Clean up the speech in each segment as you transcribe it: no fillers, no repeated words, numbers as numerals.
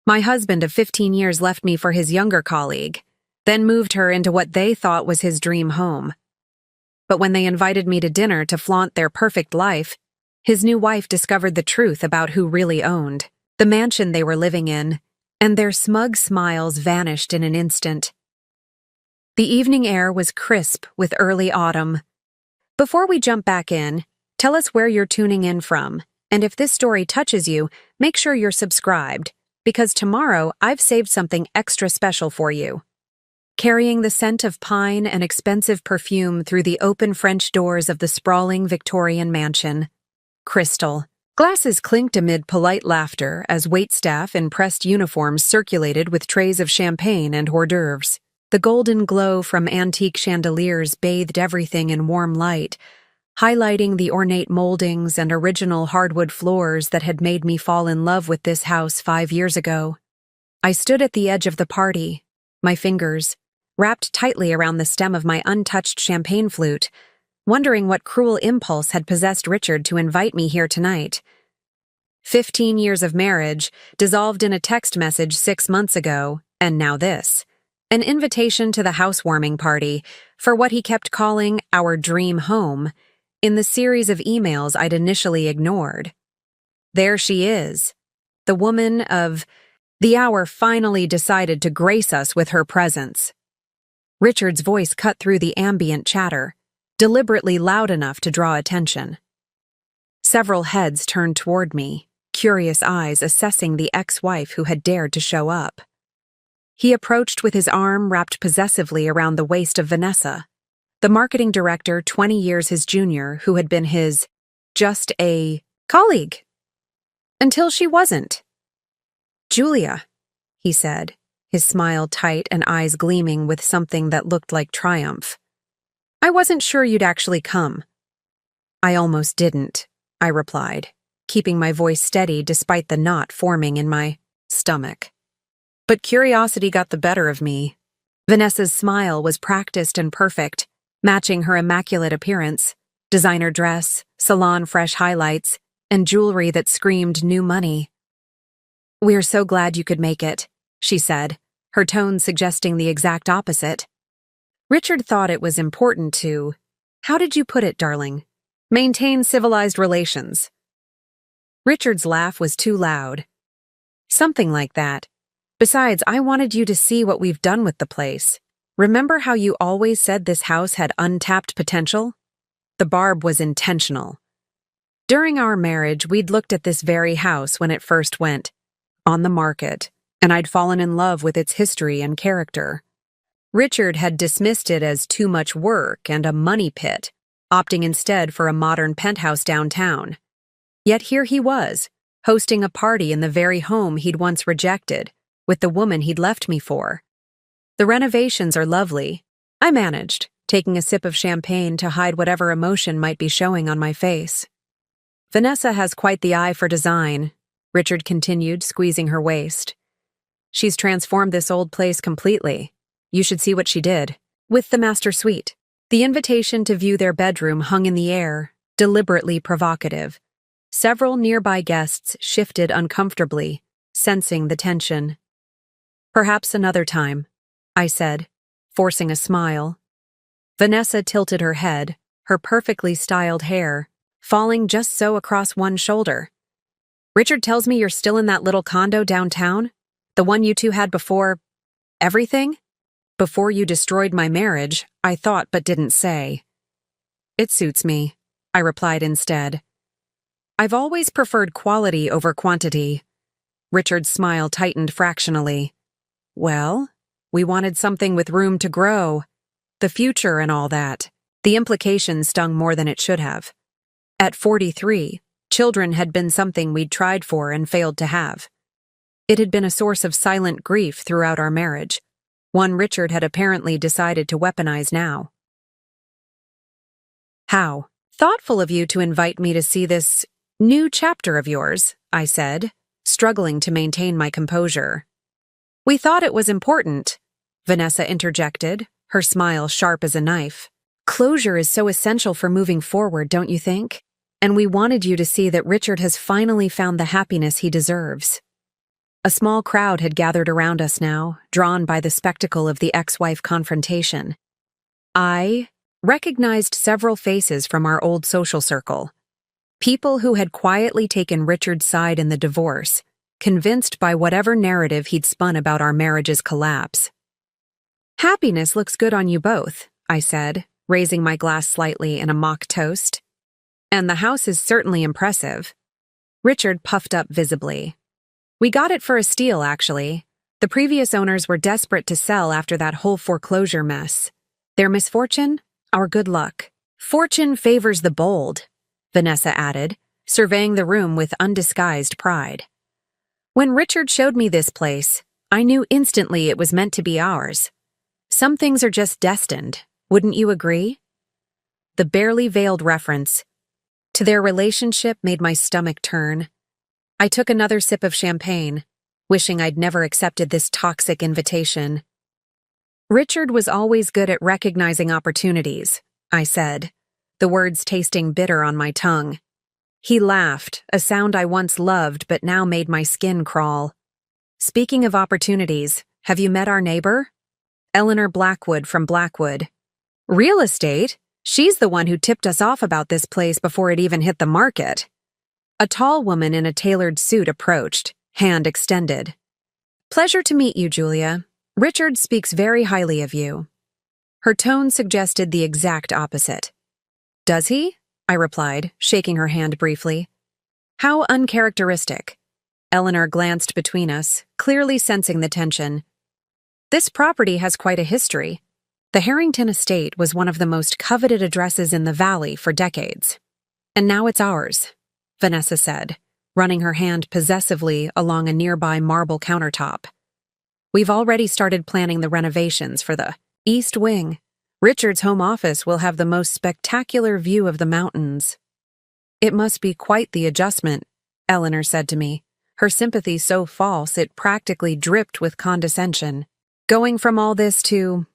My husband of 15 years left me for his younger colleague, then moved her into what they thought was his dream home. But when they invited me to dinner to flaunt their perfect life, his new wife discovered the truth about who really owned the mansion they were living in, and their smug smiles vanished in an instant. The evening air was crisp with early autumn. Before we jump back in, tell us where you're tuning in from, and if this story touches you, make sure you're subscribed, because tomorrow I've saved something extra special for you. Carrying the scent of pine and expensive perfume through the open French doors of the sprawling Victorian mansion. Crystal. Glasses clinked amid polite laughter as waitstaff in pressed uniforms circulated with trays of champagne and hors d'oeuvres. The golden glow from antique chandeliers bathed everything in warm light, highlighting the ornate moldings and original hardwood floors that had made me fall in love with this house 5 years ago. I stood at the edge of the party, my fingers wrapped tightly around the stem of my untouched champagne flute, wondering what cruel impulse had possessed Richard to invite me here tonight. 15 years of marriage, dissolved in a text message 6 months ago, and now this. An invitation to the housewarming party for what he kept calling our dream home in the series of emails I'd initially ignored. There she is. The woman of the hour finally decided to grace us with her presence. Richard's voice cut through the ambient chatter, deliberately loud enough to draw attention. Several heads turned toward me, curious eyes assessing the ex-wife who had dared to show up. He approached with his arm wrapped possessively around the waist of Vanessa, the marketing director 20 years his junior who had been his, just a, colleague. Until she wasn't. "Julia," he said, his smile tight and eyes gleaming with something that looked like triumph. "I wasn't sure you'd actually come." "I almost didn't," I replied, keeping my voice steady despite the knot forming in my stomach. But curiosity got the better of me. Vanessa's smile was practiced and perfect, matching her immaculate appearance, designer dress, salon-fresh highlights, and jewelry that screamed new money. "We're so glad you could make it," she said, her tone suggesting the exact opposite. Richard thought it was important to, how did you put it, darling? Maintain civilized relations. Richard's laugh was too loud. Something like that. Besides, I wanted you to see what we've done with the place. Remember how you always said this house had untapped potential? The barb was intentional. During our marriage, we'd looked at this very house when it first went on the market, and I'd fallen in love with its history and character. Richard had dismissed it as too much work and a money pit, opting instead for a modern penthouse downtown. Yet here he was, hosting a party in the very home he'd once rejected, with the woman he'd left me for. The renovations are lovely. I managed, taking a sip of champagne to hide whatever emotion might be showing on my face. Vanessa has quite the eye for design, Richard continued, squeezing her waist. She's transformed this old place completely. You should see what she did. With the master suite. The invitation to view their bedroom hung in the air, deliberately provocative. Several nearby guests shifted uncomfortably, sensing the tension. "Perhaps another time," I said, forcing a smile. Vanessa tilted her head, her perfectly styled hair falling just so across one shoulder. "Richard tells me you're still in that little condo downtown? The one you two had before everything? Before you destroyed my marriage, I thought but didn't say." "It suits me," I replied instead. "I've always preferred quality over quantity." Richard's smile tightened fractionally. "Well, we wanted something with room to grow. The future and all that." The implication stung more than it should have. At 43, children had been something we'd tried for and failed to have. It had been a source of silent grief throughout our marriage, one Richard had apparently decided to weaponize now. "How thoughtful of you to invite me to see this new chapter of yours," I said, struggling to maintain my composure. "We thought it was important," Vanessa interjected, her smile sharp as a knife. "Closure is so essential for moving forward, don't you think? And we wanted you to see that Richard has finally found the happiness he deserves." A small crowd had gathered around us now, drawn by the spectacle of the ex-wife confrontation. I recognized several faces from our old social circle. People who had quietly taken Richard's side in the divorce, convinced by whatever narrative he'd spun about our marriage's collapse. "Happiness looks good on you both," I said, raising my glass slightly in a mock toast. "And the house is certainly impressive." Richard puffed up visibly. "We got it for a steal, actually. The previous owners were desperate to sell after that whole foreclosure mess. Their misfortune? Our good luck. Fortune favors the bold," Vanessa added, surveying the room with undisguised pride. "When Richard showed me this place, I knew instantly it was meant to be ours. Some things are just destined, wouldn't you agree?" The barely veiled reference to their relationship made my stomach turn. I took another sip of champagne, wishing I'd never accepted this toxic invitation. "Richard was always good at recognizing opportunities," I said, the words tasting bitter on my tongue. He laughed, a sound I once loved but now made my skin crawl. "Speaking of opportunities, have you met our neighbor? Eleanor Blackwood from Blackwood. Real estate? She's the one who tipped us off about this place before it even hit the market." A tall woman in a tailored suit approached, hand extended. "Pleasure to meet you, Julia. Richard speaks very highly of you." Her tone suggested the exact opposite. "Does he?" I replied, shaking her hand briefly. "How uncharacteristic." Eleanor glanced between us, clearly sensing the tension. "This property has quite a history. The Harrington estate was one of the most coveted addresses in the valley for decades. And now it's ours," Vanessa said, running her hand possessively along a nearby marble countertop. "We've already started planning the renovations for the East Wing. Richard's home office will have the most spectacular view of the mountains." "It must be quite the adjustment," Eleanor said to me, her sympathy so false it practically dripped with condescension. "Going from all this to,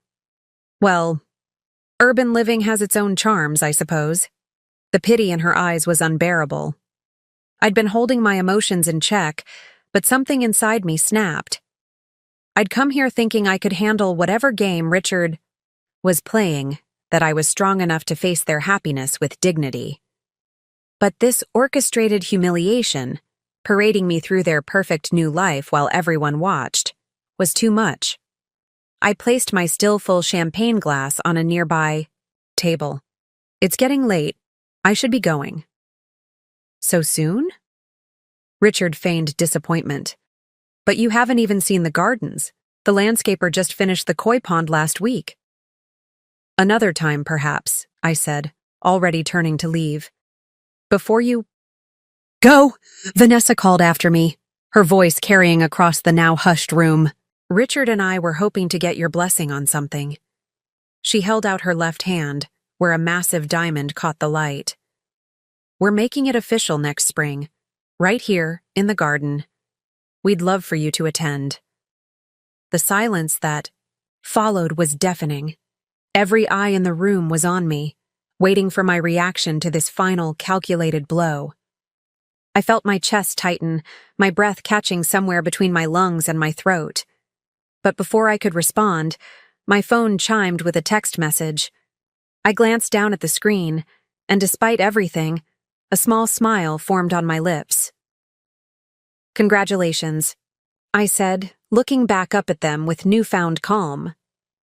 well, urban living has its own charms, I suppose." The pity in her eyes was unbearable. I'd been holding my emotions in check, but something inside me snapped. I'd come here thinking I could handle whatever game Richard was playing, that I was strong enough to face their happiness with dignity. But this orchestrated humiliation, parading me through their perfect new life while everyone watched, was too much. I placed my still full champagne glass on a nearby table. "It's getting late. I should be going." "So soon?" Richard feigned disappointment. "But you haven't even seen the gardens. The landscaper just finished the koi pond last week." "Another time, perhaps," I said, already turning to leave. "Before you—" "Go!" Vanessa called after me, her voice carrying across the now hushed room. "Richard and I were hoping to get your blessing on something." She held out her left hand, where a massive diamond caught the light. "We're making it official next spring, right here, in the garden. We'd love for you to attend." The silence that followed was deafening. Every eye in the room was on me, waiting for my reaction to this final, calculated blow. I felt my chest tighten, my breath catching somewhere between my lungs and my throat. But before I could respond, my phone chimed with a text message. I glanced down at the screen, and despite everything, a small smile formed on my lips. "Congratulations," I said, looking back up at them with newfound calm.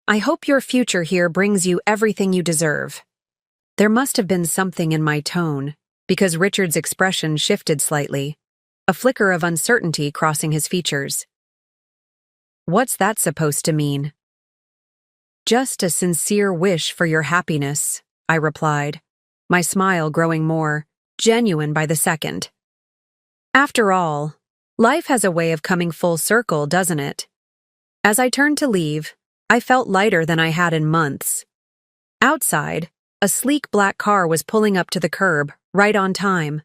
"I hope your future here brings you everything you deserve." There must have been something in my tone, because Richard's expression shifted slightly, a flicker of uncertainty crossing his features. "What's that supposed to mean?" "Just a sincere wish for your happiness," I replied, my smile growing more genuine by the second. After all, life has a way of coming full circle, doesn't it? As I turned to leave, I felt lighter than I had in months. Outside, a sleek black car was pulling up to the curb, right on time.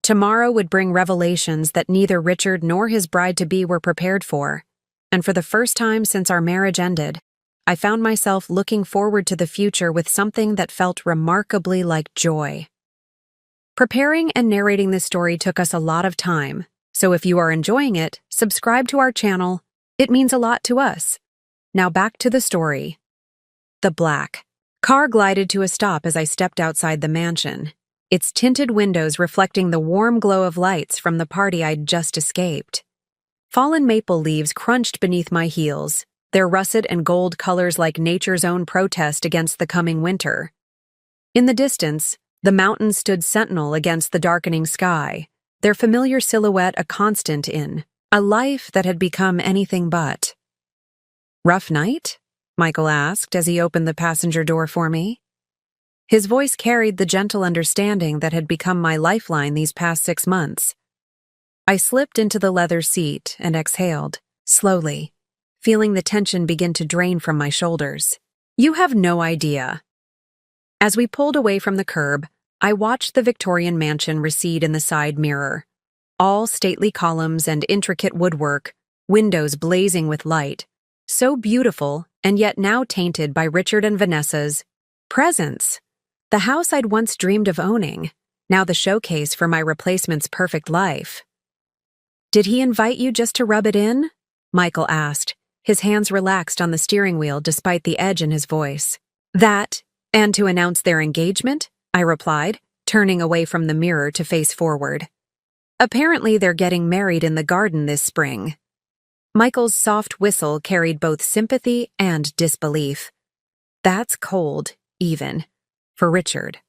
Tomorrow would bring revelations that neither Richard nor his bride-to-be were prepared for, and for the first time since our marriage ended, I found myself looking forward to the future with something that felt remarkably like joy. Preparing and narrating this story took us a lot of time, So if you are enjoying it, subscribe to our channel. It means a lot to us. Now back to the story. The black car glided to a stop as I stepped outside the mansion, its tinted windows reflecting the warm glow of lights from the party I'd just escaped. Fallen maple leaves crunched beneath my heels, their russet and gold colors like nature's own protest against the coming winter. In the distance, the mountains stood sentinel against the darkening sky, their familiar silhouette a constant in a life that had become anything but. "Rough night?" Michael asked as he opened the passenger door for me. His voice carried the gentle understanding that had become my lifeline these past 6 months. I slipped into the leather seat and exhaled, slowly, feeling the tension begin to drain from my shoulders. "You have no idea." As we pulled away from the curb, I watched the Victorian mansion recede in the side mirror. All stately columns and intricate woodwork, windows blazing with light, so beautiful and yet now tainted by Richard and Vanessa's presence. The house I'd once dreamed of owning, now the showcase for my replacement's perfect life. "Did he invite you just to rub it in?" Michael asked, his hands relaxed on the steering wheel despite the edge in his voice. "That, and to announce their engagement?" I replied, turning away from the mirror to face forward. "Apparently they're getting married in the garden this spring." Michael's soft whistle carried both sympathy and disbelief. "That's cold, even, for Richard."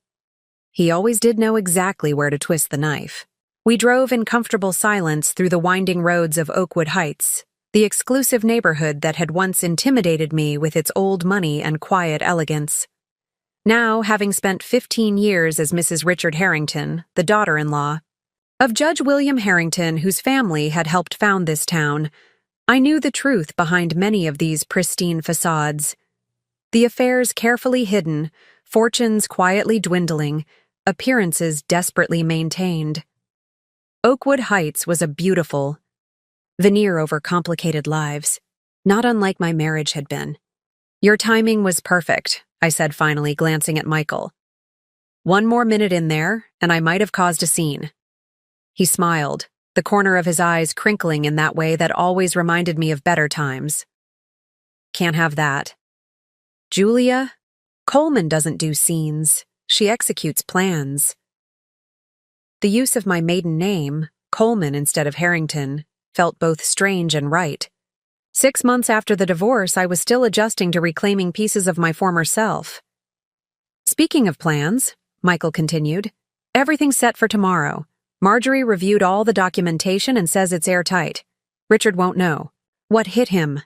He always did know exactly where to twist the knife. We drove in comfortable silence through the winding roads of Oakwood Heights, the exclusive neighborhood that had once intimidated me with its old money and quiet elegance. Now, having spent 15 years as Mrs. Richard Harrington, the daughter-in-law of Judge William Harrington, whose family had helped found this town, I knew the truth behind many of these pristine facades. The affairs carefully hidden, fortunes quietly dwindling, appearances desperately maintained. Oakwood Heights was a beautiful veneer over complicated lives, not unlike my marriage had been. "Your timing was perfect," I said finally, glancing at Michael. "One more minute in there, and I might have caused a scene." He smiled, the corner of his eyes crinkling in that way that always reminded me of better times. "Can't have that." "Julia, Coleman doesn't do scenes. She executes plans." The use of my maiden name, Coleman instead of Harrington, felt both strange and right. 6 months after the divorce, I was still adjusting to reclaiming pieces of my former self. "Speaking of plans," Michael continued, "everything's set for tomorrow. Marjorie reviewed all the documentation and says it's airtight. Richard won't know." "What hit him?"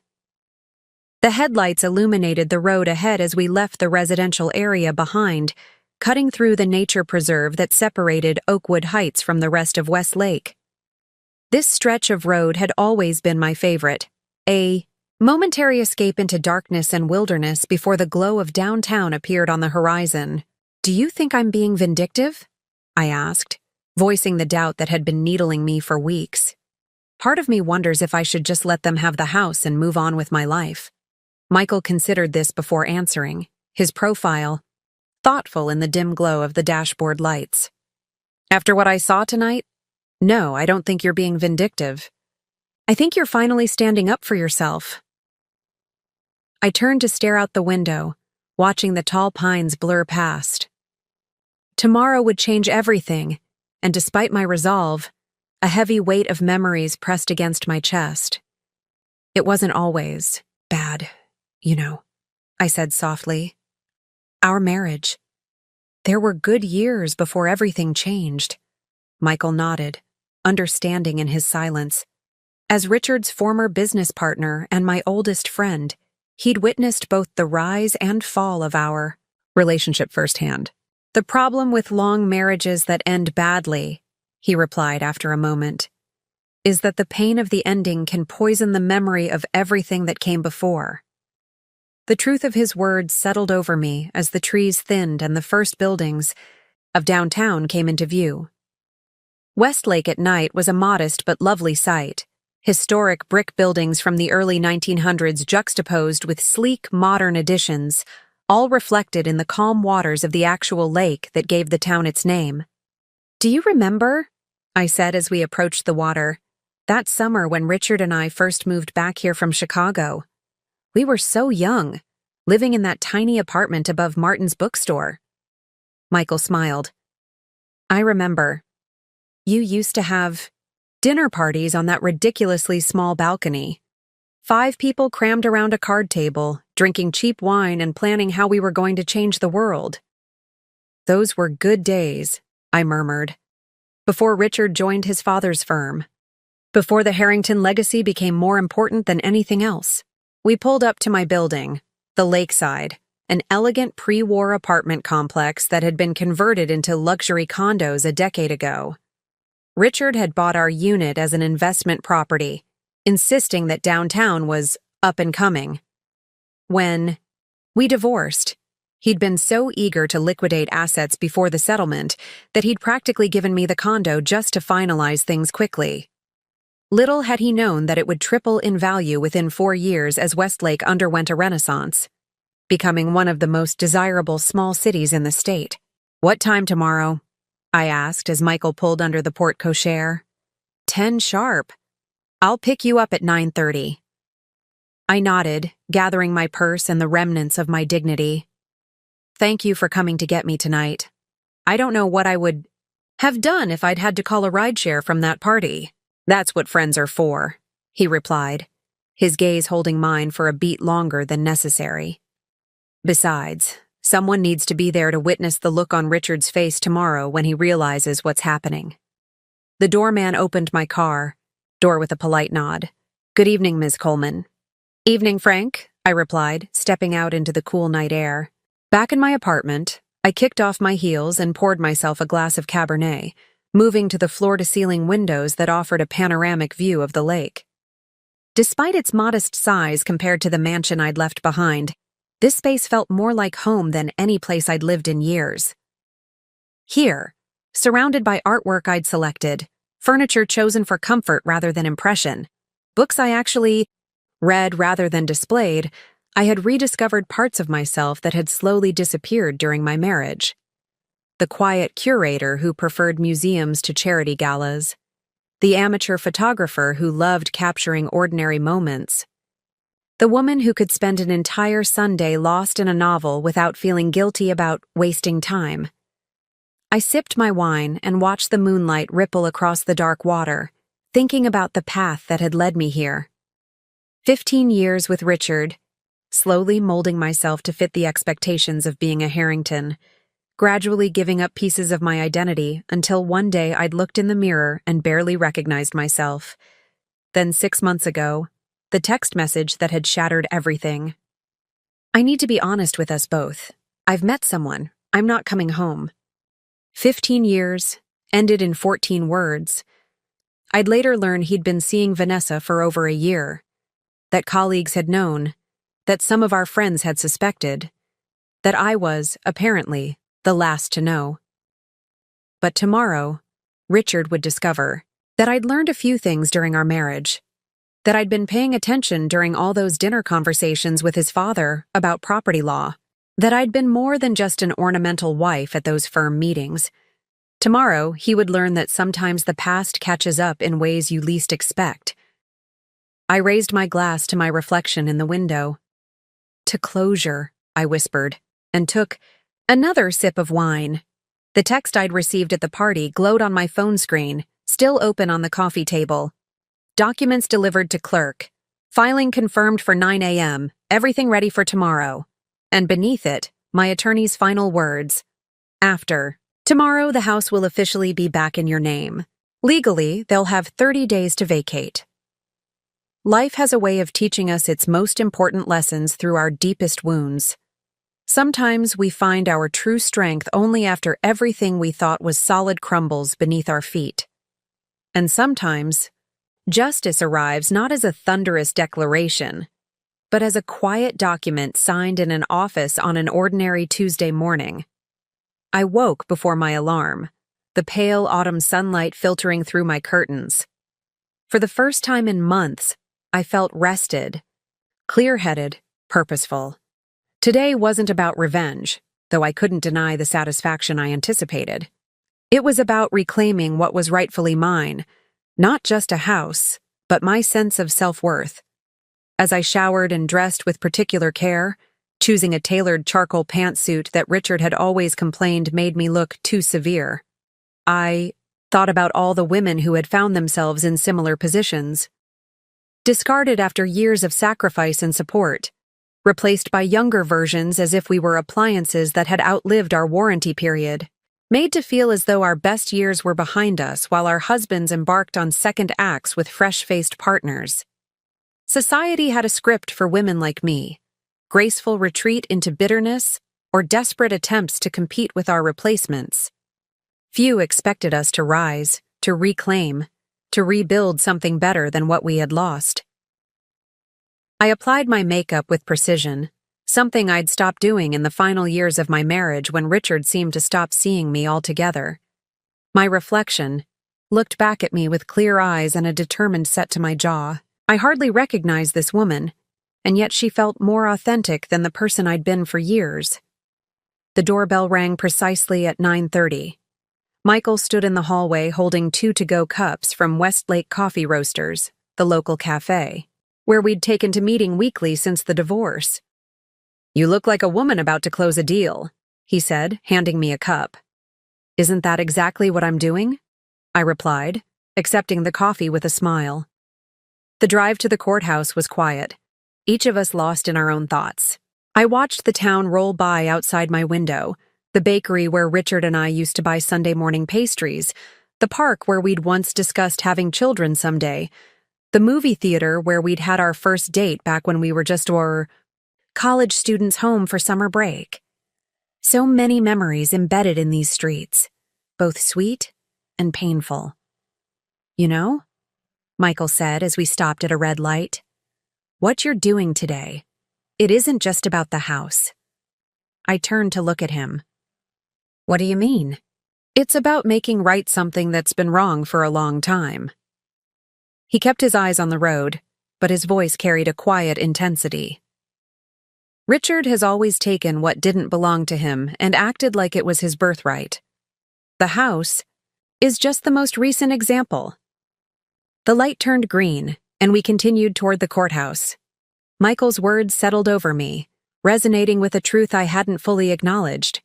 The headlights illuminated the road ahead as we left the residential area behind, cutting through the nature preserve that separated Oakwood Heights from the rest of Westlake. This stretch of road had always been my favorite, a momentary escape into darkness and wilderness before the glow of downtown appeared on the horizon. "Do you think I'm being vindictive?" I asked, voicing the doubt that had been needling me for weeks. Part of me wonders if I should just let them have the house and move on with my life. Michael considered this before answering, his profile thoughtful in the dim glow of the dashboard lights. "After what I saw tonight? No, I don't think you're being vindictive. I think you're finally standing up for yourself." I turned to stare out the window, watching the tall pines blur past. Tomorrow would change everything, and despite my resolve, a heavy weight of memories pressed against my chest. "It wasn't always bad, you know," I said softly. "Our marriage. There were good years before everything changed." Michael nodded, understanding in his silence. As Richard's former business partner and my oldest friend, he'd witnessed both the rise and fall of our relationship firsthand. "The problem with long marriages that end badly," he replied after a moment, "is that the pain of the ending can poison the memory of everything that came before." The truth of his words settled over me as the trees thinned and the first buildings of downtown came into view. Westlake at night was a modest but lovely sight. Historic brick buildings from the early 1900s juxtaposed with sleek, modern additions, all reflected in the calm waters of the actual lake that gave the town its name. "Do you remember?" I said as we approached the water. That summer when Richard and I first moved back here from Chicago. We were so young, living in that tiny apartment above Martin's bookstore. Michael smiled. I remember. You used to have dinner parties on that ridiculously small balcony. 5 people crammed around a card table, drinking cheap wine and planning how we were going to change the world. Those were good days, I murmured, before Richard joined his father's firm. Before the Harrington legacy became more important than anything else. We pulled up to my building, the Lakeside, an elegant pre-war apartment complex that had been converted into luxury condos a decade ago. Richard had bought our unit as an investment property, insisting that downtown was up and coming. When we divorced, he'd been so eager to liquidate assets before the settlement that he'd practically given me the condo just to finalize things quickly. Little had he known that it would triple in value within 4 years as Westlake underwent a renaissance, becoming one of the most desirable small cities in the state. What time tomorrow? I asked as Michael pulled under the porte cochere. 10 sharp. I'll pick you up at 9:30. I nodded, gathering my purse and the remnants of my dignity. Thank you for coming to get me tonight. I don't know what I would have done if I'd had to call a rideshare from that party. That's what friends are for, he replied, his gaze holding mine for a beat longer than necessary. Besides, someone needs to be there to witness the look on Richard's face tomorrow when he realizes what's happening. The doorman opened my car, door with a polite nod. Good evening, Ms. Coleman. Evening, Frank, I replied, stepping out into the cool night air. Back in my apartment, I kicked off my heels and poured myself a glass of Cabernet, moving to the floor-to-ceiling windows that offered a panoramic view of the lake. Despite its modest size compared to the mansion I'd left behind, this space felt more like home than any place I'd lived in years. Here, surrounded by artwork I'd selected, furniture chosen for comfort rather than impression, books I actually read rather than displayed, I had rediscovered parts of myself that had slowly disappeared during my marriage. The quiet curator who preferred museums to charity galas, the amateur photographer who loved capturing ordinary moments, the woman who could spend an entire Sunday lost in a novel without feeling guilty about wasting time. I sipped my wine and watched the moonlight ripple across the dark water, thinking about the path that had led me here. 15 years with Richard, slowly molding myself to fit the expectations of being a Harrington, gradually giving up pieces of my identity until one day I'd looked in the mirror and barely recognized myself. Then 6 months ago, the text message that had shattered everything. I need to be honest with us both. I've met someone. I'm not coming home. 15 years, ended in 14 words. I'd later learn he'd been seeing Vanessa for over a year, that colleagues had known, that some of our friends had suspected, that I was, apparently, the last to know. But tomorrow, Richard would discover that I'd learned a few things during our marriage, that I'd been paying attention during all those dinner conversations with his father about property law, that I'd been more than just an ornamental wife at those firm meetings. Tomorrow, he would learn that sometimes the past catches up in ways you least expect. I raised my glass to my reflection in the window. To closure, I whispered, and took another sip of wine. The text I'd received at the party glowed on my phone screen, still open on the coffee table. Documents delivered to clerk. Filing confirmed for 9 a.m., everything ready for tomorrow. And beneath it, my attorney's final words. After. Tomorrow, the house will officially be back in your name. Legally, they'll have 30 days to vacate. Life has a way of teaching us its most important lessons through our deepest wounds. Sometimes we find our true strength only after everything we thought was solid crumbles beneath our feet. And sometimes, justice arrives not as a thunderous declaration, but as a quiet document signed in an office on an ordinary Tuesday morning. I woke before my alarm, the pale autumn sunlight filtering through my curtains. For the first time in months, I felt rested, clear-headed, purposeful. Today wasn't about revenge, though I couldn't deny the satisfaction I anticipated. It was about reclaiming what was rightfully mine, Not just a house, but my sense of self-worth. As I showered and dressed with particular care, choosing a tailored charcoal pantsuit that Richard had always complained made me look too severe, I thought about all the women who had found themselves in similar positions. Discarded after years of sacrifice and support, replaced by younger versions as if we were appliances that had outlived our warranty period, made to feel as though our best years were behind us while our husbands embarked on second acts with fresh-faced partners. Society had a script for women like me: graceful retreat into bitterness or desperate attempts to compete with our replacements. Few expected us to rise, to reclaim, to rebuild something better than what we had lost. I applied my makeup with precision, something I'd stopped doing in the final years of my marriage when Richard seemed to stop seeing me altogether. My reflection looked back at me with clear eyes and a determined set to my jaw. I hardly recognized this woman, and yet she felt more authentic than the person I'd been for years. The doorbell rang precisely at 9:30. Michael stood in the hallway holding 2 to-go cups from Westlake Coffee Roasters, the local cafe, where we'd taken to meeting weekly since the divorce. "You look like a woman about to close a deal," he said, handing me a cup. "Isn't that exactly what I'm doing?" I replied, accepting the coffee with a smile. The drive to the courthouse was quiet, each of us lost in our own thoughts. I watched the town roll by outside my window, the bakery where Richard and I used to buy Sunday morning pastries, the park where we'd once discussed having children someday, the movie theater where we'd had our first date back when we were just college students home for summer break. So many memories embedded in these streets, both sweet and painful. "You know," Michael said as we stopped at a red light, "what you're doing today, it isn't just about the house." I turned to look at him. "What do you mean?" "It's about making right something that's been wrong for a long time." He kept his eyes on the road, but his voice carried a quiet intensity. "Richard has always taken what didn't belong to him and acted like it was his birthright. The house is just the most recent example." The light turned green, and we continued toward the courthouse. Michael's words settled over me, resonating with a truth I hadn't fully acknowledged.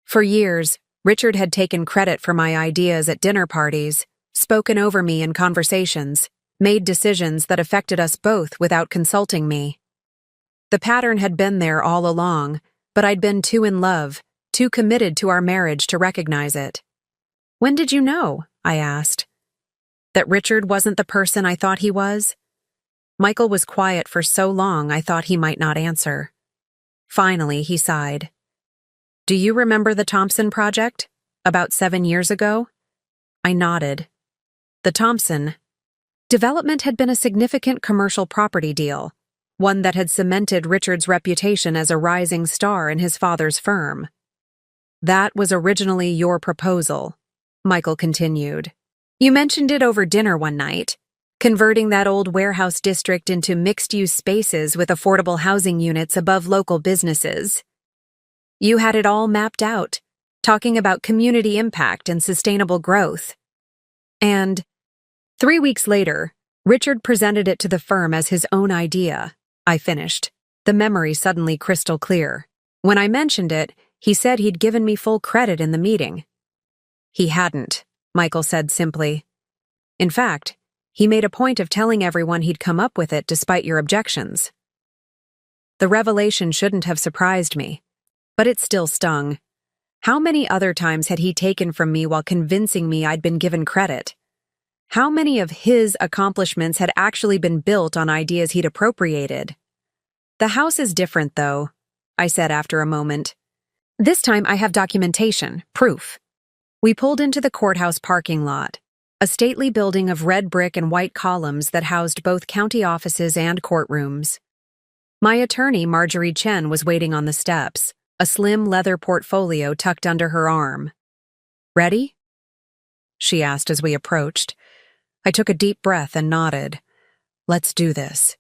For years, Richard had taken credit for my ideas at dinner parties, spoken over me in conversations, made decisions that affected us both without consulting me. The pattern had been there all along, but I'd been too in love, too committed to our marriage to recognize it. "When did you know?" I asked. "That Richard wasn't the person I thought he was?" Michael was quiet for so long I thought he might not answer. Finally, he sighed. "Do you remember the Thompson project? About 7 years ago?" I nodded. The Thompson development had been a significant commercial property deal, one that had cemented Richard's reputation as a rising star in his father's firm. "That was originally your proposal," Michael continued. "You mentioned it over dinner one night, converting that old warehouse district into mixed-use spaces with affordable housing units above local businesses. You had it all mapped out, talking about community impact and sustainable growth. And 3 weeks later, Richard presented it to the firm as his own idea," I finished, the memory suddenly crystal clear. "When I mentioned it, he said he'd given me full credit in the meeting." "He hadn't," Michael said simply. "In fact, he made a point of telling everyone he'd come up with it despite your objections." The revelation shouldn't have surprised me, but it still stung. How many other times had he taken from me while convincing me I'd been given credit? How many of his accomplishments had actually been built on ideas he'd appropriated? "The house is different, though," I said after a moment. "This time I have documentation, proof." We pulled into the courthouse parking lot, a stately building of red brick and white columns that housed both county offices and courtrooms. My attorney, Marjorie Chen, was waiting on the steps, a slim leather portfolio tucked under her arm. "Ready?" she asked as we approached. I took a deep breath and nodded. "Let's do this."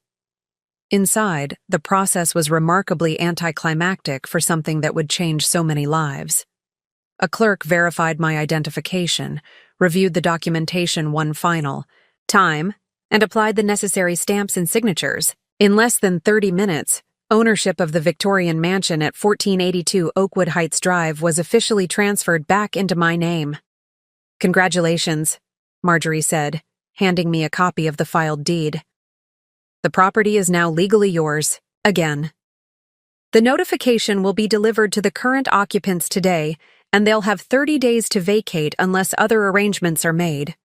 Inside, the process was remarkably anticlimactic for something that would change so many lives. A clerk verified my identification, reviewed the documentation one final time, and applied the necessary stamps and signatures. In less than 30 minutes, ownership of the Victorian mansion at 1482 Oakwood Heights Drive was officially transferred back into my name. "Congratulations," Marjorie said, handing me a copy of the filed deed. "The property is now legally yours, again. The notification will be delivered to the current occupants today, and they'll have 30 days to vacate unless other arrangements are made."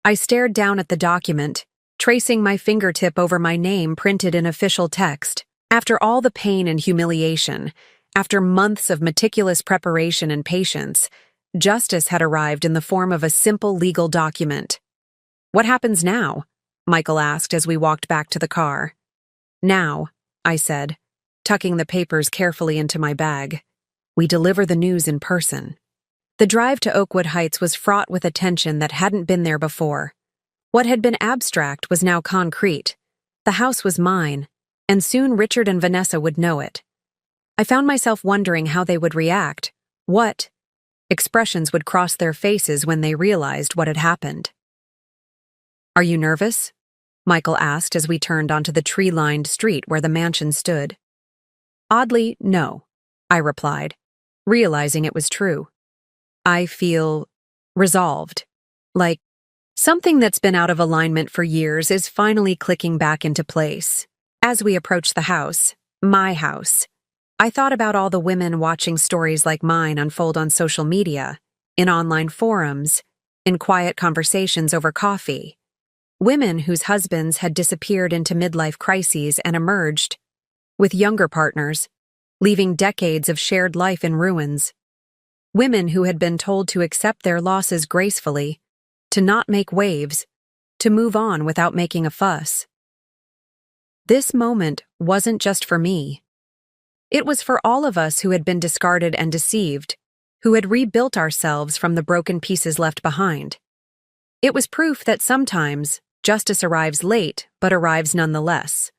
I stared down at the document, tracing my fingertip over my name printed in official text. After all the pain and humiliation, after months of meticulous preparation and patience, justice had arrived in the form of a simple legal document. "What happens now?" Michael asked as we walked back to the car. "Now," I said, tucking the papers carefully into my bag, "we deliver the news in person." The drive to Oakwood Heights was fraught with a tension that hadn't been there before. What had been abstract was now concrete. The house was mine, and soon Richard and Vanessa would know it. I found myself wondering how they would react, what expressions would cross their faces when they realized what had happened. "Are you nervous?" Michael asked as we turned onto the tree-lined street where the mansion stood. "Oddly, no," I replied, realizing it was true. "I feel resolved, like something that's been out of alignment for years is finally clicking back into place." As we approached the house, my house, I thought about all the women watching stories like mine unfold on social media, in online forums, in quiet conversations over coffee. Women whose husbands had disappeared into midlife crises and emerged, with younger partners, leaving decades of shared life in ruins. Women who had been told to accept their losses gracefully, to not make waves, to move on without making a fuss. This moment wasn't just for me. It was for all of us who had been discarded and deceived, who had rebuilt ourselves from the broken pieces left behind. It was proof that sometimes justice arrives late but arrives nonetheless.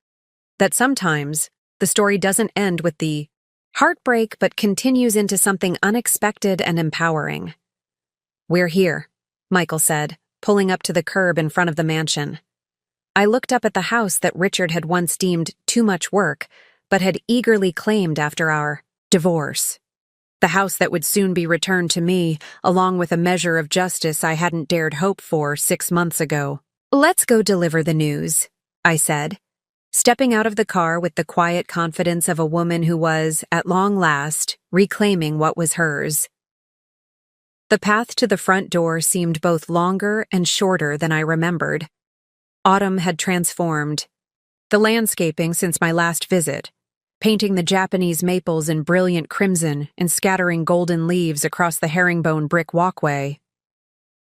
That sometimes the story doesn't end with the heartbreak but continues into something unexpected and empowering. "We're here," Michael said, pulling up to the curb in front of the mansion. I looked up at the house that Richard had once deemed too much work, but had eagerly claimed after our divorce. The house that would soon be returned to me, along with a measure of justice I hadn't dared hope for 6 months ago. "Let's go deliver the news," I said, stepping out of the car with the quiet confidence of a woman who was, at long last, reclaiming what was hers. The path to the front door seemed both longer and shorter than I remembered. Autumn had transformed the landscaping since my last visit, painting the Japanese maples in brilliant crimson and scattering golden leaves across the herringbone brick walkway.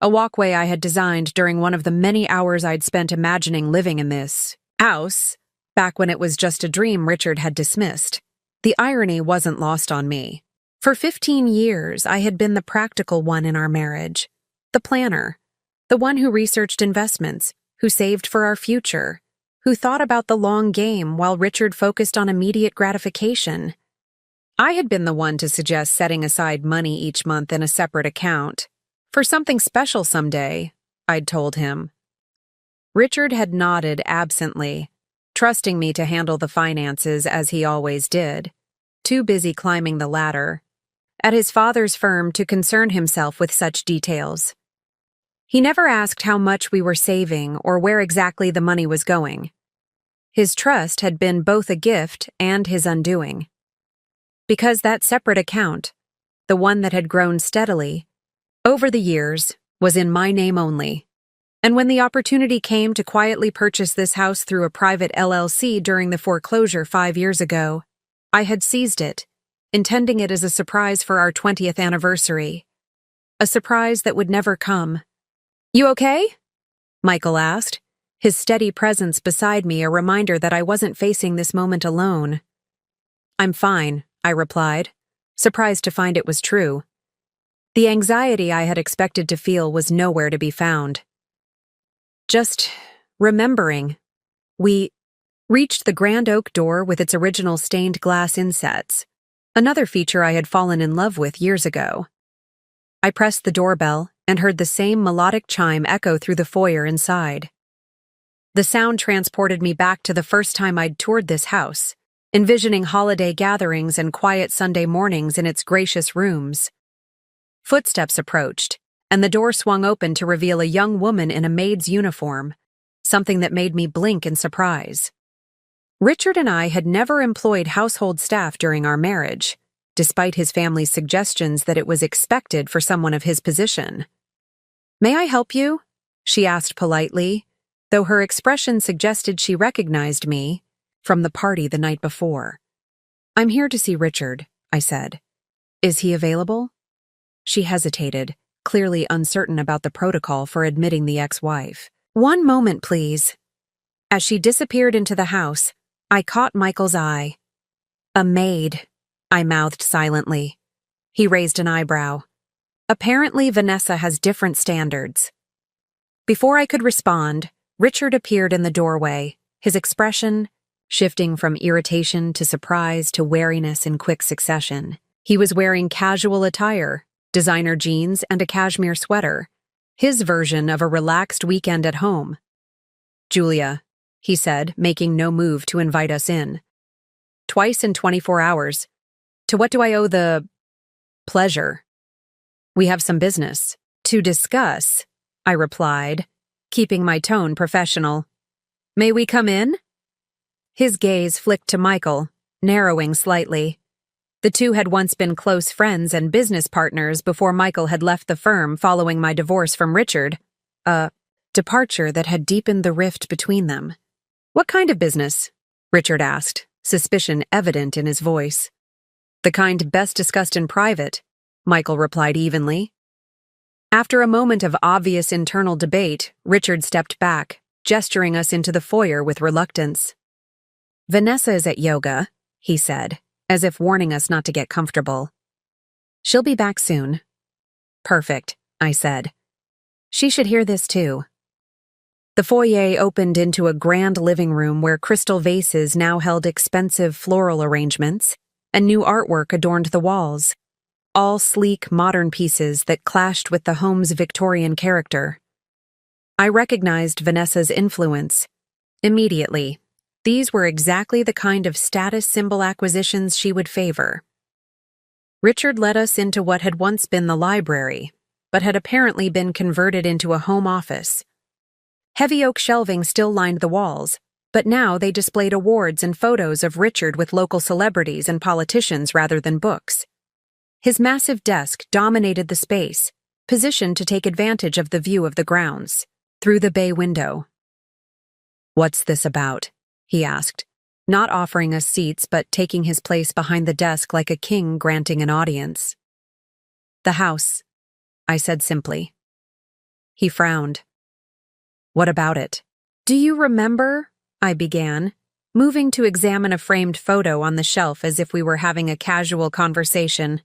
A walkway I had designed during one of the many hours I'd spent imagining living in this house, back when it was just a dream Richard had dismissed. The irony wasn't lost on me. For 15 years, I had been the practical one in our marriage, the planner, the one who researched investments, who saved for our future, who thought about the long game while Richard focused on immediate gratification. I had been the one to suggest setting aside money each month in a separate account. For something special someday, I'd told him. Richard had nodded absently, trusting me to handle the finances as he always did, too busy climbing the ladder at his father's firm to concern himself with such details. He never asked how much we were saving or where exactly the money was going. His trust had been both a gift and his undoing. Because that separate account, the one that had grown steadily, over the years, was in my name only. And when the opportunity came to quietly purchase this house through a private LLC during the foreclosure 5 years ago, I had seized it, intending it as a surprise for our 20th anniversary. A surprise that would never come. "You okay?" Michael asked, his steady presence beside me a reminder that I wasn't facing this moment alone. "I'm fine," I replied, surprised to find it was true. The anxiety I had expected to feel was nowhere to be found. Just remembering. We reached the grand oak door with its original stained glass insets, another feature I had fallen in love with years ago. I pressed the doorbell, and heard the same melodic chime echo through the foyer inside. The sound transported me back to the first time I'd toured this house, envisioning holiday gatherings and quiet Sunday mornings in its gracious rooms. Footsteps approached, and the door swung open to reveal a young woman in a maid's uniform, something that made me blink in surprise. Richard and I had never employed household staff during our marriage, despite his family's suggestions that it was expected for someone of his position. "May I help you?" she asked politely, though her expression suggested she recognized me from the party the night before. "I'm here to see Richard," I said. "Is he available?" She hesitated, clearly uncertain about the protocol for admitting the ex-wife. "One moment, please." As she disappeared into the house, I caught Michael's eye. "A maid," I mouthed silently. He raised an eyebrow. Apparently, Vanessa has different standards. Before I could respond, Richard appeared in the doorway, his expression shifting from irritation to surprise to wariness in quick succession. He was wearing casual attire, designer jeans and a cashmere sweater, his version of a relaxed weekend at home. "Julia," he said, making no move to invite us in. "Twice in 24 hours. To what do I owe the pleasure?" "We have some business to discuss," I replied, keeping my tone professional. "May we come in?" His gaze flicked to Michael, narrowing slightly. The two had once been close friends and business partners before Michael had left the firm following my divorce from Richard, a departure that had deepened the rift between them. "What kind of business?" Richard asked, suspicion evident in his voice. "The kind best discussed in private," Michael replied evenly. After a moment of obvious internal debate, Richard stepped back, gesturing us into the foyer with reluctance. "Vanessa is at yoga," he said, as if warning us not to get comfortable. "She'll be back soon." "Perfect," I said. "She should hear this too." The foyer opened into a grand living room where crystal vases now held expensive floral arrangements, and new artwork adorned the walls, all sleek, modern pieces that clashed with the home's Victorian character. I recognized Vanessa's influence immediately. These were exactly the kind of status symbol acquisitions she would favor. Richard led us into what had once been the library, but had apparently been converted into a home office. Heavy oak shelving still lined the walls, but now they displayed awards and photos of Richard with local celebrities and politicians rather than books. His massive desk dominated the space, positioned to take advantage of the view of the grounds, through the bay window. "What's this about?" he asked, not offering us seats but taking his place behind the desk like a king granting an audience. "The house," I said simply. He frowned. "What about it?" "Do you remember?" I began, moving to examine a framed photo on the shelf as if we were having a casual conversation.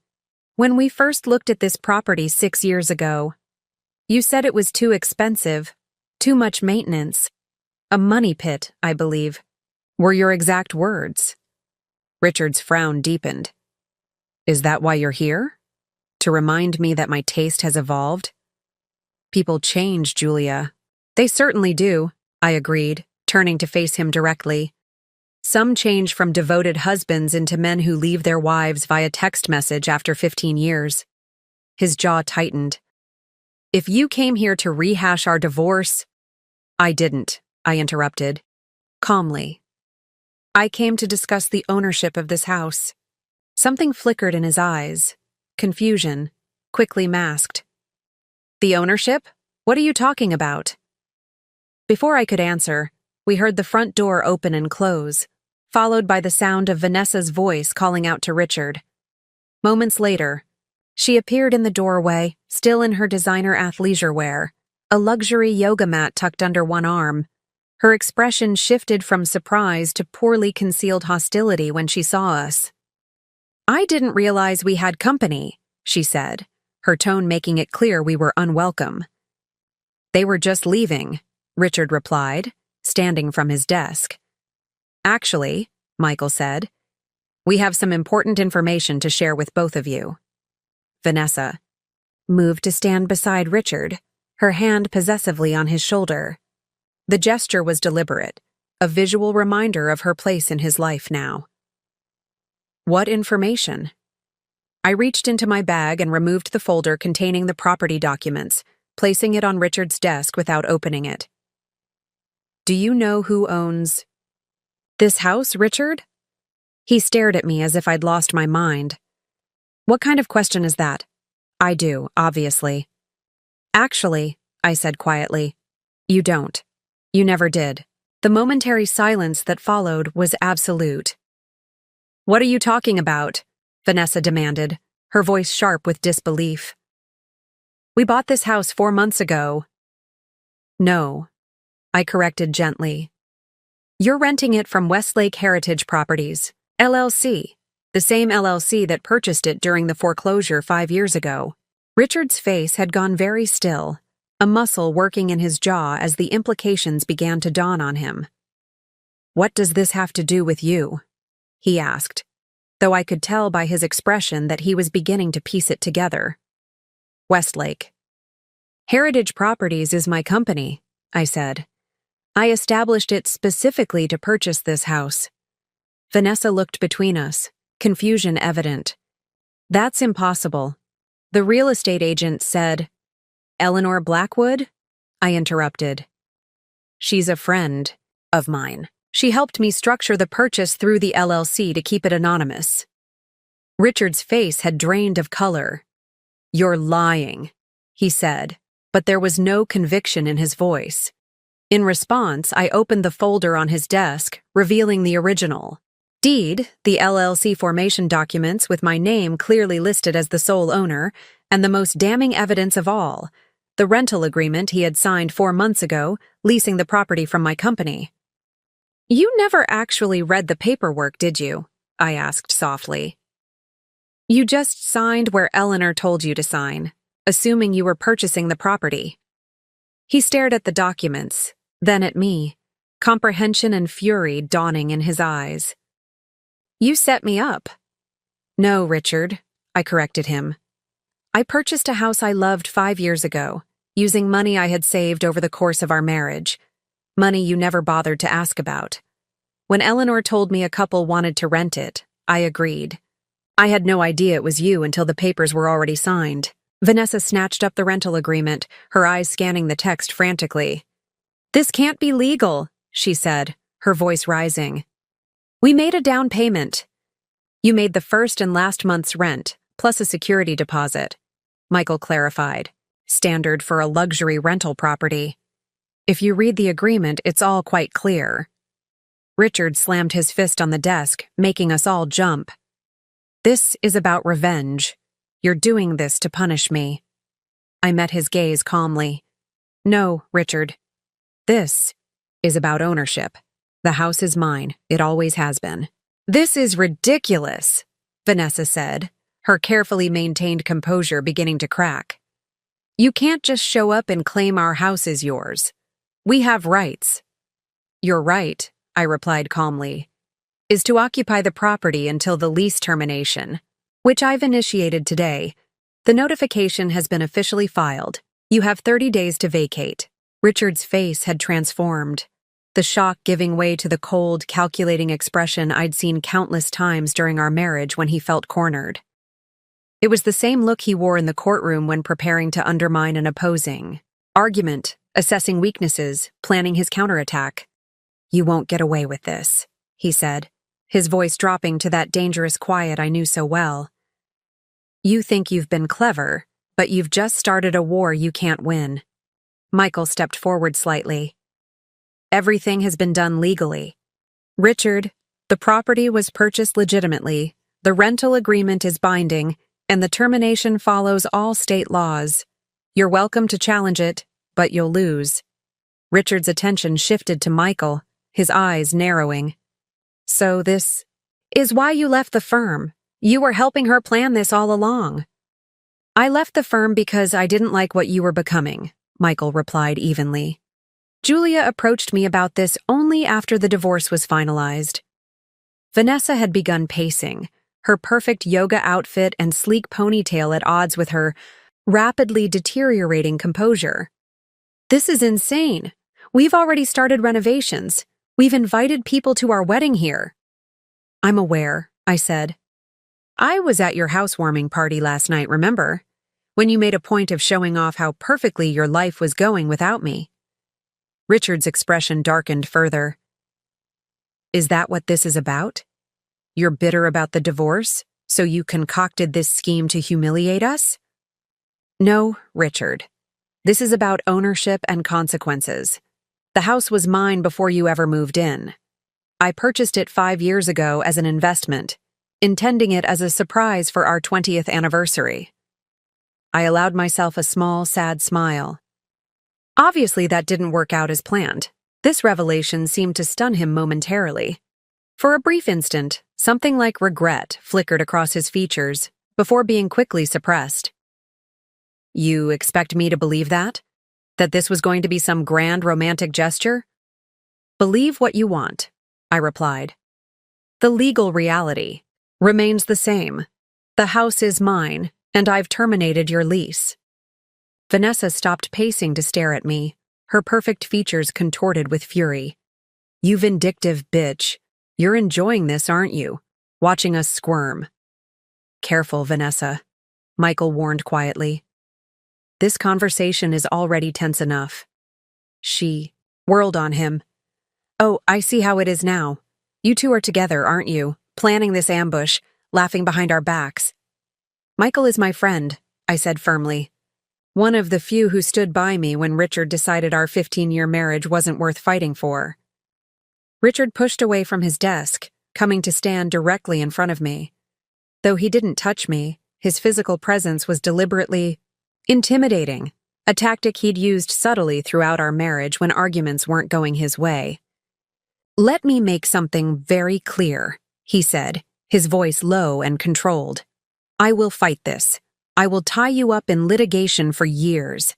"When we first looked at this property 6 years ago, you said it was too expensive, too much maintenance. A money pit, I believe," were your exact words. Richard's frown deepened. "Is that why you're here? To remind me that my taste has evolved?" "People change, Julia." "They certainly do," I agreed, turning to face him directly. "Some change from devoted husbands into men who leave their wives via text message after 15 years. His jaw tightened. "If you came here to rehash our divorce—" "I didn't," I interrupted, calmly. "I came to discuss the ownership of this house." Something flickered in his eyes. Confusion, quickly masked. "The ownership? What are you talking about?" Before I could answer, we heard the front door open and close, followed by the sound of Vanessa's voice calling out to Richard. Moments later, she appeared in the doorway, still in her designer athleisure wear, a luxury yoga mat tucked under one arm. Her expression shifted from surprise to poorly concealed hostility when she saw us. "I didn't realize we had company," she said, her tone making it clear we were unwelcome. "They were just leaving," Richard replied, standing from his desk. "Actually," Michael said, "we have some important information to share with both of you." "Vanessa." moved to stand beside Richard, her hand possessively on his shoulder. The gesture was deliberate, a visual reminder of her place in his life now. What information? I reached into my bag and removed the folder containing the property documents, placing it on Richard's desk without opening it. Do you know who owns this house, Richard? He stared at me as if I'd lost my mind. What kind of question is that? I do, obviously. Actually, I said quietly, you don't. You never did. The momentary silence that followed was absolute. What are you talking about? Vanessa demanded, her voice sharp with disbelief. We bought this house 4 months ago. No, I corrected gently. You're renting it from Westlake Heritage Properties, LLC, the same LLC that purchased it during the foreclosure 5 years ago. Richard's face had gone very still, a muscle working in his jaw as the implications began to dawn on him. What does this have to do with you? He asked, though I could tell by his expression that he was beginning to piece it together. Westlake. Heritage Properties is my company, I said. I established it specifically to purchase this house. Vanessa looked between us, confusion evident. That's impossible. The real estate agent said, Eleanor Blackwood? I interrupted. She's a friend of mine. She helped me structure the purchase through the LLC to keep it anonymous. Richard's face had drained of color. You're lying, he said, but there was no conviction in his voice. In response, I opened the folder on his desk, revealing the original deed, the LLC formation documents with my name clearly listed as the sole owner, and the most damning evidence of all, the rental agreement he had signed 4 months ago, leasing the property from my company. You never actually read the paperwork, did you? I asked softly. You just signed where Eleanor told you to sign, assuming you were purchasing the property. He stared at the documents, then at me, comprehension and fury dawning in his eyes. You set me up. No, Richard, I corrected him. I purchased a house I loved 5 years ago, using money I had saved over the course of our marriage, money you never bothered to ask about. When Eleanor told me a couple wanted to rent it, I agreed. I had no idea it was you until the papers were already signed. Vanessa snatched up the rental agreement, her eyes scanning the text frantically. This can't be legal, she said, her voice rising. We made a down payment. You made the first and last month's rent, plus a security deposit, Michael clarified, standard for a luxury rental property. If you read the agreement, it's all quite clear. Richard slammed his fist on the desk, making us all jump. This is about revenge. You're doing this to punish me. I met his gaze calmly. No, Richard. This is about ownership. The house is mine. It always has been. This is ridiculous, Vanessa said, her carefully maintained composure beginning to crack. You can't just show up and claim our house is yours. We have rights. You're right, I replied calmly, is to occupy the property until the lease termination, which I've initiated today. The notification has been officially filed. You have 30 days to vacate. Richard's face had transformed, the shock giving way to the cold, calculating expression I'd seen countless times during our marriage when he felt cornered. It was the same look he wore in the courtroom when preparing to undermine an opposing argument, assessing weaknesses, planning his counterattack. You won't get away with this, he said, his voice dropping to that dangerous quiet I knew so well. You think you've been clever, but you've just started a war you can't win. Michael stepped forward slightly. Everything has been done legally. Richard, the property was purchased legitimately, the rental agreement is binding, and the termination follows all state laws. You're welcome to challenge it, but you'll lose. Richard's attention shifted to Michael, his eyes narrowing. So this is why you left the firm. You were helping her plan this all along. I left the firm because I didn't like what you were becoming, Michael replied evenly. Julia approached me about this only after the divorce was finalized. Vanessa had begun pacing, her perfect yoga outfit and sleek ponytail at odds with her rapidly deteriorating composure. This is insane. We've already started renovations. We've invited people to our wedding here. I'm aware, I said. I was at your housewarming party last night, remember? When you made a point of showing off how perfectly your life was going without me. Richard's expression darkened further. Is that what this is about? You're bitter about the divorce, so you concocted this scheme to humiliate us? No, Richard. This is about ownership and consequences. The house was mine before you ever moved in. I purchased it 5 years ago as an investment, intending it as a surprise for our 20th anniversary. I allowed myself a small, sad smile. Obviously, that didn't work out as planned. This revelation seemed to stun him momentarily. For a brief instant, something like regret flickered across his features before being quickly suppressed. You expect me to believe that? That this was going to be some grand romantic gesture? Believe what you want, I replied. The legal reality remains the same. The house is mine, and I've terminated your lease. Vanessa stopped pacing to stare at me, her perfect features contorted with fury. You vindictive bitch. You're enjoying this, aren't you? Watching us squirm. Careful, Vanessa, Michael warned quietly. This conversation is already tense enough. She whirled on him. Oh, I see how it is now. You two are together, aren't you? Planning this ambush, laughing behind our backs. Michael is my friend, I said firmly. One of the few who stood by me when Richard decided our 15-year marriage wasn't worth fighting for. Richard pushed away from his desk, coming to stand directly in front of me. Though he didn't touch me, his physical presence was deliberately intimidating, a tactic he'd used subtly throughout our marriage when arguments weren't going his way. Let me make something very clear, he said, his voice low and controlled. I will fight this. I will tie you up in litigation for years.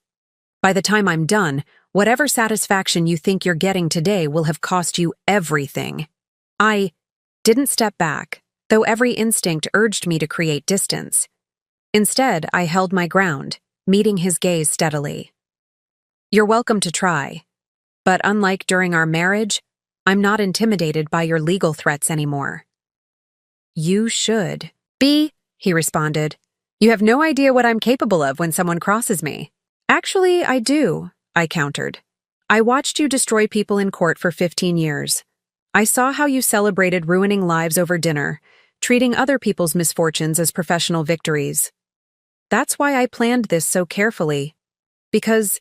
By the time I'm done, whatever satisfaction you think you're getting today will have cost you everything. I didn't step back, though every instinct urged me to create distance. Instead, I held my ground, meeting his gaze steadily. You're welcome to try, but unlike during our marriage, I'm not intimidated by your legal threats anymore. You should be, he responded. You have no idea what I'm capable of when someone crosses me. Actually, I do, I countered. I watched you destroy people in court for 15 years. I saw how you celebrated ruining lives over dinner, treating other people's misfortunes as professional victories. That's why I planned this so carefully. Because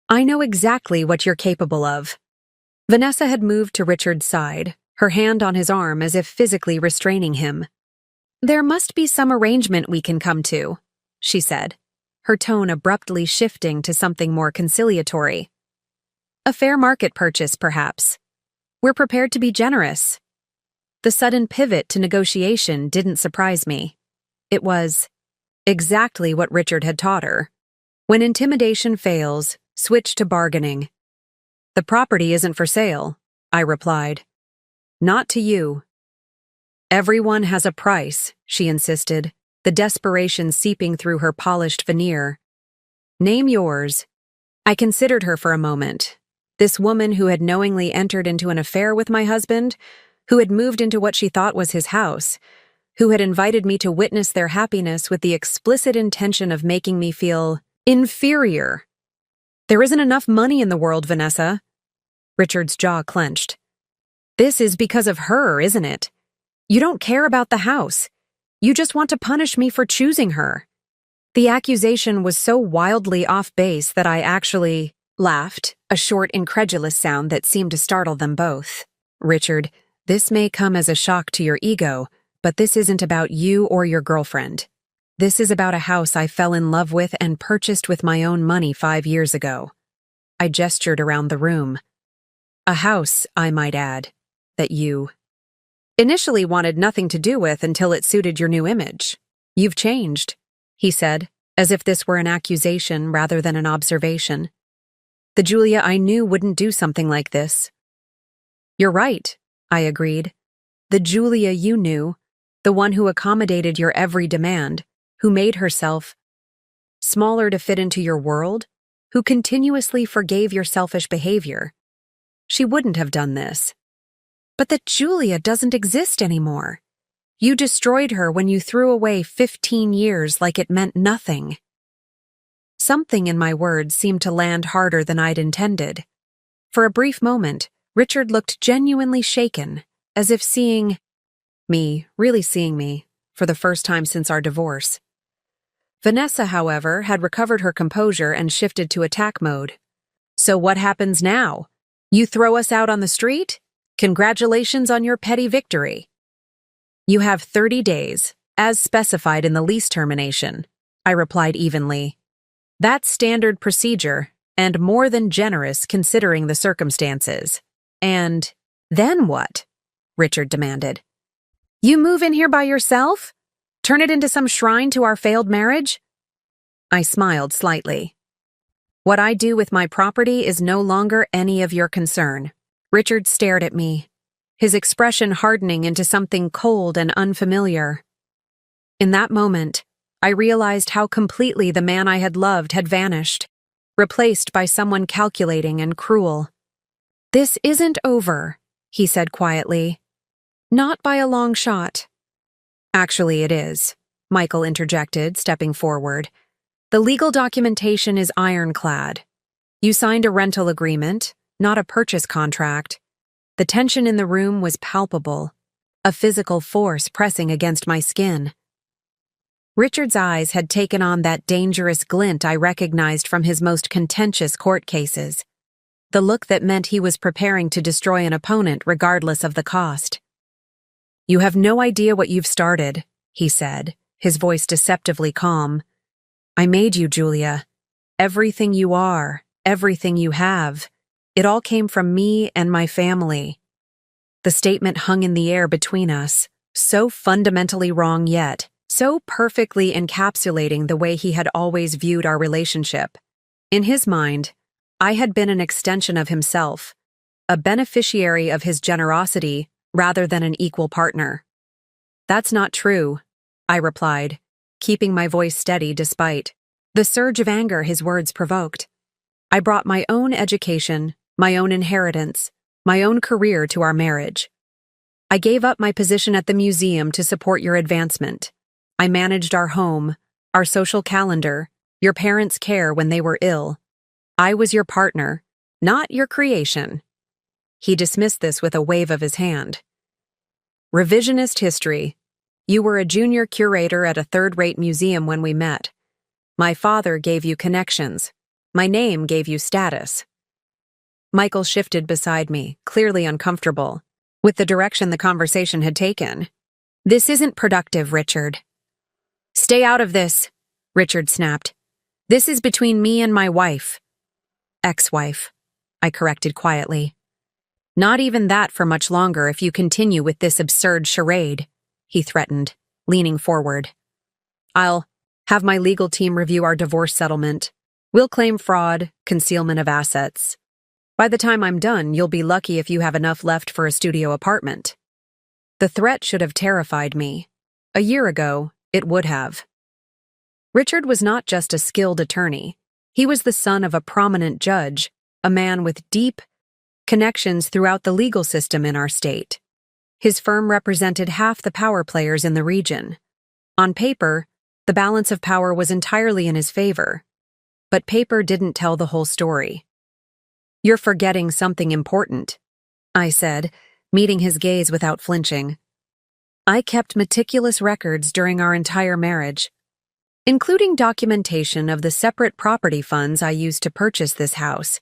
I know exactly what you're capable of. Vanessa had moved to Richard's side, her hand on his arm as if physically restraining him. There must be some arrangement we can come to, she said, her tone abruptly shifting to something more conciliatory. A fair market purchase, perhaps. We're prepared to be generous. The sudden pivot to negotiation didn't surprise me. It was exactly what Richard had taught her. When intimidation fails, switch to bargaining. The property isn't for sale, I replied. Not to you. Everyone has a price, she insisted, the desperation seeping through her polished veneer. Name yours. I considered her for a moment. This woman who had knowingly entered into an affair with my husband, who had moved into what she thought was his house, who had invited me to witness their happiness with the explicit intention of making me feel inferior. There isn't enough money in the world, Vanessa. Richard's jaw clenched. This is because of her, isn't it? You don't care about the house. You just want to punish me for choosing her. The accusation was so wildly off base that I actually laughed, a short, incredulous sound that seemed to startle them both. Richard, this may come as a shock to your ego, but this isn't about you or your girlfriend. This is about a house I fell in love with and purchased with my own money 5 years ago. I gestured around the room. A house, I might add, that you initially wanted nothing to do with until it suited your new image. You've changed, he said, as if this were an accusation rather than an observation. The Julia I knew wouldn't do something like this. You're right, I agreed. The Julia you knew, the one who accommodated your every demand, who made herself smaller to fit into your world, who continuously forgave your selfish behavior. She wouldn't have done this. But that Julia doesn't exist anymore. You destroyed her when you threw away 15 years like it meant nothing. Something in my words seemed to land harder than I'd intended. For a brief moment, Richard looked genuinely shaken, as if seeing me, really seeing me, for the first time since our divorce. Vanessa, however, had recovered her composure and shifted to attack mode. So what happens now? You throw us out on the street? Congratulations on your petty victory. You have 30 days, as specified in the lease termination, I replied evenly. That's standard procedure, and more than generous considering the circumstances. And then what? Richard demanded. You move in here by yourself? Turn it into some shrine to our failed marriage? I smiled slightly. What I do with my property is no longer any of your concern. Richard stared at me, his expression hardening into something cold and unfamiliar. In that moment, I realized how completely the man I had loved had vanished, replaced by someone calculating and cruel. This isn't over, he said quietly. Not by a long shot. Actually, it is, Michael interjected, stepping forward. The legal documentation is ironclad. You signed a rental agreement, not a purchase contract. The tension in the room was palpable, a physical force pressing against my skin. Richard's eyes had taken on that dangerous glint I recognized from his most contentious court cases, the look that meant he was preparing to destroy an opponent regardless of the cost. You have no idea what you've started, he said, his voice deceptively calm. I made you, Julia. Everything you are, everything you have. It all came from me and my family. The statement hung in the air between us, so fundamentally wrong yet, so perfectly encapsulating the way he had always viewed our relationship. In his mind, I had been an extension of himself, a beneficiary of his generosity rather than an equal partner. That's not true, I replied, keeping my voice steady despite the surge of anger his words provoked. I brought my own education, my own inheritance, my own career to our marriage. I gave up my position at the museum to support your advancement. I managed our home, our social calendar, your parents' care when they were ill. I was your partner, not your creation. He dismissed this with a wave of his hand. Revisionist history. You were a junior curator at a third-rate museum when we met. My father gave you connections. My name gave you status. Michael shifted beside me, clearly uncomfortable, with the direction the conversation had taken. This isn't productive, Richard. Stay out of this, Richard snapped. This is between me and my wife. Ex-wife, I corrected quietly. Not even that for much longer if you continue with this absurd charade, he threatened, leaning forward. I'll have my legal team review our divorce settlement. We'll claim fraud, concealment of assets. By the time I'm done, you'll be lucky if you have enough left for a studio apartment. The threat should have terrified me. A year ago, it would have. Richard was not just a skilled attorney. He was the son of a prominent judge, a man with deep connections throughout the legal system in our state. His firm represented half the power players in the region. On paper, the balance of power was entirely in his favor. But paper didn't tell the whole story. You're forgetting something important, I said, meeting his gaze without flinching. I kept meticulous records during our entire marriage, including documentation of the separate property funds I used to purchase this house.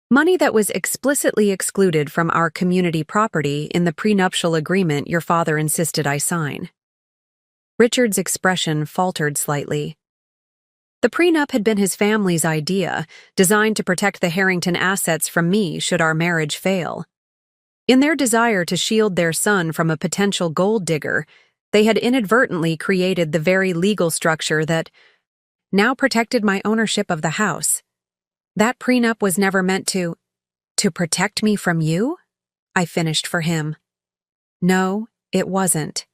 Money that was explicitly excluded from our community property in the prenuptial agreement your father insisted I sign. Richard's expression faltered slightly. The prenup had been his family's idea, designed to protect the Harrington assets from me should our marriage fail. In their desire to shield their son from a potential gold digger, they had inadvertently created the very legal structure that now protected my ownership of the house. That prenup was never meant to protect me from you? I finished for him. No, it wasn't.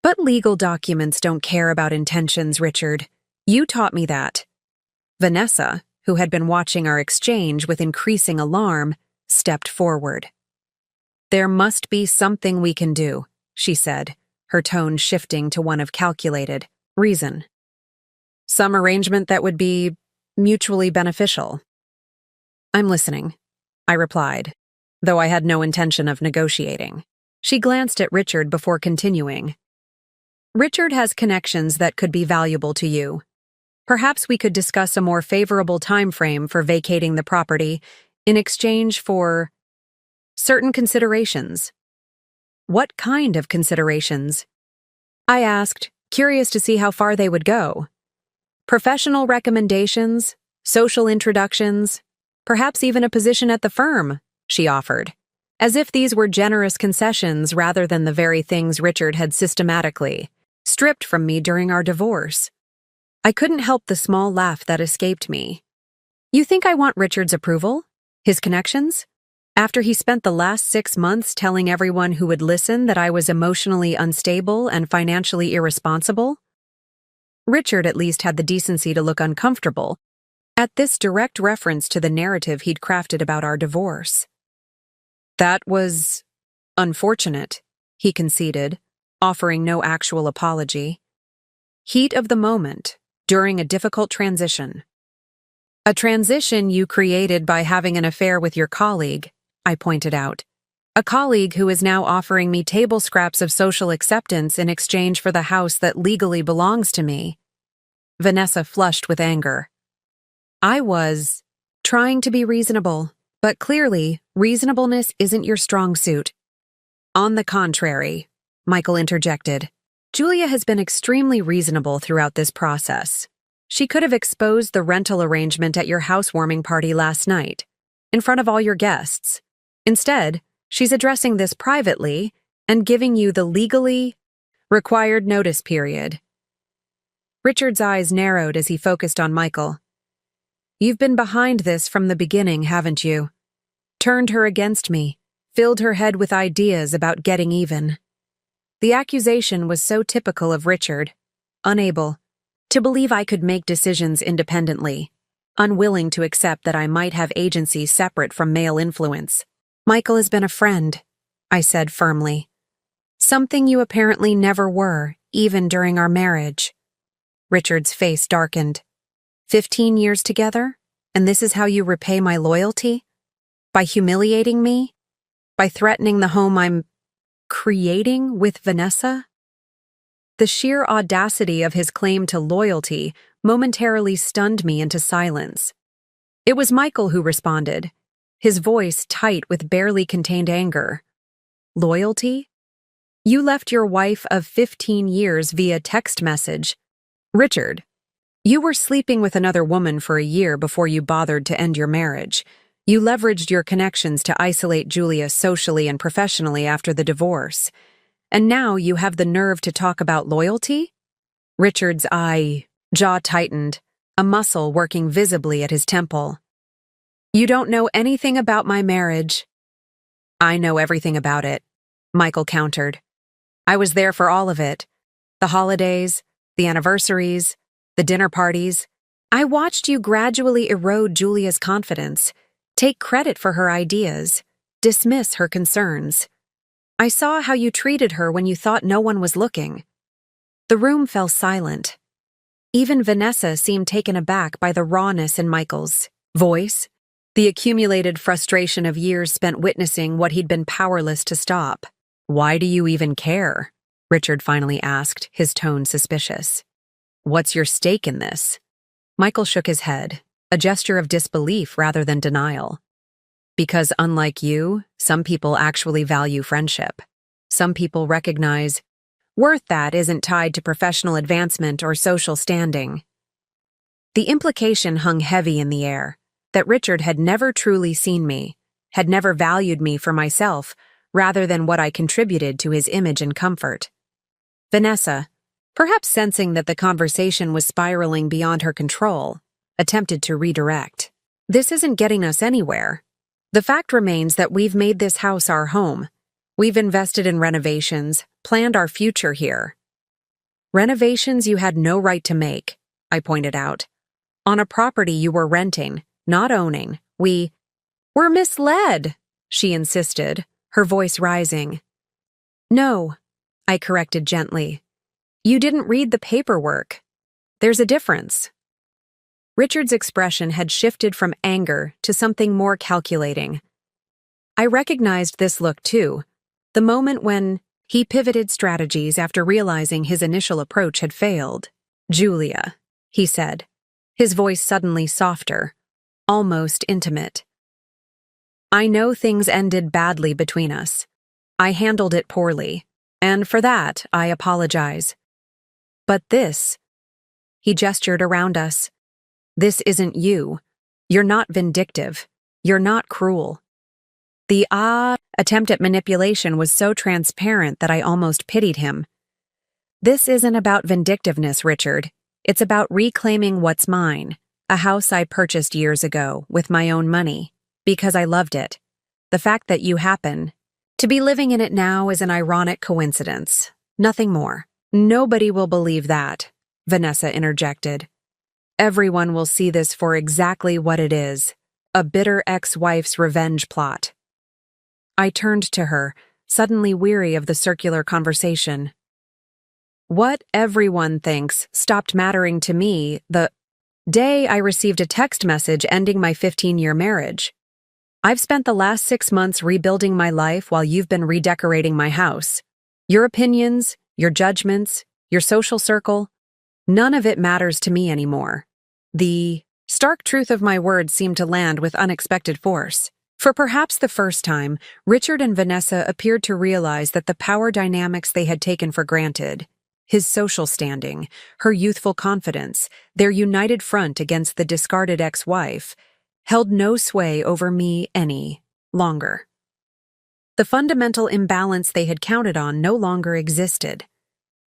But legal documents don't care about intentions, Richard. You taught me that. Vanessa, who had been watching our exchange with increasing alarm, stepped forward. "There must be something we can do," she said, her tone shifting to one of calculated reason. "Some arrangement that would be mutually beneficial." "I'm listening," I replied, though I had no intention of negotiating. She glanced at Richard before continuing. "Richard has connections that could be valuable to you. Perhaps we could discuss a more favorable time frame for vacating the property in exchange for certain considerations." "What kind of considerations?" I asked, curious to see how far they would go. "Professional recommendations, social introductions, perhaps even a position at the firm," she offered, as if these were generous concessions rather than the very things Richard had systematically stripped from me during our divorce. I couldn't help the small laugh that escaped me. "You think I want Richard's approval? His connections? After he spent the last 6 months telling everyone who would listen that I was emotionally unstable and financially irresponsible?" Richard at least had the decency to look uncomfortable at this direct reference to the narrative he'd crafted about our divorce. "That was unfortunate," he conceded, offering no actual apology. "Heat of the moment, during a difficult transition." "A transition you created by having an affair with your colleague," I pointed out. "A colleague who is now offering me table scraps of social acceptance in exchange for the house that legally belongs to me." Vanessa flushed with anger. I was trying to be reasonable, but clearly, reasonableness isn't your strong suit. "On the contrary," Michael interjected, "Julia has been extremely reasonable throughout this process. She could have exposed the rental arrangement at your housewarming party last night, in front of all your guests. Instead, she's addressing this privately and giving you the legally required notice period." Richard's eyes narrowed as he focused on Michael. "You've been behind this from the beginning, haven't you? Turned her against me, filled her head with ideas about getting even." The accusation was so typical of Richard, unable to believe I could make decisions independently, unwilling to accept that I might have agency separate from male influence. "Michael has been a friend," I said firmly. "Something you apparently never were, even during our marriage." Richard's face darkened. 15 years together, and this is how you repay my loyalty? By humiliating me? By threatening the home I'm creating with Vanessa?" The sheer audacity of his claim to loyalty momentarily stunned me into silence. It was Michael who responded, his voice tight with barely contained anger. "Loyalty? You left your wife of 15 years via text message. Richard, you were sleeping with another woman for a year before you bothered to end your marriage. You leveraged your connections to isolate Julia socially and professionally after the divorce. And now you have the nerve to talk about loyalty?" Richard's jaw tightened, a muscle working visibly at his temple. "You don't know anything about my marriage." "I know everything about it," Michael countered. "I was there for all of it. The holidays, the anniversaries, the dinner parties. I watched you gradually erode Julia's confidence, take credit for her ideas, dismiss her concerns. I saw how you treated her when you thought no one was looking." The room fell silent. Even Vanessa seemed taken aback by the rawness in Michael's voice, the accumulated frustration of years spent witnessing what he'd been powerless to stop. "Why do you even care?" Richard finally asked, his tone suspicious. "What's your stake in this?" Michael shook his head, a gesture of disbelief rather than denial. "Because unlike you, some people actually value friendship. Some people recognize worth that isn't tied to professional advancement or social standing." The implication hung heavy in the air, that Richard had never truly seen me, had never valued me for myself, rather than what I contributed to his image and comfort. Vanessa, perhaps sensing that the conversation was spiraling beyond her control, attempted to redirect. "This isn't getting us anywhere. The fact remains that we've made this house our home. We've invested in renovations, planned our future here." "Renovations you had no right to make," I pointed out. On a property you were renting, not owning. We were misled, she insisted, her voice rising. No, I corrected gently. You didn't read the paperwork. There's a difference. Richard's expression had shifted from anger to something more calculating. I recognized this look too, the moment when he pivoted strategies after realizing his initial approach had failed. Julia, he said, his voice suddenly softer, almost intimate. I know things ended badly between us. I handled it poorly, and for that I apologize. But this, he gestured around us, this isn't you. You're not vindictive. You're not cruel. The attempt at manipulation was so transparent that I almost pitied him. This isn't about vindictiveness, Richard. It's about reclaiming what's mine, a house I purchased years ago with my own money, because I loved it. The fact that you happen to be living in it now is an ironic coincidence. Nothing more. Nobody will believe that, Vanessa interjected. Everyone will see this for exactly what it is, a bitter ex-wife's revenge plot. I turned to her, suddenly weary of the circular conversation. What everyone thinks stopped mattering to me the day I received a text message ending my 15-year marriage. I've spent the last 6 months rebuilding my life while you've been redecorating my house. Your opinions, your judgments, your social circle, none of it matters to me anymore. The stark truth of my words seemed to land with unexpected force. For perhaps the first time, Richard and Vanessa appeared to realize that the power dynamics they had taken for granted, his social standing, her youthful confidence, their united front against the discarded ex-wife, held no sway over me any longer. The fundamental imbalance they had counted on no longer existed.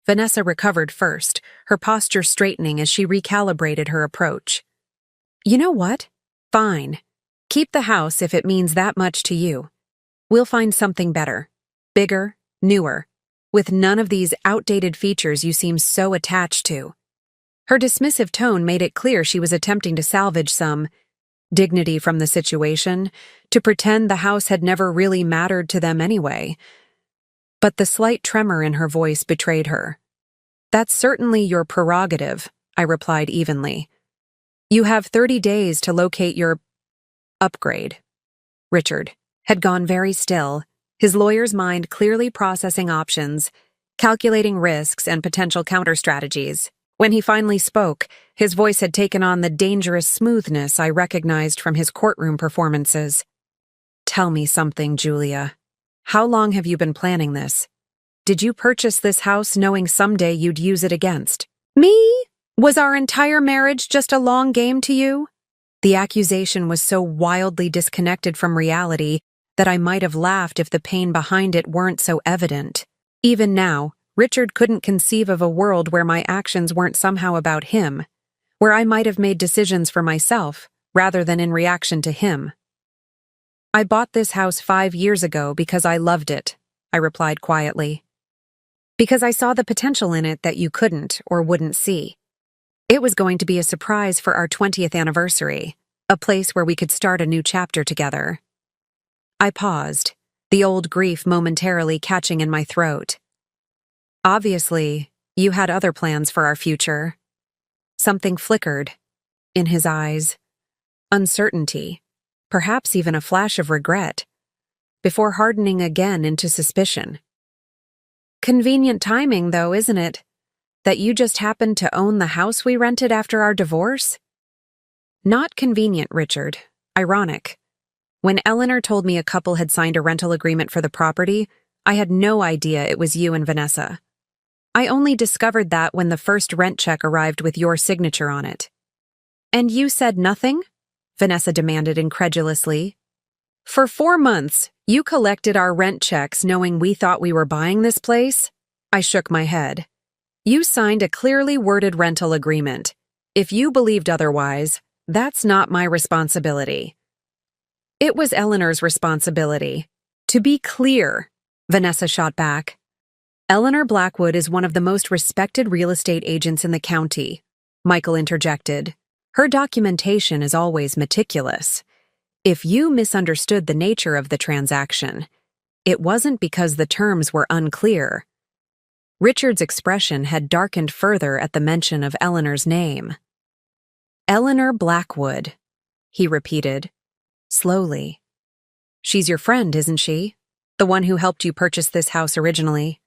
Vanessa recovered first, her posture straightening as she recalibrated her approach. You know what? Fine. Keep the house if it means that much to you. We'll find something better, bigger, newer, with none of these outdated features you seem so attached to. Her dismissive tone made it clear she was attempting to salvage some dignity from the situation, to pretend the house had never really mattered to them anyway. But the slight tremor in her voice betrayed her. That's certainly your prerogative, I replied evenly. You have 30 days to locate your upgrade. Richard had gone very still, his lawyer's mind clearly processing options, calculating risks and potential counter-strategies. When he finally spoke, his voice had taken on the dangerous smoothness I recognized from his courtroom performances. Tell me something, Julia. How long have you been planning this? Did you purchase this house knowing someday you'd use it against me? Was our entire marriage just a long game to you? The accusation was so wildly disconnected from reality that I might have laughed if the pain behind it weren't so evident. Even now, Richard couldn't conceive of a world where my actions weren't somehow about him, where I might have made decisions for myself rather than in reaction to him. I bought this house 5 years ago because I loved it, I replied quietly. Because I saw the potential in it that you couldn't or wouldn't see. It was going to be a surprise for our 20th anniversary, a place where we could start a new chapter together. I paused, the old grief momentarily catching in my throat. Obviously, you had other plans for our future. Something flickered in his eyes. Uncertainty, perhaps even a flash of regret, before hardening again into suspicion. Convenient timing, though, isn't it? That you just happened to own the house we rented after our divorce? Not convenient, Richard. Ironic. When Eleanor told me a couple had signed a rental agreement for the property, I had no idea it was you and Vanessa. I only discovered that when the first rent check arrived with your signature on it. And you said nothing? Vanessa demanded incredulously. For 4 months, you collected our rent checks knowing we thought we were buying this place? I shook my head. You signed a clearly worded rental agreement. If you believed otherwise, that's not my responsibility. It was Eleanor's responsibility. To be clear, Vanessa shot back. Eleanor Blackwood is one of the most respected real estate agents in the county, Michael interjected. Her documentation is always meticulous. If you misunderstood the nature of the transaction, it wasn't because the terms were unclear. Richard's expression had darkened further at the mention of Eleanor's name. Eleanor Blackwood, he repeated, slowly. She's your friend, isn't she? The one who helped you purchase this house originally?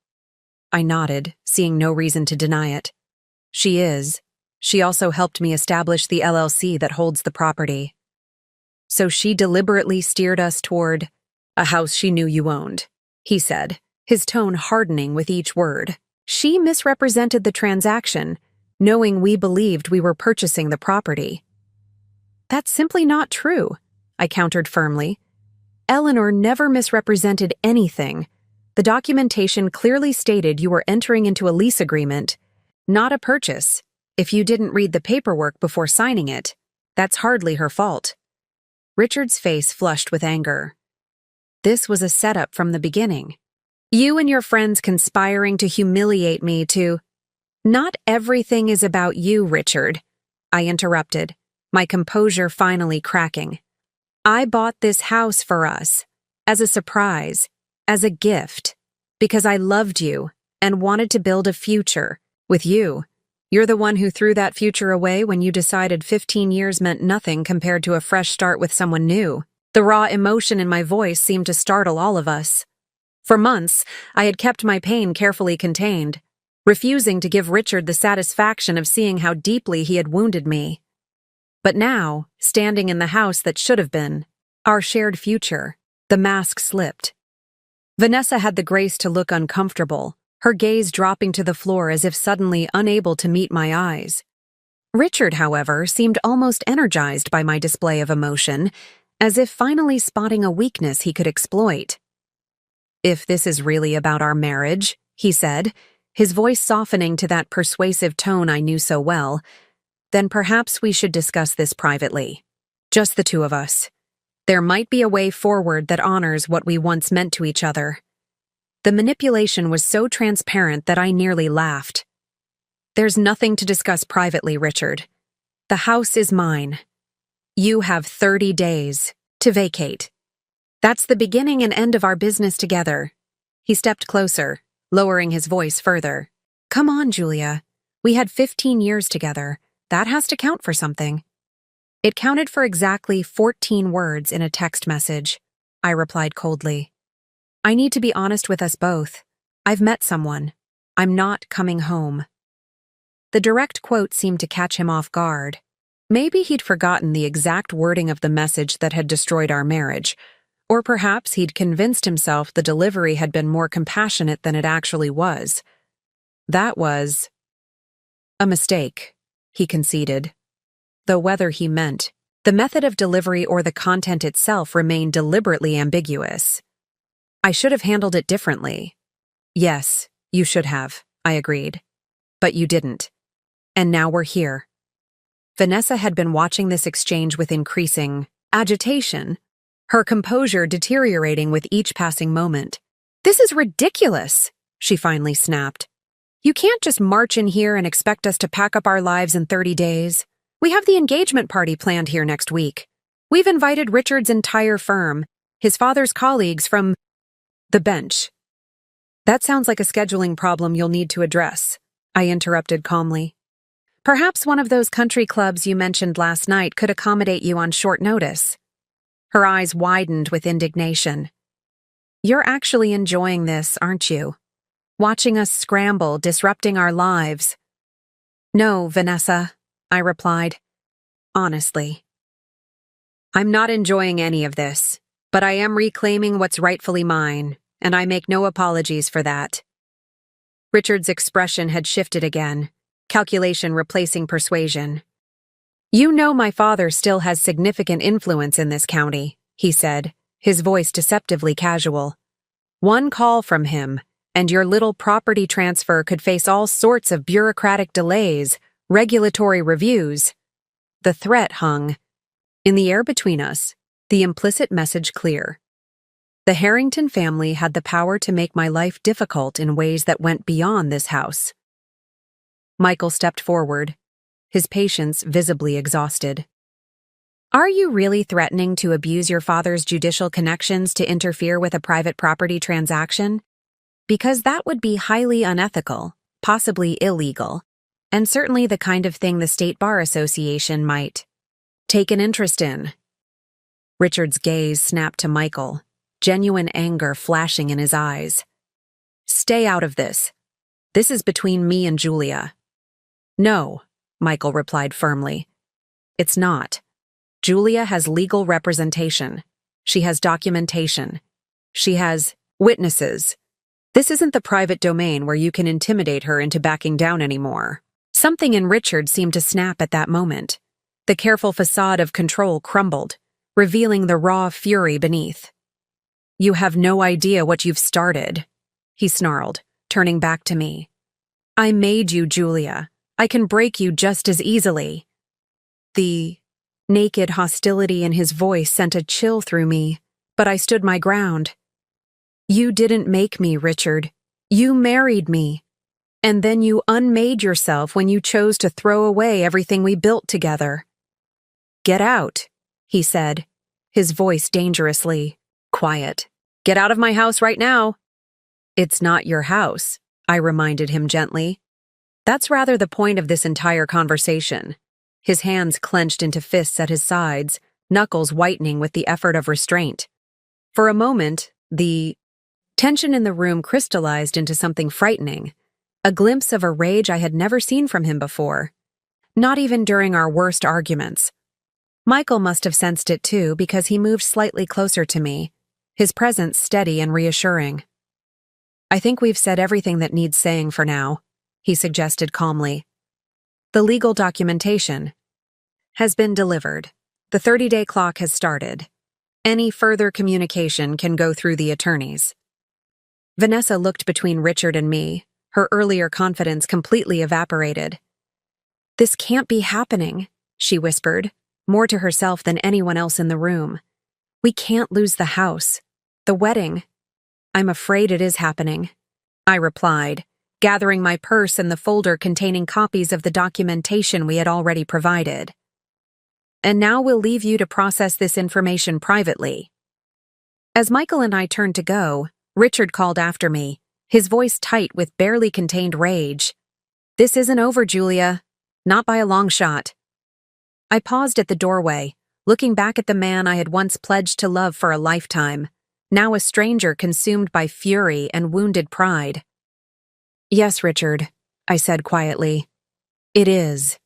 I nodded, seeing no reason to deny it. She is. She also helped me establish the LLC that holds the property. So she deliberately steered us toward a house she knew you owned, he said, his tone hardening with each word. She misrepresented the transaction, knowing we believed we were purchasing the property. That's simply not true, I countered firmly. Eleanor never misrepresented anything. The documentation clearly stated you were entering into a lease agreement, not a purchase. If you didn't read the paperwork before signing it, that's hardly her fault. Richard's face flushed with anger. This was a setup from the beginning. You and your friends conspiring to humiliate me to— Not everything is about you, Richard, I interrupted, my composure finally cracking. I bought this house for us, as a surprise, as a gift, because I loved you and wanted to build a future with you. You're the one who threw that future away when you decided 15 years meant nothing compared to a fresh start with someone new. The raw emotion in my voice seemed to startle all of us. For months, I had kept my pain carefully contained, refusing to give Richard the satisfaction of seeing how deeply he had wounded me. But now, standing in the house that should have been our shared future, the mask slipped. Vanessa had the grace to look uncomfortable, her gaze dropping to the floor as if suddenly unable to meet my eyes. Richard, however, seemed almost energized by my display of emotion, as if finally spotting a weakness he could exploit. If this is really about our marriage, he said, his voice softening to that persuasive tone I knew so well, then perhaps we should discuss this privately. Just the two of us. There might be a way forward that honors what we once meant to each other. The manipulation was so transparent that I nearly laughed. There's nothing to discuss privately, Richard. The house is mine. You have 30 days to vacate. That's the beginning and end of our business together. He stepped closer, lowering his voice further. Come on, Julia. We had 15 years together. That has to count for something. It counted for exactly 14 words in a text message. I replied coldly. I need to be honest with us both. I've met someone. I'm not coming home. The direct quote seemed to catch him off guard. Maybe he'd forgotten the exact wording of the message that had destroyed our marriage, or perhaps he'd convinced himself the delivery had been more compassionate than it actually was. That was a mistake, he conceded. Though whether he meant the method of delivery or the content itself remained deliberately ambiguous. I should have handled it differently. Yes, you should have, I agreed. But you didn't. And now we're here. Vanessa had been watching this exchange with increasing agitation, her composure deteriorating with each passing moment. This is ridiculous, she finally snapped. You can't just march in here and expect us to pack up our lives in 30 days. We have the engagement party planned here next week. We've invited Richard's entire firm, his father's colleagues from the bench. That sounds like a scheduling problem you'll need to address, I interrupted calmly. Perhaps one of those country clubs you mentioned last night could accommodate you on short notice. Her eyes widened with indignation. You're actually enjoying this, aren't you? Watching us scramble, disrupting our lives. No, Vanessa, I replied. Honestly. I'm not enjoying any of this, but I am reclaiming what's rightfully mine, and I make no apologies for that. Richard's expression had shifted again, calculation replacing persuasion. You know my father still has significant influence in this county, he said, his voice deceptively casual. One call from him, and your little property transfer could face all sorts of bureaucratic delays, regulatory reviews. The threat hung in the air between us, the implicit message clear. The Harrington family had the power to make my life difficult in ways that went beyond this house. Michael stepped forward, his patience visibly exhausted. "Are you really threatening to abuse your father's judicial connections to interfere with a private property transaction? Because that would be highly unethical, possibly illegal, and certainly the kind of thing the State Bar Association might take an interest in." Richard's gaze snapped to Michael, genuine anger flashing in his eyes. "Stay out of this. This is between me and Julia." "No," Michael replied firmly. "It's not. Julia has legal representation. She has documentation. She has witnesses. This isn't the private domain where you can intimidate her into backing down anymore." Something in Richard seemed to snap at that moment. The careful facade of control crumbled, revealing the raw fury beneath. "You have no idea what you've started," he snarled, turning back to me. "I made you, Julia. I can break you just as easily." The naked hostility in his voice sent a chill through me, but I stood my ground. "You didn't make me, Richard. You married me. And then you unmade yourself when you chose to throw away everything we built together." "Get out," he said, his voice dangerously quiet. "Get out of my house right now." "It's not your house," I reminded him gently. "That's rather the point of this entire conversation." His hands clenched into fists at his sides, knuckles whitening with the effort of restraint. For a moment, the tension in the room crystallized into something frightening, a glimpse of a rage I had never seen from him before, not even during our worst arguments. Michael must have sensed it too, because he moved slightly closer to me, his presence steady and reassuring. "I think we've said everything that needs saying for now," he suggested calmly. "The legal documentation has been delivered. The 30-day clock has started. Any further communication can go through the attorneys." Vanessa looked between Richard and me, her earlier confidence completely evaporated. "This can't be happening," she whispered, more to herself than anyone else in the room. "We can't lose the house. The wedding." "I'm afraid it is happening," I replied, gathering my purse and the folder containing copies of the documentation we had already provided. "And now we'll leave you to process this information privately." As Michael and I turned to go, Richard called after me, his voice tight with barely contained rage. "This isn't over, Julia. Not by a long shot." I paused at the doorway, looking back at the man I had once pledged to love for a lifetime, now a stranger consumed by fury and wounded pride. "Yes, Richard," I said quietly. "It is."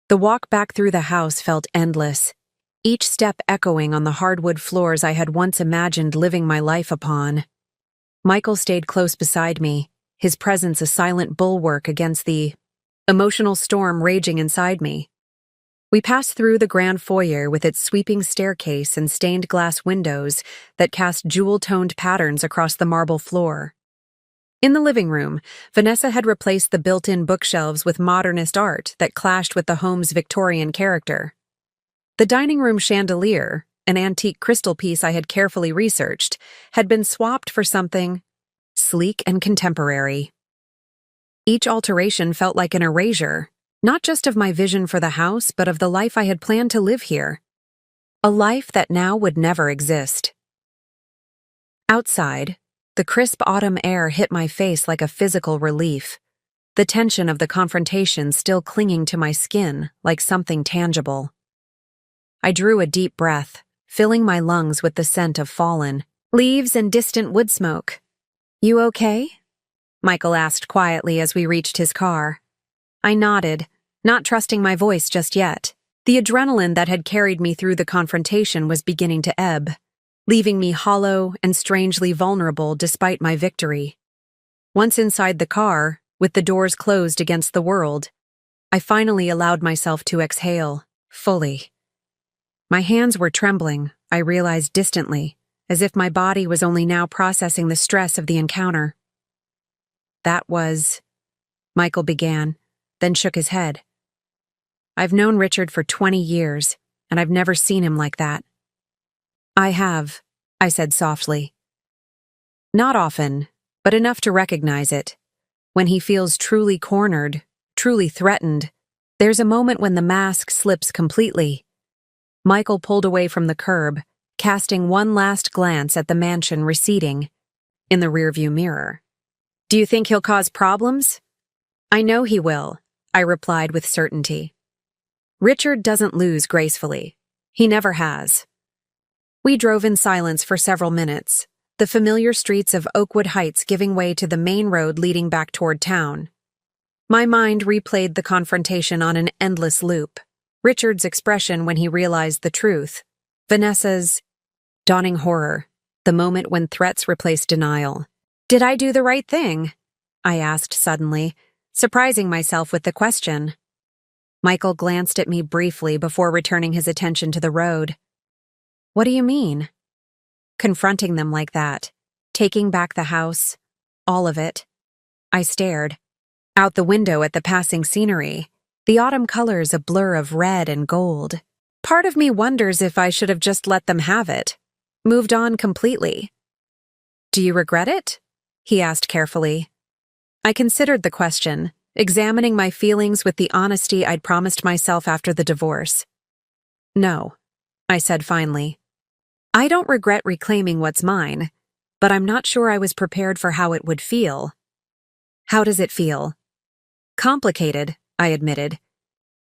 The walk back through the house felt endless, each step echoing on the hardwood floors I had once imagined living my life upon. Michael stayed close beside me, his presence a silent bulwark against the emotional storm raging inside me. We passed through the grand foyer with its sweeping staircase and stained glass windows that cast jewel-toned patterns across the marble floor. In the living room, Vanessa had replaced the built-in bookshelves with modernist art that clashed with the home's Victorian character. The dining room chandelier, an antique crystal piece I had carefully researched, had been swapped for something sleek and contemporary. Each alteration felt like an erasure, not just of my vision for the house, but of the life I had planned to live here. A life that now would never exist. Outside, the crisp autumn air hit my face like a physical relief, the tension of the confrontation still clinging to my skin like something tangible. I drew a deep breath, filling my lungs with the scent of fallen leaves and distant wood smoke. "You okay?" Michael asked quietly as we reached his car. I nodded, not trusting my voice just yet. The adrenaline that had carried me through the confrontation was beginning to ebb, leaving me hollow and strangely vulnerable despite my victory. Once inside the car, with the doors closed against the world, I finally allowed myself to exhale, fully. My hands were trembling, I realized distantly, as if my body was only now processing the stress of the encounter. "That was," Michael began, then shook his head. "I've known Richard for 20 years, and I've never seen him like that." "I have," I said softly. "Not often, but enough to recognize it. When he feels truly cornered, truly threatened, There's a moment when the mask slips completely. Michael pulled away from the curb, casting one last glance at the mansion receding in the rearview mirror. Do you think he'll cause problems? I know he will, I replied with certainty. Richard doesn't lose gracefully. He never has. We drove in silence for several minutes, the familiar streets of Oakwood Heights giving way to the main road leading back toward town. My mind replayed the confrontation on an endless loop. Richard's expression when he realized the truth. Vanessa's dawning horror, the moment when threats replaced denial. Did I do the right thing? I asked suddenly, surprising myself with the question. Michael glanced at me briefly before returning his attention to the road. What do you mean? Confronting them like that, taking back the house, all of it. I stared. Out the window at the passing scenery, the autumn colors a blur of red and gold. Part of me wonders if I should have just let them have it, moved on completely. Do you regret it? He asked carefully. I considered the question, examining my feelings with the honesty I'd promised myself after the divorce. No, I said finally. I don't regret reclaiming what's mine, but I'm not sure I was prepared for how it would feel. How does it feel? Complicated, I admitted.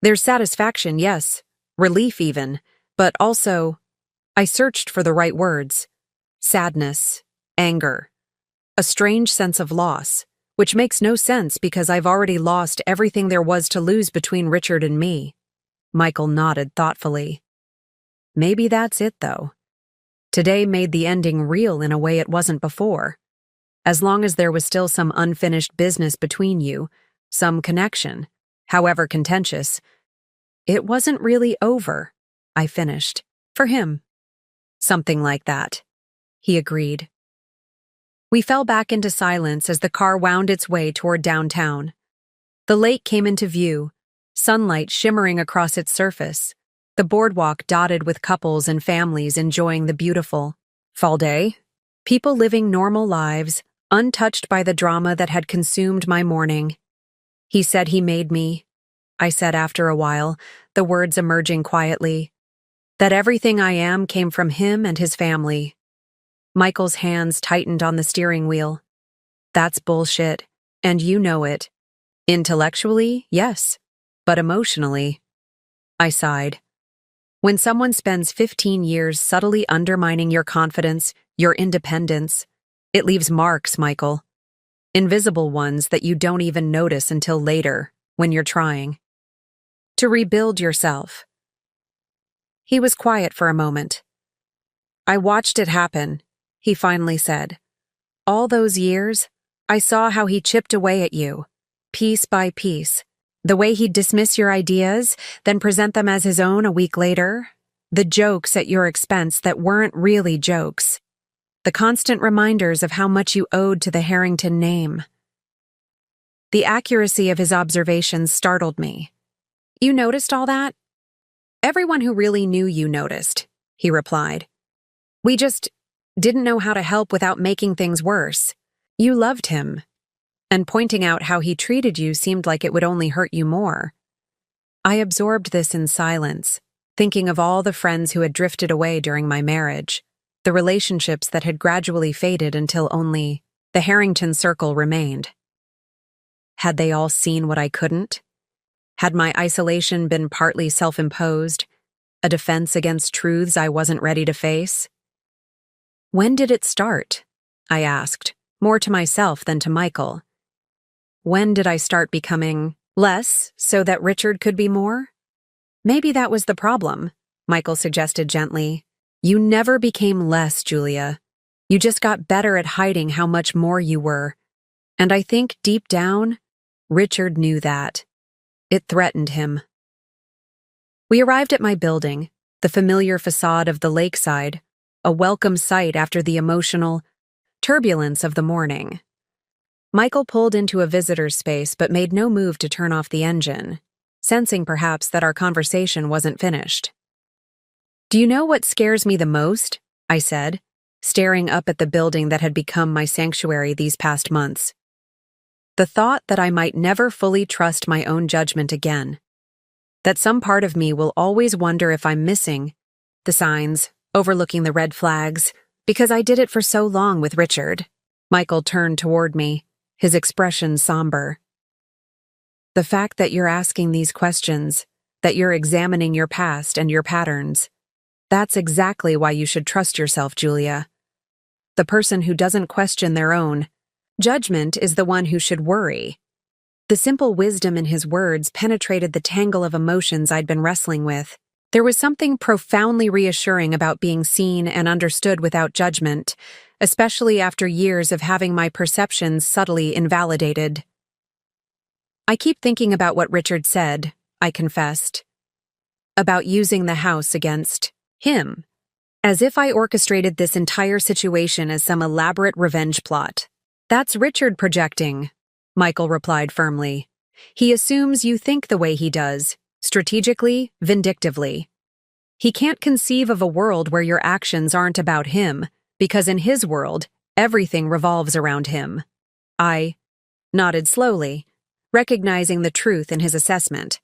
There's satisfaction, yes, relief even, but also, I searched for the right words. Sadness, anger, a strange sense of loss, which makes no sense because I've already lost everything there was to lose between Richard and me. Michael nodded thoughtfully. Maybe that's it, though. Today made the ending real in a way it wasn't before. As long as there was still some unfinished business between you, some connection, however contentious, it wasn't really over, I finished. For him. Something like that. He agreed. We fell back into silence as the car wound its way toward downtown. The lake came into view, sunlight shimmering across its surface, the boardwalk dotted with couples and families enjoying the beautiful fall day, people living normal lives, untouched by the drama that had consumed my morning. He said he made me, I said after a while, the words emerging quietly, that everything I am came from him and his family. Michael's hands tightened on the steering wheel. That's bullshit, and you know it. Intellectually, yes, but emotionally. I sighed. When someone spends 15 years subtly undermining your confidence, your independence, it leaves marks, Michael. Invisible ones that you don't even notice until later, when you're trying to rebuild yourself. He was quiet for a moment. I watched it happen, he finally said. All those years, I saw how he chipped away at you, piece by piece. The way he'd dismiss your ideas, then present them as his own a week later. The jokes at your expense that weren't really jokes. The constant reminders of how much you owed to the Harrington name. The accuracy of his observations startled me. You noticed all that? Everyone who really knew you noticed, he replied. We just didn't know how to help without making things worse. You loved him. And pointing out how he treated you seemed like it would only hurt you more. I absorbed this in silence, thinking of all the friends who had drifted away during my marriage, the relationships that had gradually faded until only the Harrington circle remained. Had they all seen what I couldn't? Had my isolation been partly self-imposed, a defense against truths I wasn't ready to face? When did it start? I asked, more to myself than to Michael. When did I start becoming less so that Richard could be more? Maybe that was the problem, Michael suggested gently. You never became less, Julia. You just got better at hiding how much more you were. And I think deep down, Richard knew that. It threatened him. We arrived at my building, the familiar facade of the lakeside, a welcome sight after the emotional turbulence of the morning. Michael pulled into a visitor's space but made no move to turn off the engine, sensing perhaps that our conversation wasn't finished. Do you know what scares me the most? I said, staring up at the building that had become my sanctuary these past months. The thought that I might never fully trust my own judgment again. that some part of me will always wonder if I'm missing the signs, overlooking the red flags, because I did it for so long with Richard. Michael turned toward me, his expression somber. The fact that you're asking these questions, that you're examining your past and your patterns, that's exactly why you should trust yourself, Julia. The person who doesn't question their own judgment is the one who should worry. The simple wisdom in his words penetrated the tangle of emotions I'd been wrestling with. There was something profoundly reassuring about being seen and understood without judgment, especially after years of having my perceptions subtly invalidated. I keep thinking about what Richard said, I confessed, about using the house against him, as if I orchestrated this entire situation as some elaborate revenge plot. That's Richard projecting, Michael replied firmly. He assumes you think the way he does, strategically, vindictively. He can't conceive of a world where your actions aren't about him, because in his world, everything revolves around him. I nodded slowly, recognizing the truth in his assessment.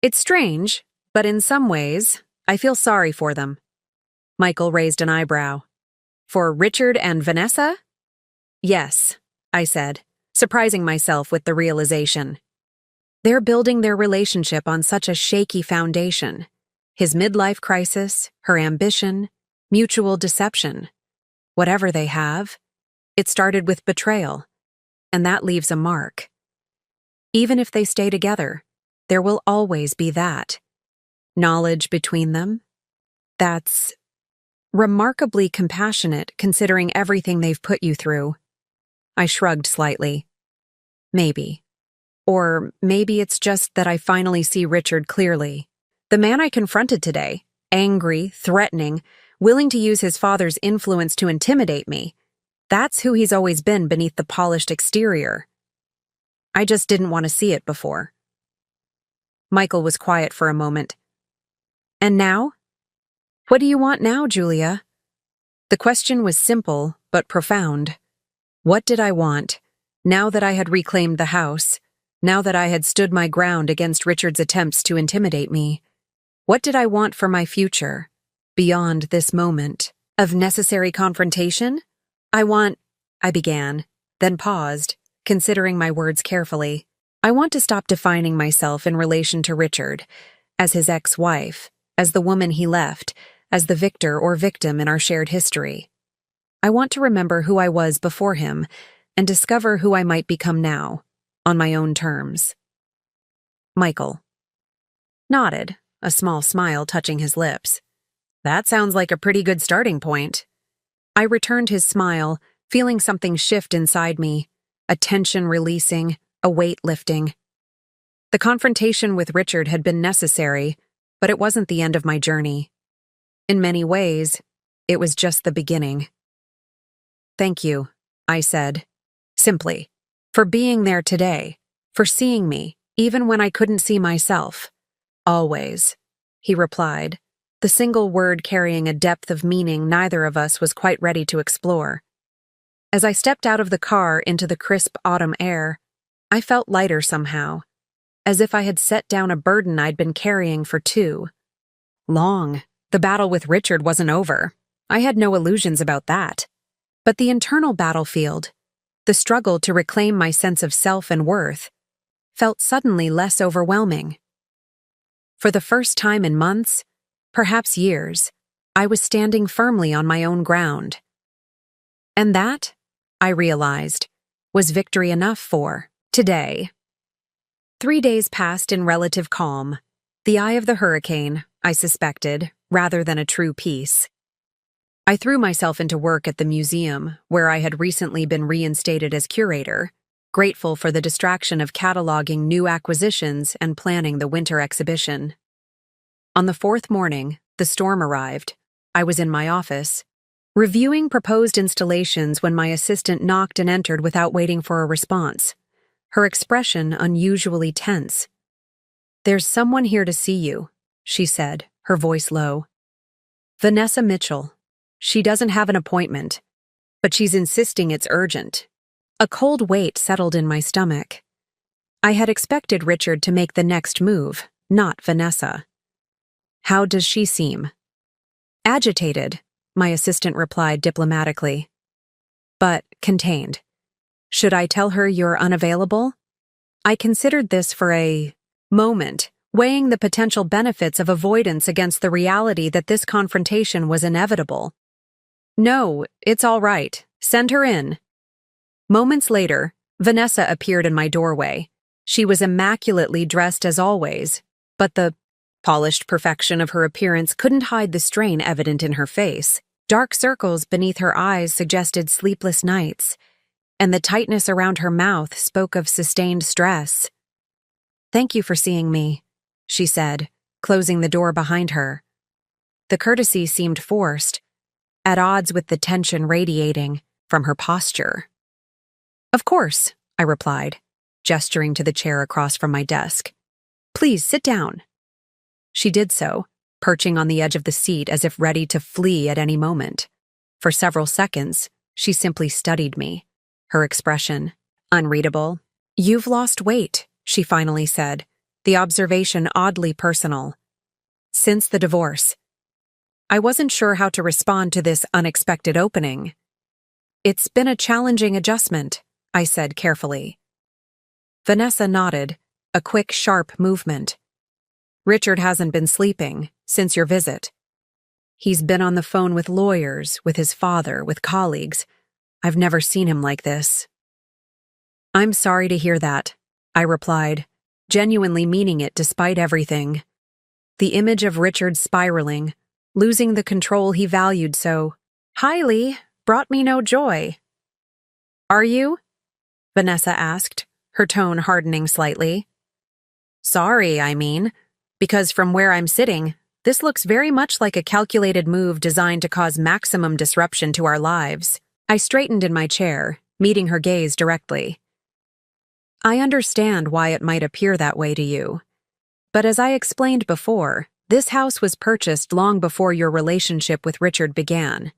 It's strange, but in some ways, I feel sorry for them. Michael raised an eyebrow. For Richard and Vanessa? Yes, I said, surprising myself with the realization. They're building their relationship on such a shaky foundation. His midlife crisis, her ambition, mutual deception. Whatever they have, it started with betrayal, and that leaves a mark. Even if they stay together, there will always be that. Knowledge between them? That's remarkably compassionate considering everything they've put you through. I shrugged slightly. Maybe. Or maybe it's just that I finally see Richard clearly. The man I confronted today, angry, threatening, willing to use his father's influence to intimidate me, that's who he's always been beneath the polished exterior. I just didn't want to see it before. Michael was quiet for a moment. And now? What do you want now, Julia? The question was simple, but profound. What did I want, now that I had reclaimed the house, now that I had stood my ground against Richard's attempts to intimidate me? What did I want for my future, beyond this moment of necessary confrontation? I began, then paused, considering my words carefully. I want to stop defining myself in relation to Richard, as his ex-wife, as the woman he left, as the victor or victim in our shared history. I want to remember who I was before him and discover who I might become now, on my own terms. Michael nodded, a small smile touching his lips. That sounds like a pretty good starting point. I returned his smile, feeling something shift inside me, a tension releasing, a weight lifting. The confrontation with Richard had been necessary, but it wasn't the end of my journey. In many ways, it was just the beginning. Thank you, I said, simply, for being there today, for seeing me, even when I couldn't see myself. Always, he replied, the single word carrying a depth of meaning neither of us was quite ready to explore. As I stepped out of the car into the crisp autumn air, I felt lighter somehow, as if I had set down a burden I'd been carrying for too long. The battle with Richard wasn't over. I had no illusions about that. But the internal battlefield, the struggle to reclaim my sense of self and worth, felt suddenly less overwhelming. For the first time in months, perhaps years, I was standing firmly on my own ground. And that, I realized, was victory enough for today. 3 days passed in relative calm, the eye of the hurricane, I suspected, rather than a true peace. I threw myself into work at the museum, where I had recently been reinstated as curator, grateful for the distraction of cataloging new acquisitions and planning the winter exhibition. On the 4th morning, the storm arrived. I was in my office, reviewing proposed installations when my assistant knocked and entered without waiting for a response, her expression unusually tense. "There's someone here to see you," she said, her voice low. "Vanessa Mitchell. She doesn't have an appointment, but she's insisting it's urgent." A cold weight settled in my stomach. I had expected Richard to make the next move, not Vanessa. How does she seem? Agitated, my assistant replied diplomatically, but contained. Should I tell her you're unavailable? I considered this for a moment, weighing the potential benefits of avoidance against the reality that this confrontation was inevitable. No, it's all right. Send her in. Moments later, Vanessa appeared in my doorway. She was immaculately dressed as always, but the polished perfection of her appearance couldn't hide the strain evident in her face. Dark circles beneath her eyes suggested sleepless nights, and the tightness around her mouth spoke of sustained stress. "Thank you for seeing me," she said, closing the door behind her. The courtesy seemed forced, at odds with the tension radiating from her posture. "Of course," I replied, gesturing to the chair across from my desk. "Please sit down." She did so, perching on the edge of the seat as if ready to flee at any moment. For several seconds, she simply studied me, her expression unreadable. "You've lost weight," she finally said, the observation oddly personal. "Since the divorce." I wasn't sure how to respond to this unexpected opening. "It's been a challenging adjustment," I said carefully. Vanessa nodded, a quick, sharp movement. "Richard hasn't been sleeping since your visit. He's been on the phone with lawyers, with his father, with colleagues. I've never seen him like this." "I'm sorry to hear that," I replied, genuinely meaning it despite everything. The image of Richard spiraling, losing the control he valued so highly, brought me no joy. "Are you?" Vanessa asked, her tone hardening slightly. "Sorry, I mean, because from where I'm sitting, this looks very much like a calculated move designed to cause maximum disruption to our lives." I straightened in my chair, meeting her gaze directly. "I understand why it might appear that way to you. But as I explained before, this house was purchased long before your relationship with Richard began.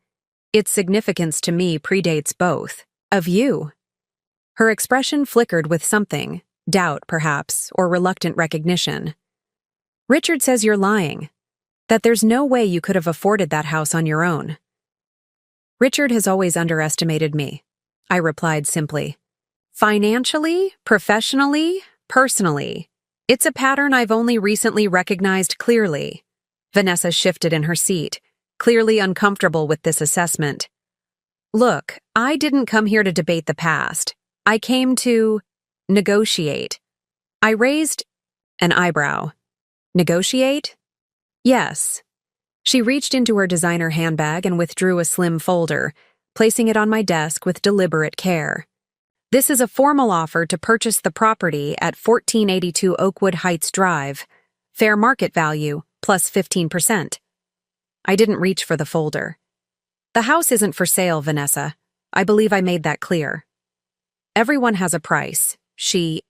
Its significance to me predates both of you." Her expression flickered with something, doubt perhaps, or reluctant recognition. "Richard says you're lying, that there's no way you could have afforded that house on your own." "Richard has always underestimated me," I replied simply. "Financially, professionally, personally. It's a pattern I've only recently recognized clearly." Vanessa shifted in her seat, clearly uncomfortable with this assessment. "Look, I didn't come here to debate the past. I came to negotiate." I raised an eyebrow. "Negotiate?" "Yes." She reached into her designer handbag and withdrew a slim folder, placing it on my desk with deliberate care. "This is a formal offer to purchase the property at 1482 Oakwood Heights Drive. Fair market value, plus 15%. I didn't reach for the folder. "The house isn't for sale, Vanessa. I believe I made that clear." "Everyone has a price," she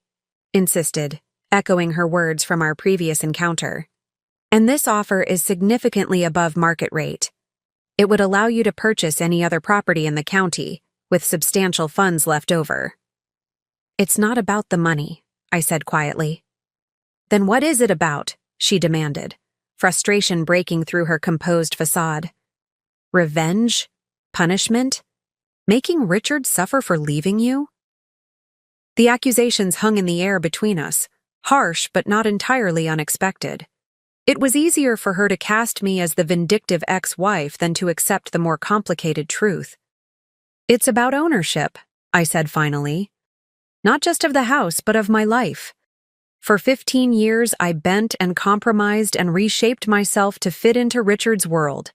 insisted, echoing her words from our previous encounter. "And this offer is significantly above market rate. It would allow you to purchase any other property in the county, with substantial funds left over." "It's not about the money," I said quietly. "Then what is it about?" she demanded, frustration breaking through her composed facade. "Revenge? Punishment? Making Richard suffer for leaving you?" The accusations hung in the air between us, harsh but not entirely unexpected. It was easier for her to cast me as the vindictive ex-wife than to accept the more complicated truth. "It's about ownership," I said finally. "Not just of the house, but of my life. For 15 years, I bent and compromised and reshaped myself to fit into Richard's world.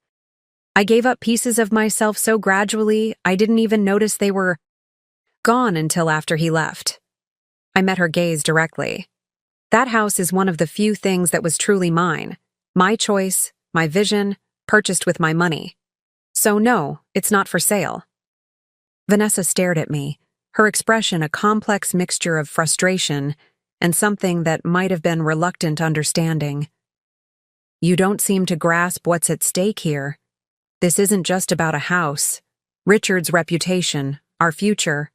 I gave up pieces of myself so gradually, I didn't even notice they were gone until after he left." I met her gaze directly. "That house is one of the few things that was truly mine. My choice, my vision, purchased with my money. So no, it's not for sale." Vanessa stared at me, her expression a complex mixture of frustration and something that might have been reluctant understanding. "You don't seem to grasp what's at stake here. This isn't just about a house. Richard's reputation, our future."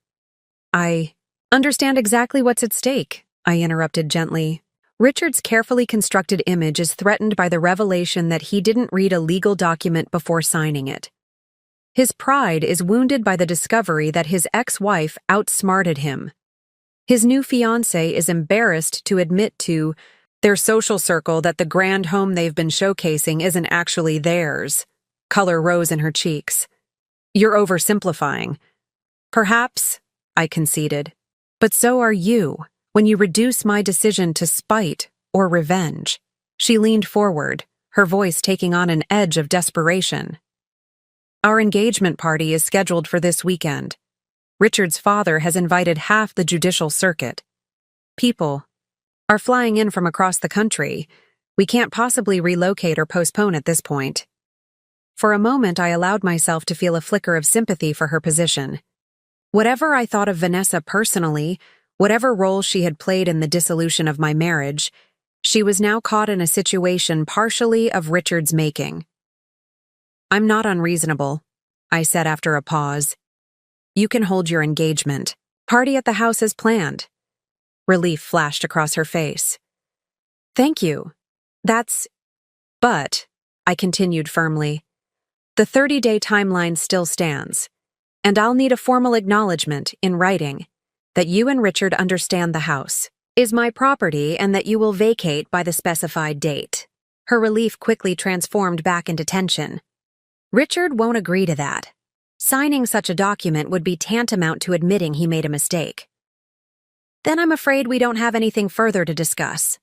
"I understand exactly what's at stake," I interrupted gently. Richard's carefully constructed image is threatened by the revelation that he didn't read a legal document before signing it. His pride is wounded by the discovery that his ex-wife outsmarted him. His new fiancée is embarrassed to admit to their social circle that the grand home they've been showcasing isn't actually theirs. Color rose in her cheeks. You're oversimplifying. Perhaps, I conceded. But so are you, when you reduce my decision to spite or revenge. She leaned forward, her voice taking on an edge of desperation. Our engagement party is scheduled for this weekend. Richard's father has invited half the judicial circuit. People are flying in from across the country. We can't possibly relocate or postpone at this point. For a moment, I allowed myself to feel a flicker of sympathy for her position. Whatever I thought of Vanessa personally, whatever role she had played in the dissolution of my marriage, she was now caught in a situation partially of Richard's making. I'm not unreasonable, I said after a pause. You can hold your engagement. Party at the house as planned. Relief flashed across her face. Thank you. But, I continued firmly, the 30-day timeline still stands, and I'll need a formal acknowledgement in writing that you and Richard understand the house is my property and that you will vacate by the specified date. Her relief quickly transformed back into tension. Richard won't agree to that. Signing such a document would be tantamount to admitting he made a mistake. Then I'm afraid we don't have anything further to discuss,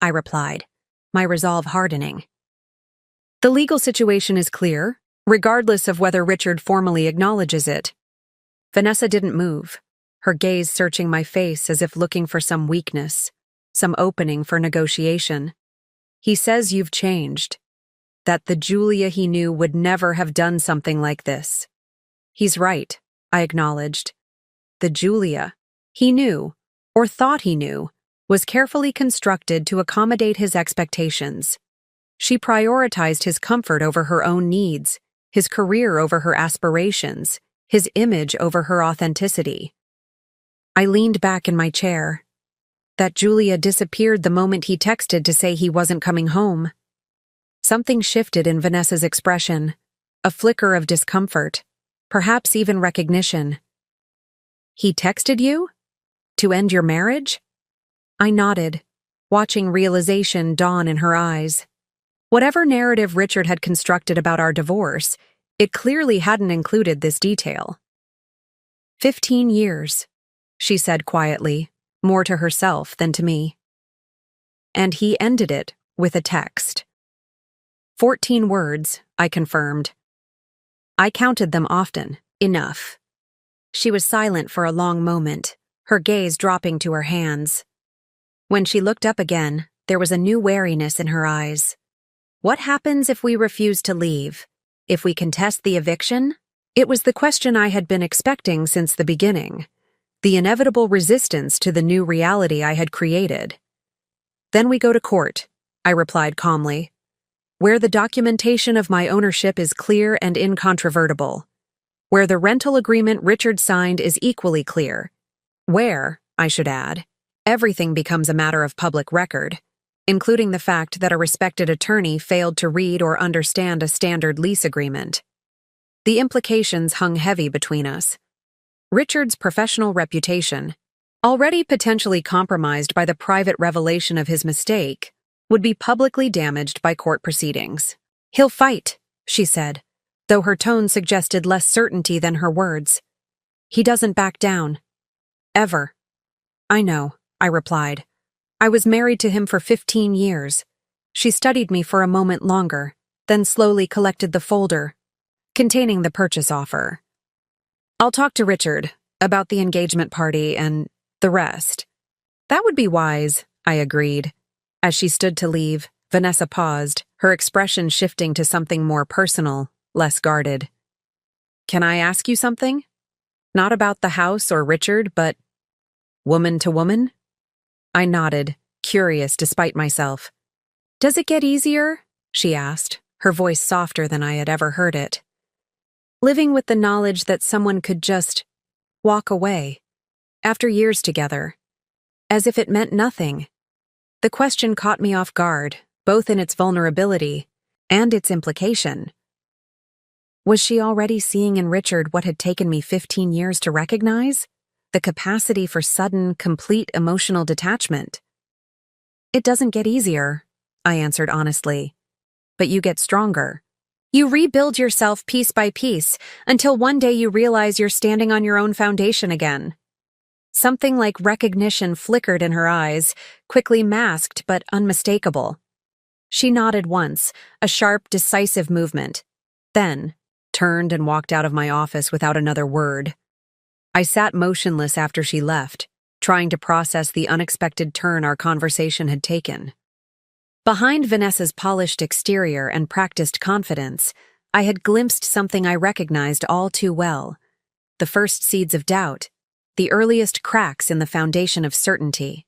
I replied, my resolve hardening. The legal situation is clear, regardless of whether Richard formally acknowledges it. Vanessa didn't move, her gaze searching my face as if looking for some weakness, some opening for negotiation. He says you've changed, that the Julia he knew would never have done something like this. He's right, I acknowledged. The Julia he knew, or thought he knew, was carefully constructed to accommodate his expectations. She prioritized his comfort over her own needs, his career over her aspirations, his image over her authenticity. I leaned back in my chair. That Julia disappeared the moment he texted to say he wasn't coming home. Something shifted in Vanessa's expression, a flicker of discomfort, perhaps even recognition. He texted you? To end your marriage? I nodded, watching realization dawn in her eyes. Whatever narrative Richard had constructed about our divorce, it clearly hadn't included this detail. 15 years, she said quietly, more to herself than to me. And he ended it with a text. 14 words, I confirmed. I counted them often. Enough. She was silent for a long moment, her gaze dropping to her hands. When she looked up again, there was a new wariness in her eyes. What happens if we refuse to leave? If we contest the eviction? It was the question I had been expecting since the beginning, the inevitable resistance to the new reality I had created. Then we go to court, I replied calmly, where the documentation of my ownership is clear and incontrovertible, where the rental agreement Richard signed is equally clear, where, I should add, everything becomes a matter of public record, including the fact that a respected attorney failed to read or understand a standard lease agreement. The implications hung heavy between us. Richard's professional reputation, already potentially compromised by the private revelation of his mistake, would be publicly damaged by court proceedings. He'll fight, she said, though her tone suggested less certainty than her words. He doesn't back down. Ever. I know, I replied. I was married to him for 15 years. She studied me for a moment longer, then slowly collected the folder containing the purchase offer. I'll talk to Richard about the engagement party and the rest. That would be wise, I agreed. As she stood to leave, Vanessa paused, her expression shifting to something more personal, less guarded. Can I ask you something? Not about the house or Richard, but woman to woman? I nodded, curious despite myself. Does it get easier? She asked, her voice softer than I had ever heard it. Living with the knowledge that someone could just walk away, after years together, as if it meant nothing. The question caught me off guard, both in its vulnerability and its implication. Was she already seeing in Richard what had taken me 15 years to recognize? The capacity for sudden, complete emotional detachment. "It doesn't get easier," I answered honestly. "But you get stronger. You rebuild yourself piece by piece until one day you realize you're standing on your own foundation again." Something like recognition flickered in her eyes, quickly masked but unmistakable. She nodded once, a sharp, decisive movement. Then, turned and walked out of my office without another word. I sat motionless after she left, trying to process the unexpected turn our conversation had taken. Behind Vanessa's polished exterior and practiced confidence, I had glimpsed something I recognized all too well: the first seeds of doubt, the earliest cracks in the foundation of certainty.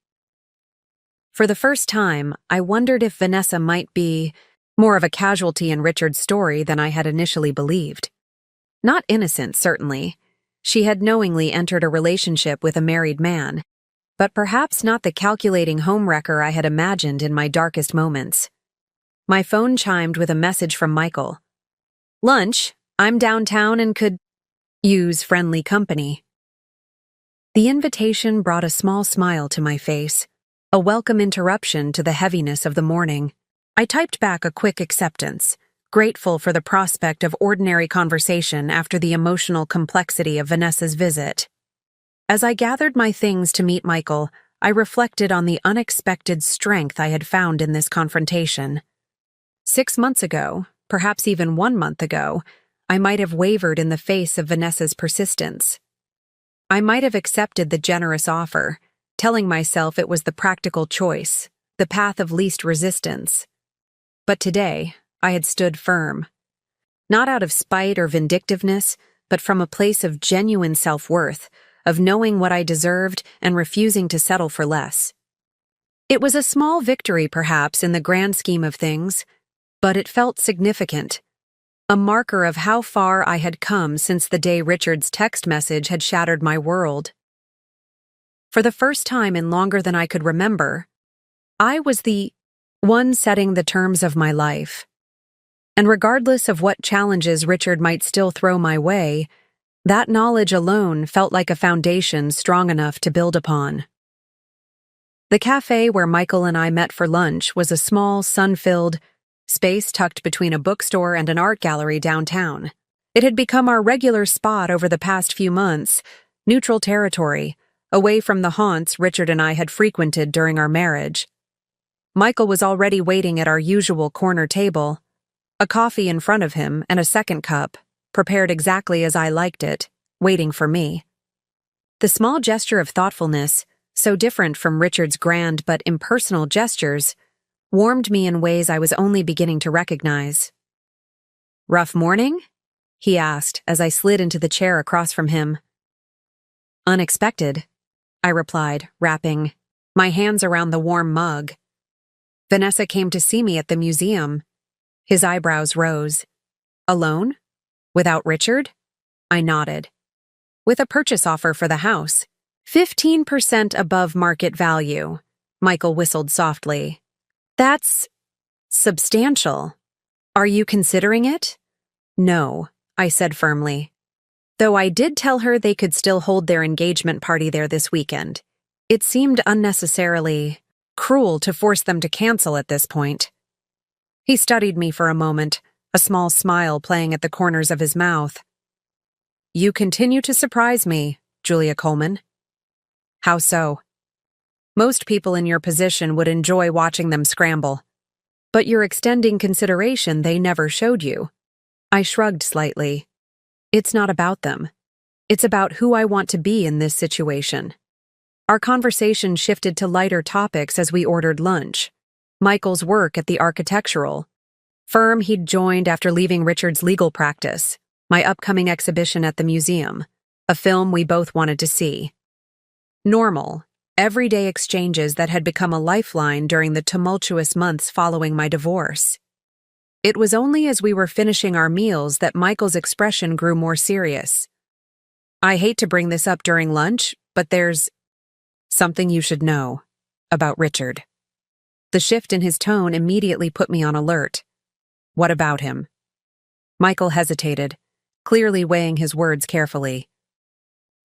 For the first time, I wondered if Vanessa might be more of a casualty in Richard's story than I had initially believed. Not innocent, certainly. She had knowingly entered a relationship with a married man, but perhaps not the calculating homewrecker I had imagined in my darkest moments. My phone chimed with a message from Michael. "Lunch, I'm downtown and could use friendly company." The invitation brought a small smile to my face, a welcome interruption to the heaviness of the morning. I typed back a quick acceptance, grateful for the prospect of ordinary conversation after the emotional complexity of Vanessa's visit. As I gathered my things to meet Michael, I reflected on the unexpected strength I had found in this confrontation. 6 months ago, perhaps even 1 month ago, I might have wavered in the face of Vanessa's persistence. I might have accepted the generous offer, telling myself it was the practical choice, the path of least resistance. But today, I had stood firm. Not out of spite or vindictiveness, but from a place of genuine self-worth, of knowing what I deserved and refusing to settle for less. It was a small victory, perhaps, in the grand scheme of things, but it felt significant. A marker of how far I had come since the day Richard's text message had shattered my world. For the first time in longer than I could remember, I was the one setting the terms of my life. And regardless of what challenges Richard might still throw my way, that knowledge alone felt like a foundation strong enough to build upon. The cafe where Michael and I met for lunch was a small, sun-filled space tucked between a bookstore and an art gallery downtown. It had become our regular spot over the past few months, neutral territory, away from the haunts Richard and I had frequented during our marriage. Michael was already waiting at our usual corner table, a coffee in front of him and a second cup, prepared exactly as I liked it, waiting for me. The small gesture of thoughtfulness, so different from Richard's grand but impersonal gestures, warmed me in ways I was only beginning to recognize. "Rough morning?" he asked as I slid into the chair across from him. "Unexpected," I replied, wrapping my hands around the warm mug. "Vanessa came to see me at the museum." His eyebrows rose. "Alone? Without Richard?" I nodded. "With a purchase offer for the house. 15% above market value." Michael whistled softly. "That's substantial. Are you considering it?" "No," I said firmly. Though I did tell her they could still hold their engagement party there this weekend. It seemed unnecessarily cruel to force them to cancel at this point. He studied me for a moment, a small smile playing at the corners of his mouth. "You continue to surprise me, Julia Coleman." "How so?" "Most people in your position would enjoy watching them scramble. But you're extending consideration they never showed you." I shrugged slightly. "It's not about them. It's about who I want to be in this situation." Our conversation shifted to lighter topics as we ordered lunch. Michael's work at the architectural firm he'd joined after leaving Richard's legal practice, my upcoming exhibition at the museum, a film we both wanted to see. Normal, everyday exchanges that had become a lifeline during the tumultuous months following my divorce. It was only as we were finishing our meals that Michael's expression grew more serious. "I hate to bring this up during lunch, but there's something you should know about Richard." The shift in his tone immediately put me on alert. What about him? Michael hesitated, clearly weighing his words carefully.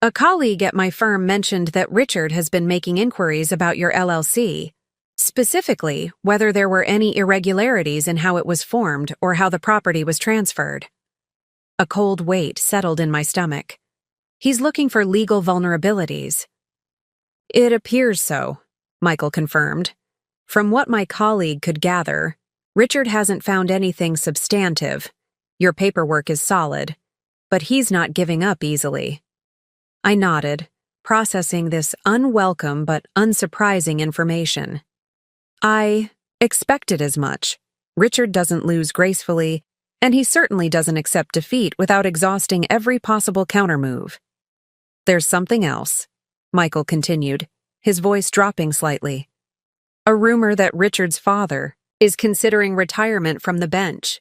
A colleague at my firm mentioned that Richard has been making inquiries about your LLC, specifically whether there were any irregularities in how it was formed or how the property was transferred. A cold weight settled in my stomach. He's looking for legal vulnerabilities. It appears so, Michael confirmed. From what my colleague could gather, Richard hasn't found anything substantive. Your paperwork is solid, but he's not giving up easily. I nodded, processing this unwelcome but unsurprising information. I expected as much. Richard doesn't lose gracefully, and he certainly doesn't accept defeat without exhausting every possible countermove. There's something else, Michael continued, his voice dropping slightly. A rumor that Richard's father is considering retirement from the bench.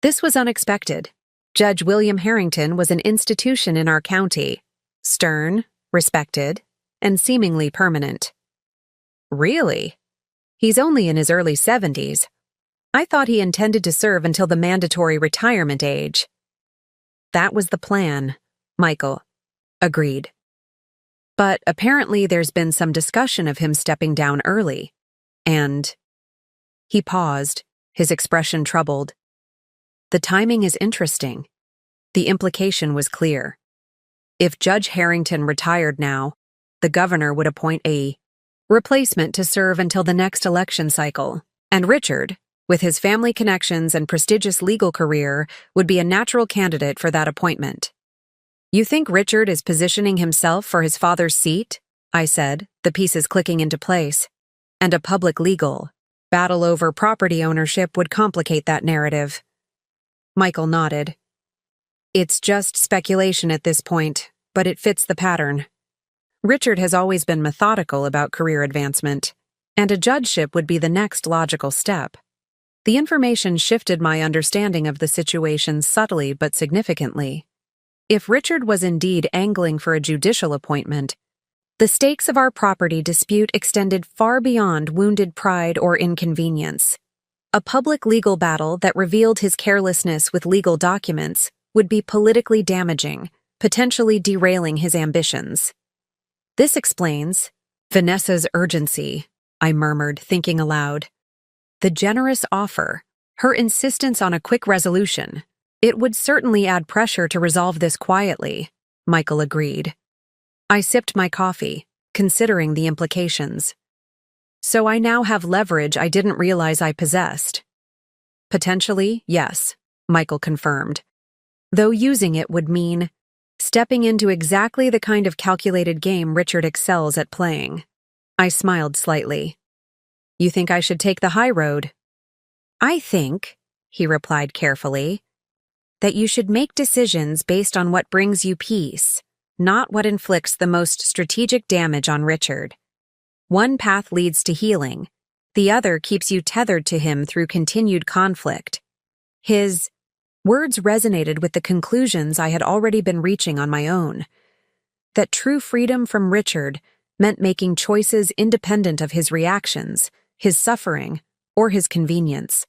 This was unexpected. Judge William Harrington was an institution in our county. Stern, respected, and seemingly permanent. Really? He's only in his early 70s. I thought he intended to serve until the mandatory retirement age. That was the plan, Michael agreed. But apparently there's been some discussion of him stepping down early. And he paused, his expression troubled. The timing is interesting. The implication was clear. If Judge Harrington retired now, the governor would appoint a replacement to serve until the next election cycle, and Richard, with his family connections and prestigious legal career, would be a natural candidate for that appointment. You think Richard is positioning himself for his father's seat? I said, the pieces clicking into place. And a public legal battle over property ownership would complicate that narrative. Michael nodded. It's just speculation at this point, but it fits the pattern. Richard has always been methodical about career advancement, and a judgeship would be the next logical step. The information shifted my understanding of the situation subtly but significantly. If Richard was indeed angling for a judicial appointment, the stakes of our property dispute extended far beyond wounded pride or inconvenience. A public legal battle that revealed his carelessness with legal documents would be politically damaging, potentially derailing his ambitions. This explains Vanessa's urgency, I murmured, thinking aloud. The generous offer, her insistence on a quick resolution. It would certainly add pressure to resolve this quietly, Michael agreed. I sipped my coffee, considering the implications. So I now have leverage I didn't realize I possessed. Potentially, yes, Michael confirmed. Though using it would mean stepping into exactly the kind of calculated game Richard excels at playing. I smiled slightly. You think I should take the high road? I think, he replied carefully, that you should make decisions based on what brings you peace, not what inflicts the most strategic damage on Richard. One path leads to healing, the other keeps you tethered to him through continued conflict. His words resonated with the conclusions I had already been reaching on my own. That true freedom from Richard meant making choices independent of his reactions, his suffering, or his convenience.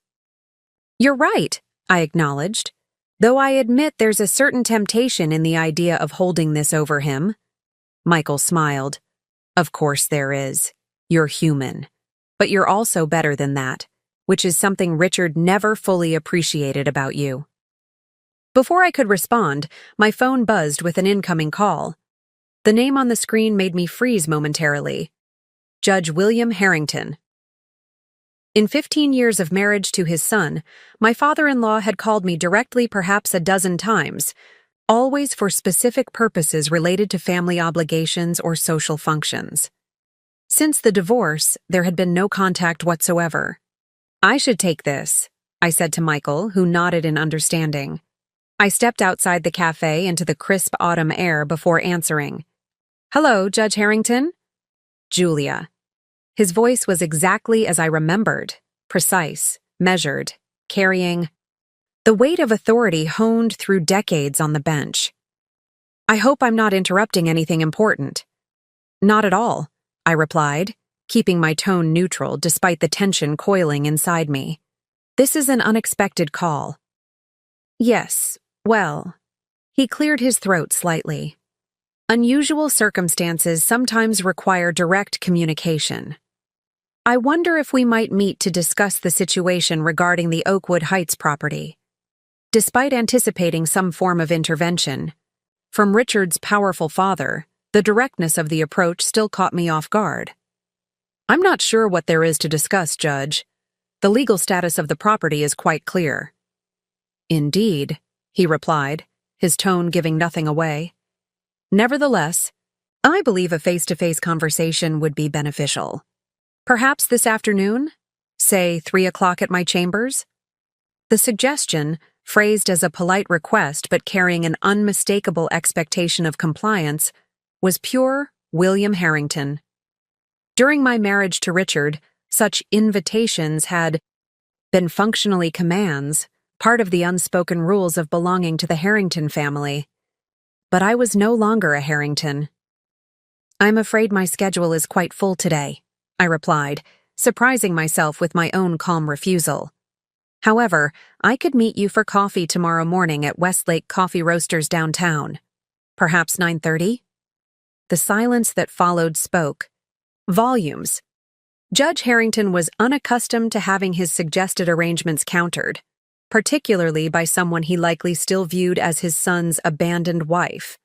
You're right, I acknowledged, though I admit there's a certain temptation in the idea of holding this over him. Michael smiled. Of course there is. You're human. But you're also better than that, which is something Richard never fully appreciated about you. Before I could respond, my phone buzzed with an incoming call. The name on the screen made me freeze momentarily. Judge William Harrington. In 15 years of marriage to his son, my father-in-law had called me directly perhaps a dozen times, always for specific purposes related to family obligations or social functions. Since the divorce, there had been no contact whatsoever. I should take this, I said to Michael, who nodded in understanding. I stepped outside the cafe into the crisp autumn air before answering. Hello, Judge Harrington? Julia. His voice was exactly as I remembered, precise, measured, carrying the weight of authority honed through decades on the bench. I hope I'm not interrupting anything important. Not at all, I replied, keeping my tone neutral despite the tension coiling inside me. "This is an unexpected call." "Yes, well." He cleared his throat slightly. "Unusual circumstances sometimes require direct communication. I wonder if we might meet to discuss the situation regarding the Oakwood Heights property." Despite anticipating some form of intervention, from Richard's powerful father, the directness of the approach still caught me off guard. "I'm not sure what there is to discuss, Judge. The legal status of the property is quite clear." "Indeed," he replied, his tone giving nothing away. "Nevertheless, I believe a face-to-face conversation would be beneficial. Perhaps this afternoon? Say 3 o'clock at my chambers?" The suggestion, phrased as a polite request but carrying an unmistakable expectation of compliance, was pure William Harrington. During my marriage to Richard, such invitations had been functionally commands, part of the unspoken rules of belonging to the Harrington family. But I was no longer a Harrington. "I'm afraid my schedule is quite full today," I replied, surprising myself with my own calm refusal. "However, I could meet you for coffee tomorrow morning at Westlake Coffee Roasters downtown. Perhaps 9:30? The silence that followed spoke volumes. Judge Harrington was unaccustomed to having his suggested arrangements countered, particularly by someone he likely still viewed as his son's abandoned wife.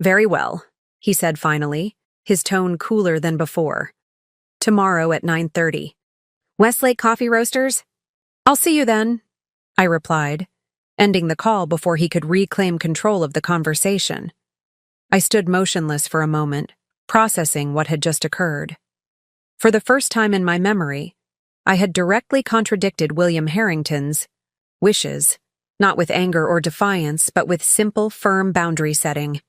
"Very well," he said finally, his tone cooler than before. "Tomorrow at 9:30. Westlake Coffee Roasters? I'll see you then," I replied, ending the call before he could reclaim control of the conversation. I stood motionless for a moment, processing what had just occurred. For the first time in my memory, I had directly contradicted William Harrington's wishes, not with anger or defiance, but with simple, firm boundary setting.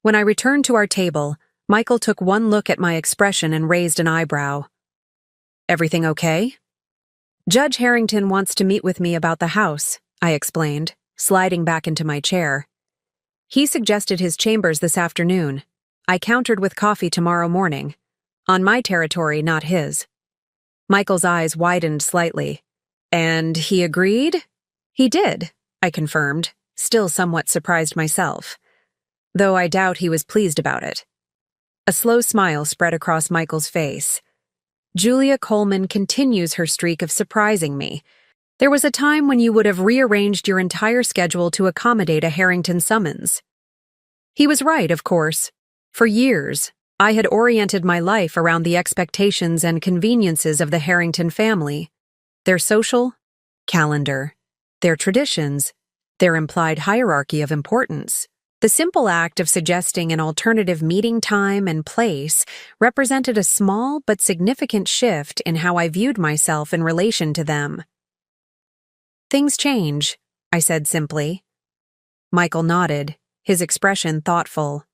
When I returned to our table, Michael took one look at my expression and raised an eyebrow. "Everything okay?" "Judge Harrington wants to meet with me about the house," I explained, sliding back into my chair. "He suggested his chambers this afternoon. I countered with coffee tomorrow morning. On my territory, not his." Michael's eyes widened slightly. "And he agreed?" "He did," I confirmed, still somewhat surprised myself, though I doubt he was pleased about it. A slow smile spread across Michael's face. "Julia Coleman continues her streak of surprising me. There was a time when you would have rearranged your entire schedule to accommodate a Harrington summons." He was right, of course. For years, I had oriented my life around the expectations and conveniences of the Harrington family, their social calendar, their traditions, their implied hierarchy of importance. The simple act of suggesting an alternative meeting time and place represented a small but significant shift in how I viewed myself in relation to them. "Things change," I said simply. Michael nodded, his expression thoughtful.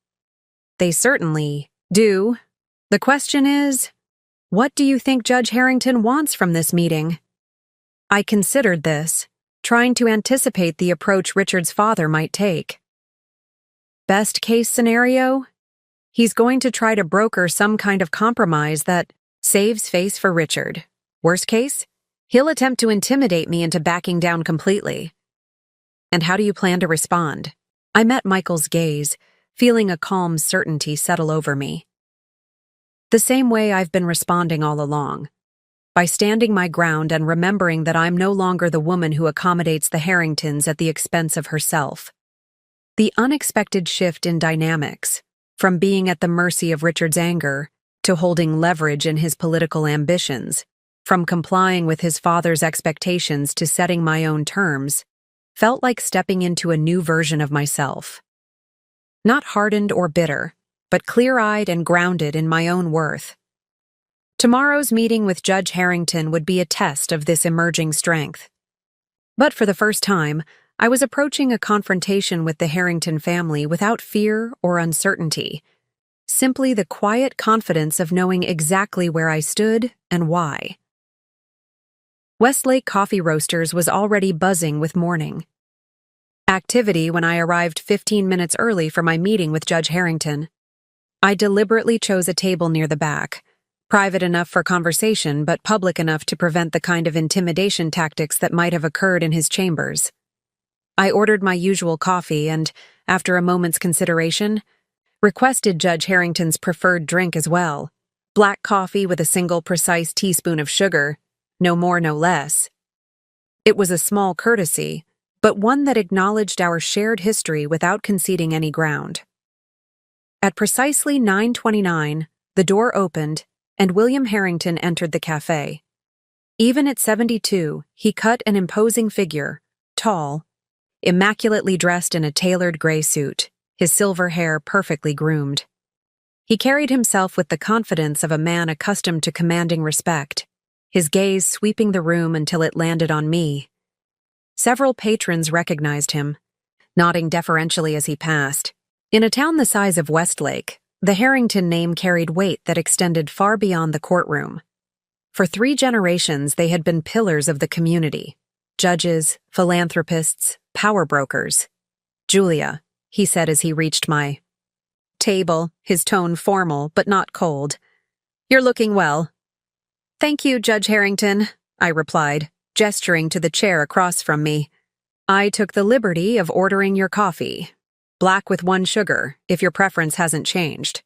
"They certainly do. The question is, what do you think Judge Harrington wants from this meeting?" I considered this, trying to anticipate the approach Richard's father might take. Best case scenario? He's going to try to broker some kind of compromise that saves face for Richard. Worst case? He'll attempt to intimidate me into backing down completely. "And how do you plan to respond?" I met Michael's gaze, feeling a calm certainty settle over me. "The same way I've been responding all along, by standing my ground and remembering that I'm no longer the woman who accommodates the Harringtons at the expense of herself." The unexpected shift in dynamics, from being at the mercy of Richard's anger to holding leverage in his political ambitions, from complying with his father's expectations to setting my own terms, felt like stepping into a new version of myself. Not hardened or bitter, but clear-eyed and grounded in my own worth. Tomorrow's meeting with Judge Harrington would be a test of this emerging strength. But for the first time, I was approaching a confrontation with the Harrington family without fear or uncertainty, simply the quiet confidence of knowing exactly where I stood and why. Westlake Coffee Roasters was already buzzing with morning activity when I arrived 15 minutes early for my meeting with Judge Harrington. I deliberately chose a table near the back, Private enough for conversation, but public enough to prevent the kind of intimidation tactics that might have occurred in his chambers. I ordered my usual coffee and, after a moment's consideration, requested Judge Harrington's preferred drink as well. Black coffee with a single precise teaspoon of sugar, no more, no less. It was a small courtesy, but one that acknowledged our shared history without conceding any ground. At precisely 9:29, the door opened, and William Harrington entered the cafe. Even at 72, he cut an imposing figure, tall, immaculately dressed in a tailored gray suit, his silver hair perfectly groomed. He carried himself with the confidence of a man accustomed to commanding respect, his gaze sweeping the room until it landed on me. Several patrons recognized him, nodding deferentially as he passed. In a town the size of Westlake, the Harrington name carried weight that extended far beyond the courtroom. For 3 generations, they had been pillars of the community: judges, philanthropists, power brokers. "Julia," he said as he reached my table, his tone formal but not cold. "You're looking well." "Thank you, Judge Harrington," I replied, gesturing to the chair across from me. "I took the liberty of ordering your coffee. Black with 1 sugar, if your preference hasn't changed."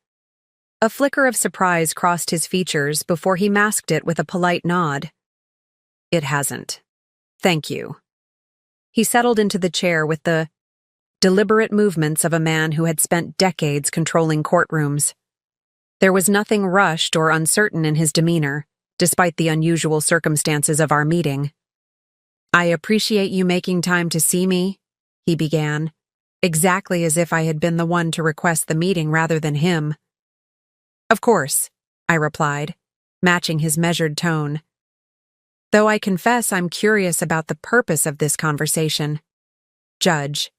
A flicker of surprise crossed his features before he masked it with a polite nod. "It hasn't. Thank you." He settled into the chair with the deliberate movements of a man who had spent decades controlling courtrooms. There was nothing rushed or uncertain in his demeanor, despite the unusual circumstances of our meeting. "I appreciate you making time to see me," he began, exactly as if I had been the one to request the meeting rather than him. "Of course," I replied, matching his measured tone. "Though I confess I'm curious about the purpose of this conversation. Judge."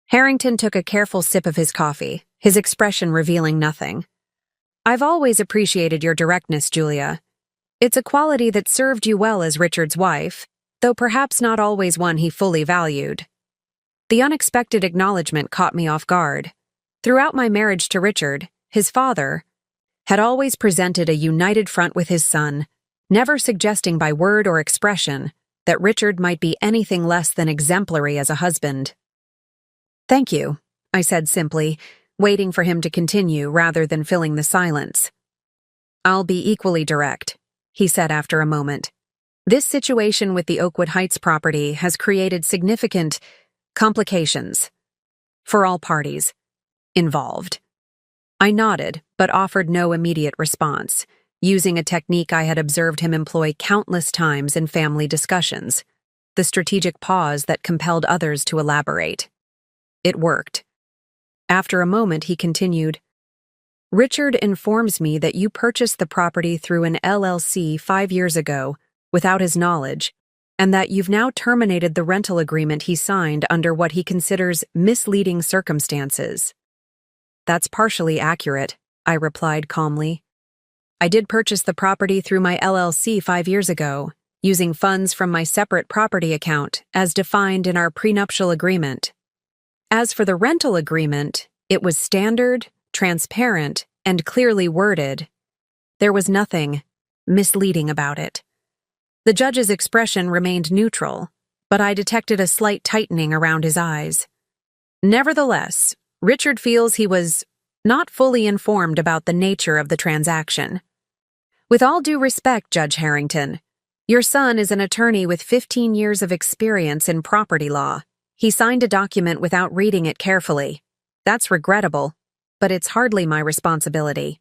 Harrington took a careful sip of his coffee, his expression revealing nothing. "I've always appreciated your directness, Julia. It's a quality that served you well as Richard's wife, though perhaps not always one he fully valued." The unexpected acknowledgement caught me off guard. Throughout my marriage to Richard, his father had always presented a united front with his son, never suggesting by word or expression that Richard might be anything less than exemplary as a husband. "Thank you," I said simply, waiting for him to continue rather than filling the silence. "I'll be equally direct," he said after a moment. "This situation with the Oakwood Heights property has created significant complications for all parties involved." I nodded, but offered no immediate response, using a technique I had observed him employ countless times in family discussions, the strategic pause that compelled others to elaborate. It worked. After a moment, he continued, "Richard informs me that you purchased the property through an LLC 5 years ago, without his knowledge, and that you've now terminated the rental agreement he signed under what he considers misleading circumstances." "That's partially accurate," I replied calmly. "I did purchase the property through my LLC 5 years ago, using funds from my separate property account as defined in our prenuptial agreement. As for the rental agreement, it was standard, transparent, and clearly worded. There was nothing misleading about it." The judge's expression remained neutral, but I detected a slight tightening around his eyes. Nevertheless, Richard feels he was not fully informed about the nature of the transaction. "With all due respect, Judge Harrington, your son is an attorney with 15 years of experience in property law. He signed a document without reading it carefully. That's regrettable, but it's hardly my responsibility."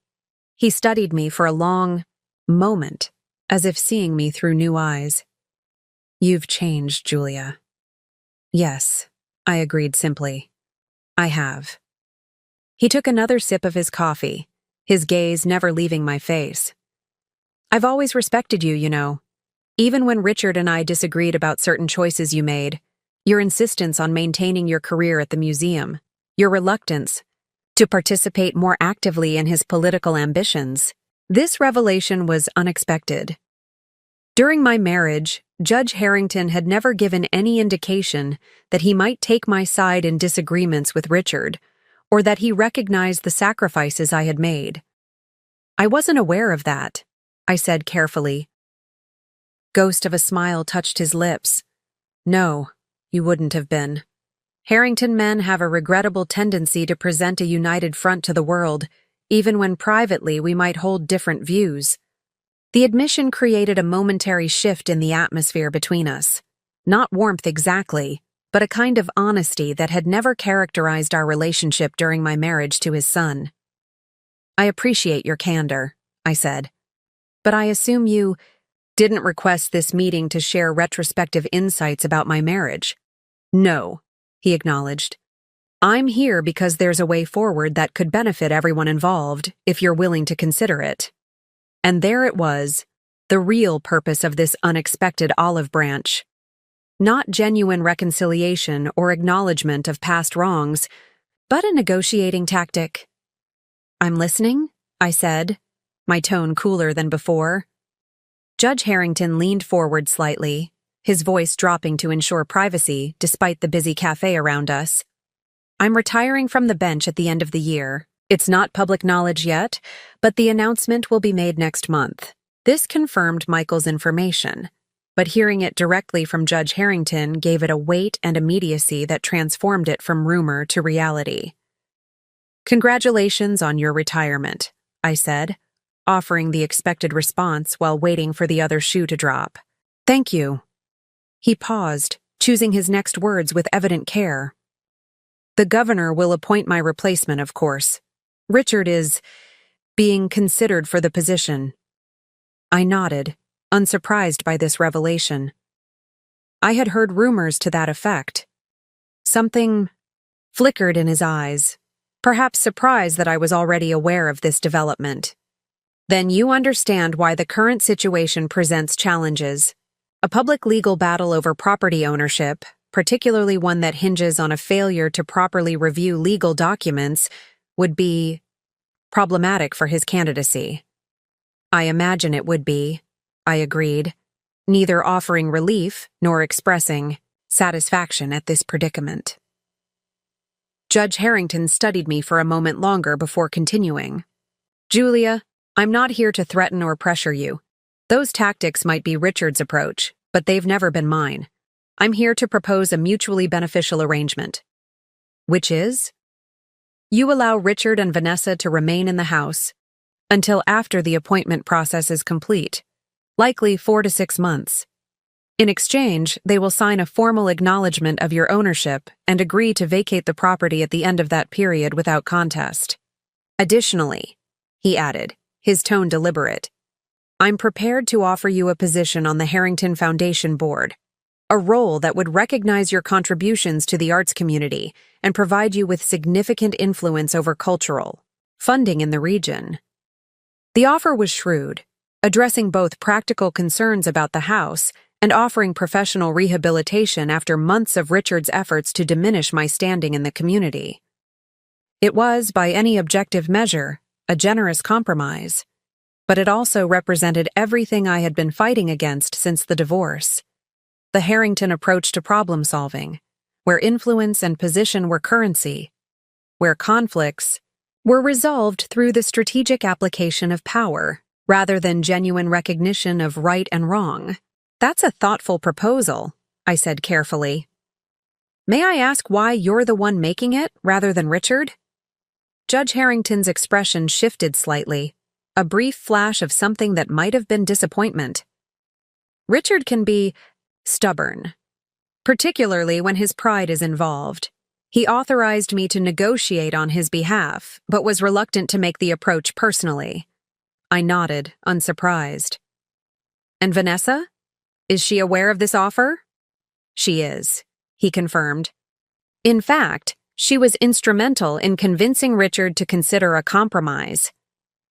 He studied me for a long moment, as if seeing me through new eyes. "You've changed, Julia." "Yes," I agreed simply. "I have." He took another sip of his coffee, his gaze never leaving my face. "I've always respected you, you know. Even when Richard and I disagreed about certain choices you made, your insistence on maintaining your career at the museum, your reluctance to participate more actively in his political ambitions. This revelation was unexpected. During my marriage, Judge Harrington had never given any indication that he might take my side in disagreements with Richard, or that he recognized the sacrifices I had made. I wasn't aware of that, I said carefully. Ghost of a smile touched his lips. No, you wouldn't have been. Harrington men have a regrettable tendency to present a united front to the world, even when privately we might hold different views. The admission created a momentary shift in the atmosphere between us. Not warmth exactly, but a kind of honesty that had never characterized our relationship during my marriage to his son. I appreciate your candor, I said. But I assume you didn't request this meeting to share retrospective insights about my marriage. No, he acknowledged. I'm here because there's a way forward that could benefit everyone involved, if you're willing to consider it. And there it was, the real purpose of this unexpected olive branch. Not genuine reconciliation or acknowledgement of past wrongs, but a negotiating tactic. I'm listening, I said, my tone cooler than before. Judge Harrington leaned forward slightly, his voice dropping to ensure privacy despite the busy cafe around us. I'm retiring from the bench at the end of the year. It's not public knowledge yet, but the announcement will be made next month. This confirmed Michael's information, but hearing it directly from Judge Harrington gave it a weight and immediacy that transformed it from rumor to reality. Congratulations on your retirement, I said, offering the expected response while waiting for the other shoe to drop. Thank you. He paused, choosing his next words with evident care. The governor will appoint my replacement, of course. Richard is being considered for the position. I nodded, unsurprised by this revelation. I had heard rumors to that effect. Something flickered in his eyes, perhaps surprised that I was already aware of this development. Then you understand why the current situation presents challenges. A public legal battle over property ownership, particularly one that hinges on a failure to properly review legal documents, would be problematic for his candidacy. I imagine it would be, I agreed, neither offering relief nor expressing satisfaction at this predicament. Judge Harrington studied me for a moment longer before continuing. Julia, I'm not here to threaten or pressure you. Those tactics might be Richard's approach, but they've never been mine. I'm here to propose a mutually beneficial arrangement. Which is? You allow Richard and Vanessa to remain in the house until after the appointment process is complete, likely 4 to 6 months. In exchange, they will sign a formal acknowledgement of your ownership and agree to vacate the property at the end of that period without contest. Additionally, he added, his tone deliberate, I'm prepared to offer you a position on the Harrington Foundation Board, a role that would recognize your contributions to the arts community and provide you with significant influence over cultural funding in the region. The offer was shrewd, addressing both practical concerns about the house and offering professional rehabilitation after months of Richard's efforts to diminish my standing in the community. It was, by any objective measure, a generous compromise, but it also represented everything I had been fighting against since the divorce. The Harrington approach to problem solving, where influence and position were currency, where conflicts were resolved through the strategic application of power rather than genuine recognition of right and wrong. That's a thoughtful proposal, I said carefully. May I ask why you're the one making it rather than Richard? Judge Harrington's expression shifted slightly, a brief flash of something that might have been disappointment. Richard can be stubborn, particularly when his pride is involved. He authorized me to negotiate on his behalf, but was reluctant to make the approach personally. I nodded, unsurprised. And Vanessa? Is she aware of this offer? She is, he confirmed. In fact, she was instrumental in convincing Richard to consider a compromise.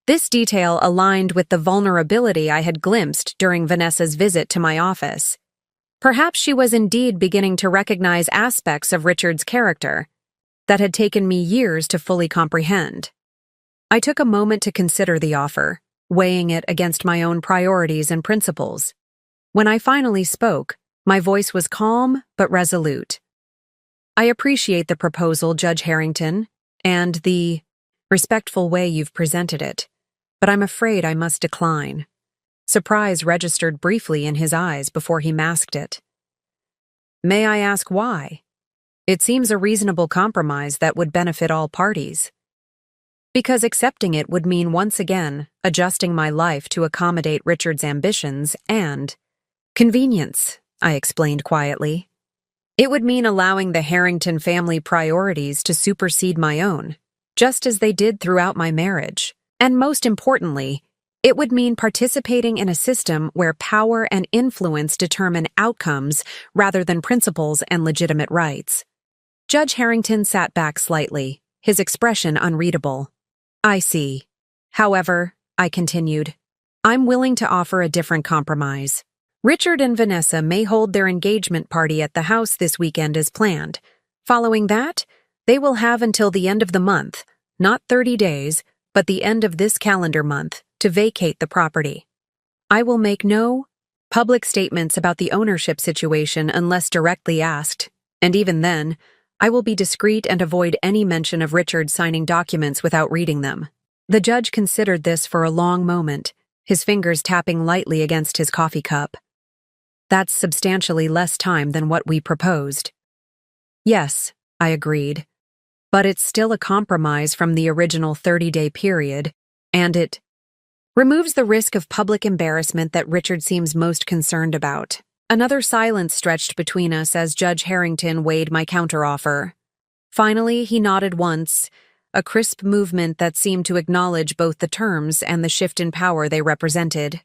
This detail aligned with the vulnerability I had glimpsed during Vanessa's visit to my office. Perhaps she was indeed beginning to recognize aspects of Richard's character that had taken me years to fully comprehend. I took a moment to consider the offer, weighing it against my own priorities and principles. When I finally spoke, my voice was calm but resolute. I appreciate the proposal, Judge Harrington, and the respectful way you've presented it, but I'm afraid I must decline. Surprise registered briefly in his eyes before he masked it. May I ask why? It seems a reasonable compromise that would benefit all parties. Because accepting it would mean once again adjusting my life to accommodate Richard's ambitions and convenience, I explained quietly. It would mean allowing the Harrington family priorities to supersede my own, just as they did throughout my marriage. And most importantly, it would mean participating in a system where power and influence determine outcomes rather than principles and legitimate rights. Judge Harrington sat back slightly, his expression unreadable. I see. However, I continued, I'm willing to offer a different compromise. Richard and Vanessa may hold their engagement party at the house this weekend as planned. Following that, they will have until the end of the month, not 30 days, but the end of this calendar month, to vacate the property. I will make no public statements about the ownership situation unless directly asked, and even then, I will be discreet and avoid any mention of Richard signing documents without reading them. The judge considered this for a long moment, his fingers tapping lightly against his coffee cup. That's substantially less time than what we proposed. Yes, I agreed. But it's still a compromise from the original 30-day period, and it removes the risk of public embarrassment that Richard seems most concerned about. Another silence stretched between us as Judge Harrington weighed my counteroffer. Finally, he nodded once, a crisp movement that seemed to acknowledge both the terms and the shift in power they represented.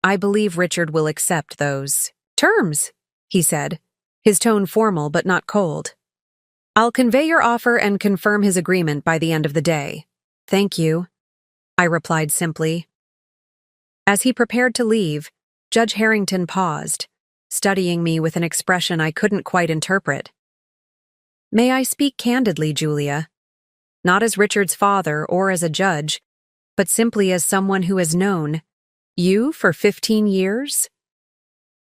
I believe Richard will accept those terms, he said, his tone formal but not cold. I'll convey your offer and confirm his agreement by the end of the day. Thank you, I replied simply. As he prepared to leave, Judge Harrington paused, studying me with an expression I couldn't quite interpret. May I speak candidly, Julia? Not as Richard's father or as a judge, but simply as someone who has known you for 15 years?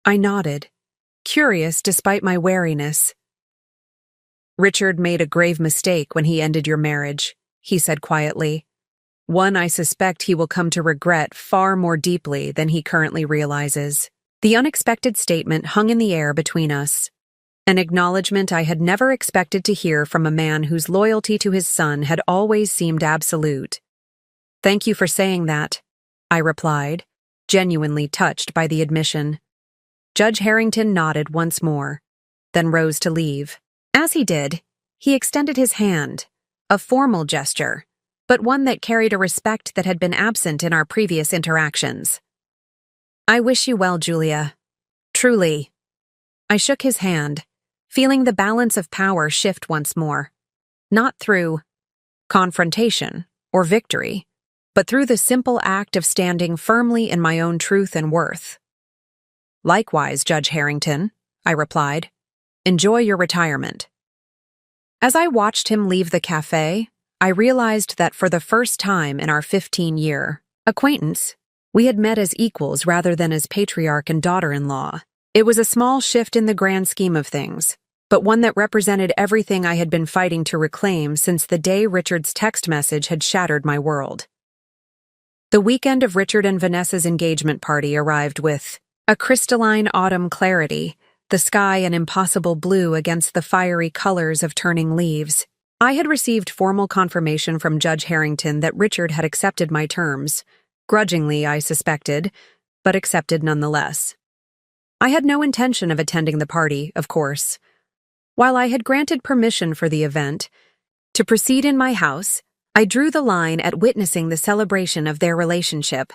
I nodded, curious despite my wariness. Richard made a grave mistake when he ended your marriage, he said quietly. One I suspect he will come to regret far more deeply than he currently realizes. The unexpected statement hung in the air between us, an acknowledgement I had never expected to hear from a man whose loyalty to his son had always seemed absolute. Thank you for saying that, I replied, genuinely touched by the admission. Judge Harrington nodded once more, then rose to leave. As he did, he extended his hand, a formal gesture, but one that carried a respect that had been absent in our previous interactions. I wish you well, Julia. Truly. I shook his hand, feeling the balance of power shift once more, not through confrontation or victory, but through the simple act of standing firmly in my own truth and worth. Likewise, Judge Harrington, I replied. Enjoy your retirement. As I watched him leave the cafe, I realized that for the first time in our 15-year acquaintance, we had met as equals rather than as patriarch and daughter-in-law. It was a small shift in the grand scheme of things, but one that represented everything I had been fighting to reclaim since the day Richard's text message had shattered my world. The weekend of Richard and Vanessa's engagement party arrived with a crystalline autumn clarity, the sky an impossible blue against the fiery colors of turning leaves. I had received formal confirmation from Judge Harrington that Richard had accepted my terms, grudgingly, I suspected, but accepted nonetheless. I had no intention of attending the party, of course. While I had granted permission for the event to proceed in my house, I drew the line at witnessing the celebration of their relationship.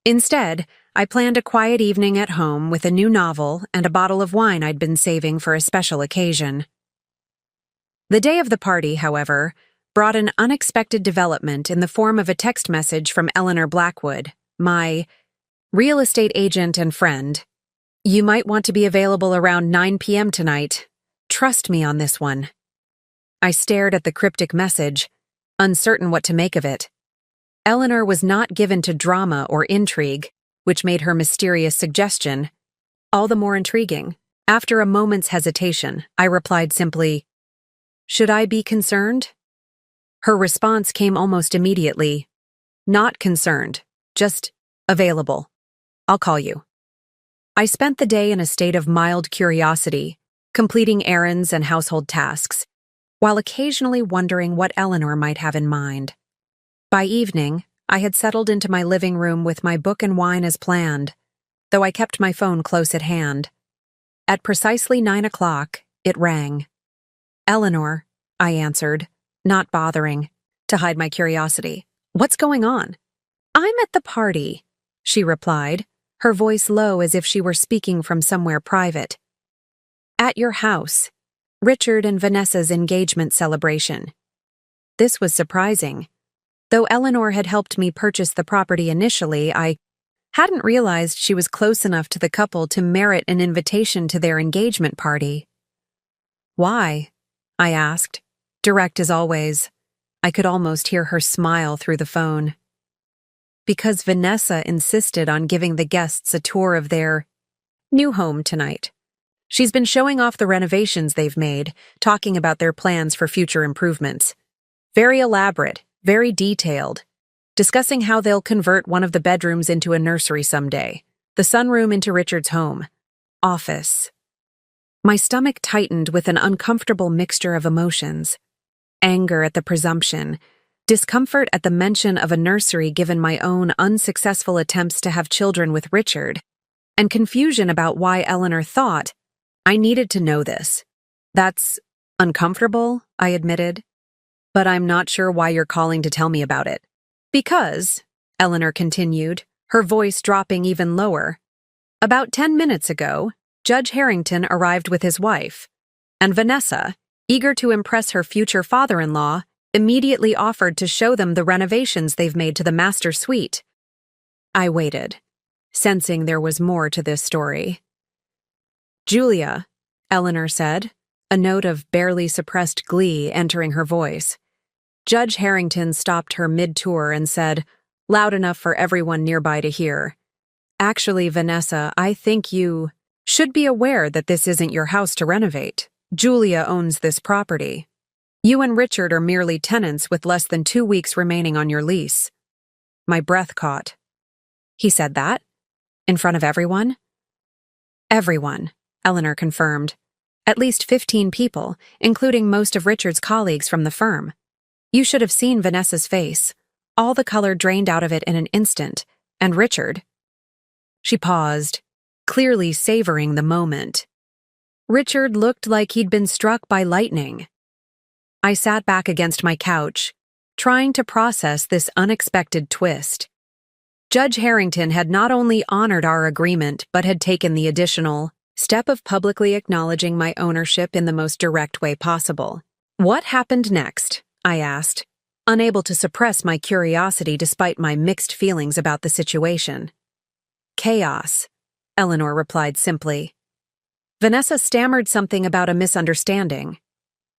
Instead, I planned a quiet evening at home with a new novel and a bottle of wine I'd been saving for a special occasion. The day of the party, however, brought an unexpected development in the form of a text message from Eleanor Blackwood, my real estate agent and friend. You might want to be available around 9 p.m. tonight. Trust me on this one. I stared at the cryptic message, uncertain what to make of it. Eleanor was not given to drama or intrigue, which made her mysterious suggestion all the more intriguing. After a moment's hesitation, I replied simply, "Should I be concerned?" Her response came almost immediately. Not concerned, just available. I'll call you. I spent the day in a state of mild curiosity, completing errands and household tasks, while occasionally wondering what Eleanor might have in mind. By evening, I had settled into my living room with my book and wine as planned, though I kept my phone close at hand. At precisely 9 o'clock, it rang. Eleanor, I answered, not bothering to hide my curiosity. What's going on? I'm at the party, she replied, her voice low as if she were speaking from somewhere private. At your house. Richard and Vanessa's engagement celebration. This was surprising. Though Eleanor had helped me purchase the property initially, I hadn't realized she was close enough to the couple to merit an invitation to their engagement party. Why? I asked, direct as always. I could almost hear her smile through the phone. Because Vanessa insisted on giving the guests a tour of their new home tonight. She's been showing off the renovations they've made, talking about their plans for future improvements. Very elaborate, very detailed, discussing how they'll convert one of the bedrooms into a nursery someday, the sunroom into Richard's home, office. My stomach tightened with an uncomfortable mixture of emotions. Anger at the presumption, discomfort at the mention of a nursery given my own unsuccessful attempts to have children with Richard, and confusion about why Eleanor thought I needed to know this. That's uncomfortable, I admitted, but I'm not sure why you're calling to tell me about it. Because, Eleanor continued, her voice dropping even lower, about 10 minutes ago, Judge Harrington arrived with his wife, and Vanessa, eager to impress her future father-in-law, immediately offered to show them the renovations they've made to the master suite. I waited, sensing there was more to this story. Julia, Eleanor said, a note of barely suppressed glee entering her voice. Judge Harrington stopped her mid-tour and said, loud enough for everyone nearby to hear, Actually, Vanessa, I think you should be aware that this isn't your house to renovate. Julia owns this property. You and Richard are merely tenants with less than 2 weeks remaining on your lease. My breath caught. He said that? In front of everyone? Everyone, Eleanor confirmed. At least 15 people, including most of Richard's colleagues from the firm. You should have seen Vanessa's face. All the color drained out of it in an instant. And Richard. She paused, clearly savoring the moment. Richard looked like he'd been struck by lightning. I sat back against my couch, trying to process this unexpected twist. Judge Harrington had not only honored our agreement but had taken the additional step of publicly acknowledging my ownership in the most direct way possible. What happened next? I asked, unable to suppress my curiosity despite my mixed feelings about the situation. Chaos, Eleanor replied simply. Vanessa stammered something about a misunderstanding.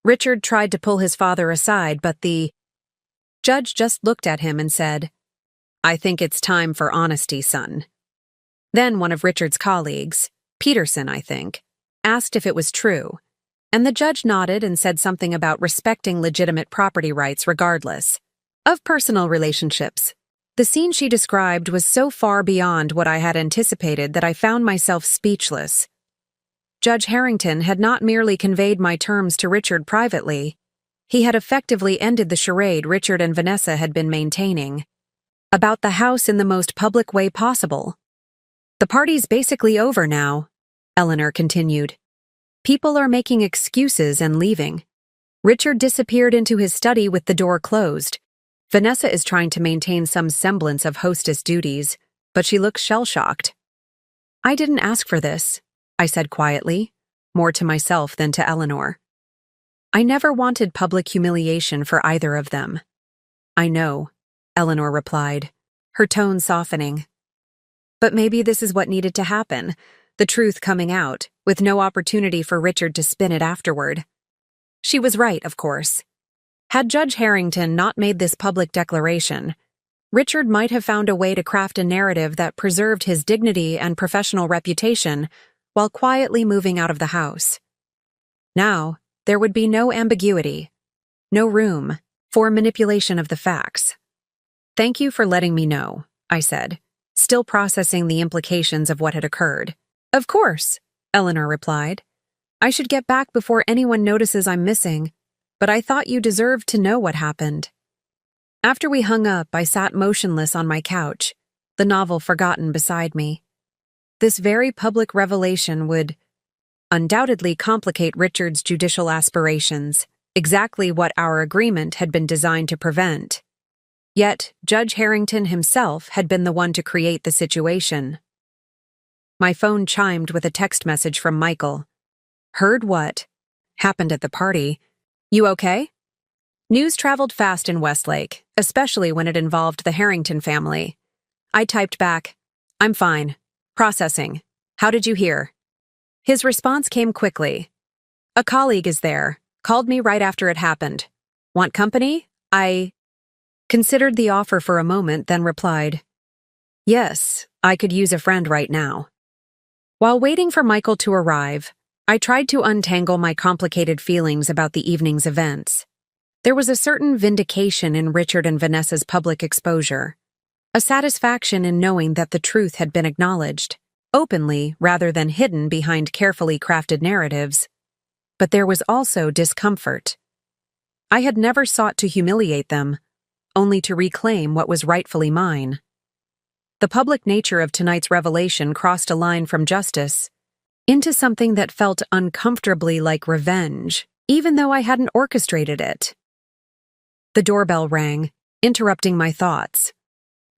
Richard tried to pull his father aside, but the judge just looked at him and said, I think it's time for honesty, son. Then one of Richard's colleagues, Peterson, I think, asked if it was true, and the judge nodded and said something about respecting legitimate property rights regardless of personal relationships. The scene she described was so far beyond what I had anticipated that I found myself speechless. Judge Harrington had not merely conveyed my terms to Richard privately, he had effectively ended the charade Richard and Vanessa had been maintaining about the house in the most public way possible. The party's basically over now, Eleanor continued. People are making excuses and leaving. Richard disappeared into his study with the door closed. Vanessa is trying to maintain some semblance of hostess duties, but she looks shell-shocked. I didn't ask for this, I said quietly, more to myself than to Eleanor. I never wanted public humiliation for either of them. I know, Eleanor replied, her tone softening. But maybe this is what needed to happen, the truth coming out, with no opportunity for Richard to spin it afterward. She was right, of course. Had Judge Harrington not made this public declaration, Richard might have found a way to craft a narrative that preserved his dignity and professional reputation while quietly moving out of the house. Now, there would be no ambiguity, no room for manipulation of the facts. Thank you for letting me know, I said, still processing the implications of what had occurred. Of course, Eleanor replied. I should get back before anyone notices I'm missing, but I thought you deserved to know what happened. After we hung up, I sat motionless on my couch, the novel forgotten beside me. This very public revelation would undoubtedly complicate Richard's judicial aspirations, exactly what our agreement had been designed to prevent. Yet, Judge Harrington himself had been the one to create the situation. My phone chimed with a text message from Michael. Heard what happened at the party. You okay? News traveled fast in Westlake, especially when it involved the Harrington family. I typed back, I'm fine. Processing. How did you hear? His response came quickly. A colleague is there. Called me right after it happened. Want company? I considered the offer for a moment, then replied, Yes, I could use a friend right now. While waiting for Michael to arrive, I tried to untangle my complicated feelings about the evening's events. There was a certain vindication in Richard and Vanessa's public exposure, a satisfaction in knowing that the truth had been acknowledged, openly rather than hidden behind carefully crafted narratives. But there was also discomfort. I had never sought to humiliate them, only to reclaim what was rightfully mine. The public nature of tonight's revelation crossed a line from justice into something that felt uncomfortably like revenge, even though I hadn't orchestrated it. The doorbell rang, interrupting my thoughts.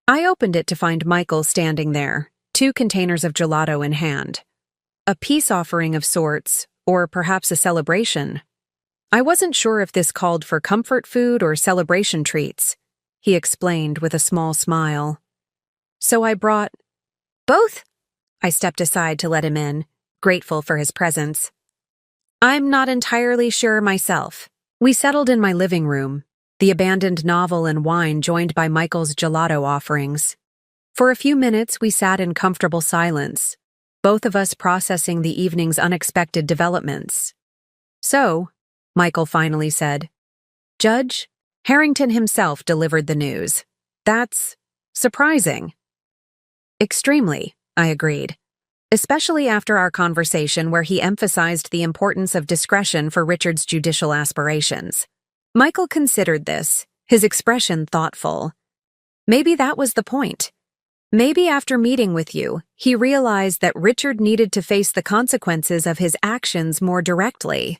I opened it to find Michael standing there, 2 containers of gelato in hand. A peace offering of sorts, or perhaps a celebration. I wasn't sure if this called for comfort food or celebration treats, he explained with a small smile. So I brought both? I stepped aside to let him in, grateful for his presence. I'm not entirely sure myself. We settled in my living room, the abandoned novel and wine joined by Michael's gelato offerings. For a few minutes, we sat in comfortable silence, both of us processing the evening's unexpected developments. So, Michael finally said, Judge Harrington himself delivered the news. That's surprising. Extremely, I agreed, especially after our conversation where he emphasized the importance of discretion for Richard's judicial aspirations. Michael considered this, his expression thoughtful. Maybe that was the point. Maybe after meeting with you, he realized that Richard needed to face the consequences of his actions more directly.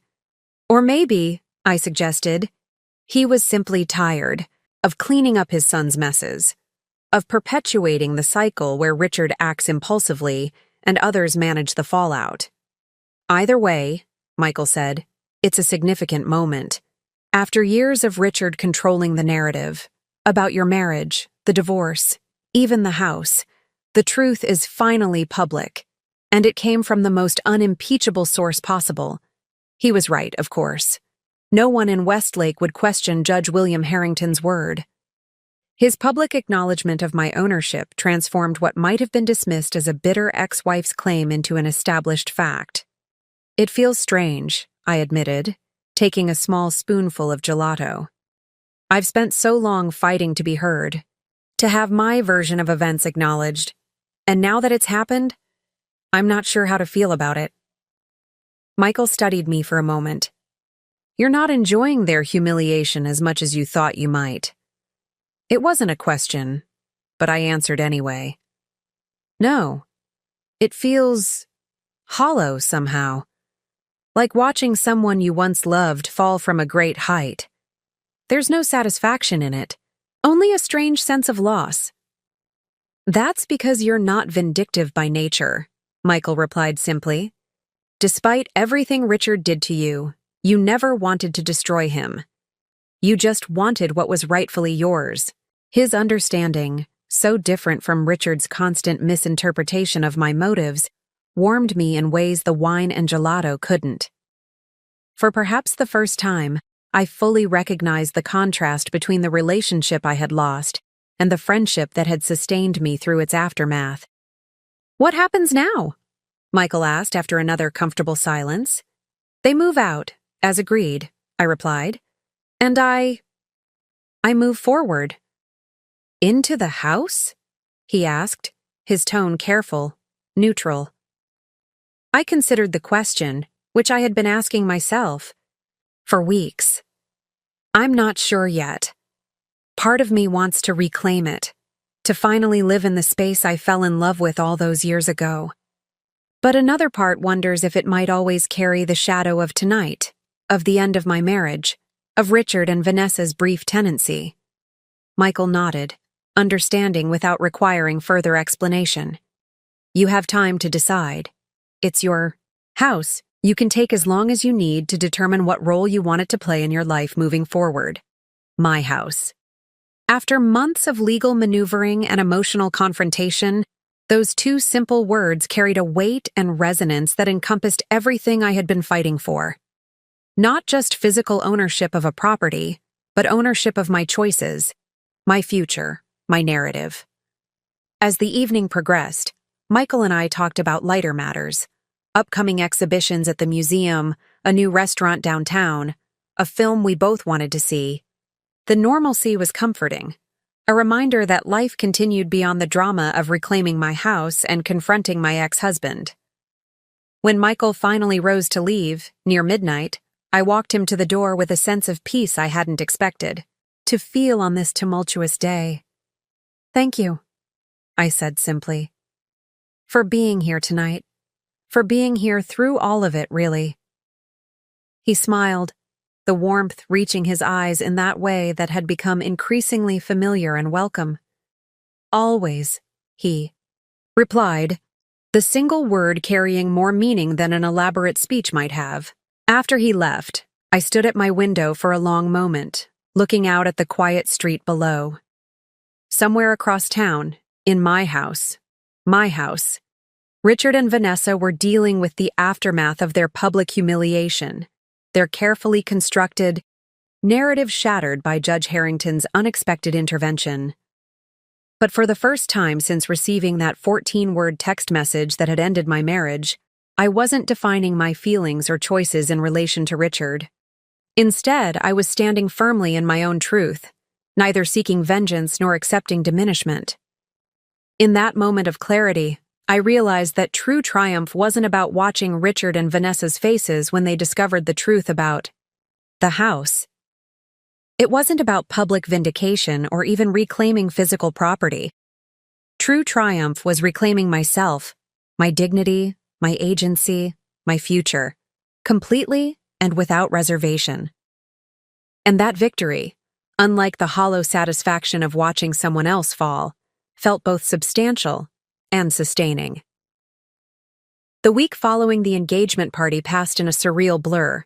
Or maybe, I suggested, he was simply tired of cleaning up his son's messes, of perpetuating the cycle where Richard acts impulsively and others manage the fallout. Either way, Michael said, it's a significant moment. After years of Richard controlling the narrative, about your marriage, the divorce, even the house, the truth is finally public, and it came from the most unimpeachable source possible. He was right, of course. No one in Westlake would question Judge William Harrington's word. His public acknowledgement of my ownership transformed what might have been dismissed as a bitter ex-wife's claim into an established fact. It feels strange, I admitted, taking a small spoonful of gelato. I've spent so long fighting to be heard, to have my version of events acknowledged, and now that it's happened, I'm not sure how to feel about it. Michael studied me for a moment. You're not enjoying their humiliation as much as you thought you might. It wasn't a question, but I answered anyway. No. It feels hollow somehow. Like watching someone you once loved fall from a great height. There's no satisfaction in it, only a strange sense of loss. That's because you're not vindictive by nature, Michael replied simply. Despite everything Richard did to you, you never wanted to destroy him. You just wanted what was rightfully yours. His understanding, so different from Richard's constant misinterpretation of my motives, warmed me in ways the wine and gelato couldn't. For perhaps the first time, I fully recognized the contrast between the relationship I had lost and the friendship that had sustained me through its aftermath. What happens now? Michael asked after another comfortable silence. They move out, as agreed, I replied. And I move forward. Into the house? He asked, his tone careful, neutral. I considered the question, which I had been asking myself for weeks. I'm not sure yet. Part of me wants to reclaim it, to finally live in the space I fell in love with all those years ago. But another part wonders if it might always carry the shadow of tonight, of the end of my marriage, of Richard and Vanessa's brief tenancy. Michael nodded, understanding without requiring further explanation. You have time to decide. It's your house. You can take as long as you need to determine what role you want it to play in your life moving forward. My house. After months of legal maneuvering and emotional confrontation, those two simple words carried a weight and resonance that encompassed everything I had been fighting for. Not just physical ownership of a property, but ownership of my choices, my future, my narrative. As the evening progressed, Michael and I talked about lighter matters: upcoming exhibitions at the museum, a new restaurant downtown, a film we both wanted to see. The normalcy was comforting, a reminder that life continued beyond the drama of reclaiming my house and confronting my ex-husband. When Michael finally rose to leave, near midnight, I walked him to the door with a sense of peace I hadn't expected to feel on this tumultuous day. Thank you, I said simply, for being here tonight, for being here through all of it, really. He smiled, the warmth reaching his eyes in that way that had become increasingly familiar and welcome. Always, he replied, the single word carrying more meaning than an elaborate speech might have. After he left, I stood at my window for a long moment, looking out at the quiet street below. Somewhere across town, in my house, Richard and Vanessa were dealing with the aftermath of their public humiliation, their carefully constructed narrative shattered by Judge Harrington's unexpected intervention. But for the first time since receiving that 14-word text message that had ended my marriage, I wasn't defining my feelings or choices in relation to Richard. Instead, I was standing firmly in my own truth, neither seeking vengeance nor accepting diminishment. In that moment of clarity, I realized that true triumph wasn't about watching Richard and Vanessa's faces when they discovered the truth about the house. It wasn't about public vindication or even reclaiming physical property. True triumph was reclaiming myself, my dignity, my agency, my future, completely and without reservation. And that victory, unlike the hollow satisfaction of watching someone else fall, felt both substantial and sustaining. The week following the engagement party passed in a surreal blur.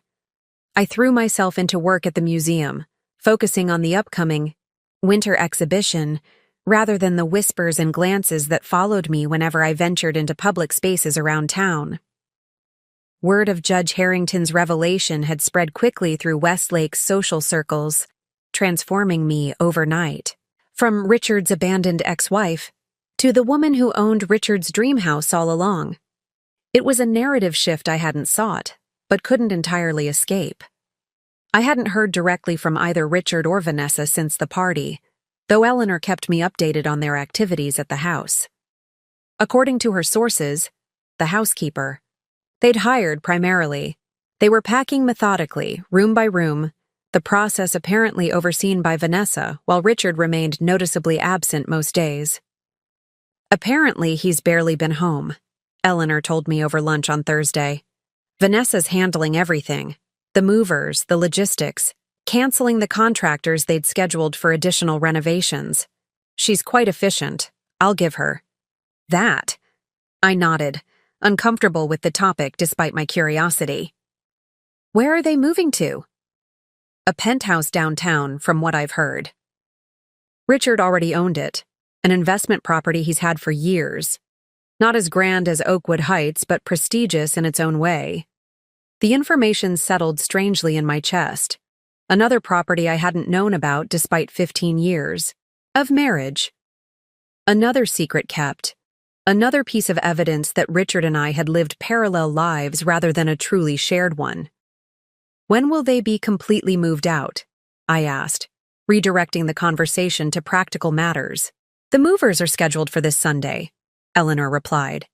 I threw myself into work at the museum, focusing on the upcoming winter exhibition rather than the whispers and glances that followed me whenever I ventured into public spaces around town. Word of Judge Harrington's revelation had spread quickly through Westlake's social circles, transforming me overnight. From Richard's abandoned ex-wife to the woman who owned Richard's dream house all along. It was a narrative shift I hadn't sought, but couldn't entirely escape. I hadn't heard directly from either Richard or Vanessa since the party, though Eleanor kept me updated on their activities at the house. According to her sources, the housekeeper, they'd hired primarily. They were packing methodically, room by room, the process apparently overseen by Vanessa, while Richard remained noticeably absent most days. Apparently, he's barely been home, Eleanor told me over lunch on Thursday. Vanessa's handling everything, the movers, the logistics, canceling the contractors they'd scheduled for additional renovations. She's quite efficient, I'll give her that. I nodded, uncomfortable with the topic despite my curiosity. Where are they moving to? A penthouse downtown, from what I've heard. Richard already owned it, an investment property he's had for years. Not as grand as Oakwood Heights, but prestigious in its own way. The information settled strangely in my chest. Another property I hadn't known about despite 15 years of marriage. Another secret kept. Another piece of evidence that Richard and I had lived parallel lives rather than a truly shared one. When will they be completely moved out? I asked, redirecting the conversation to practical matters. "The movers are scheduled for this Sunday," Eleanor replied.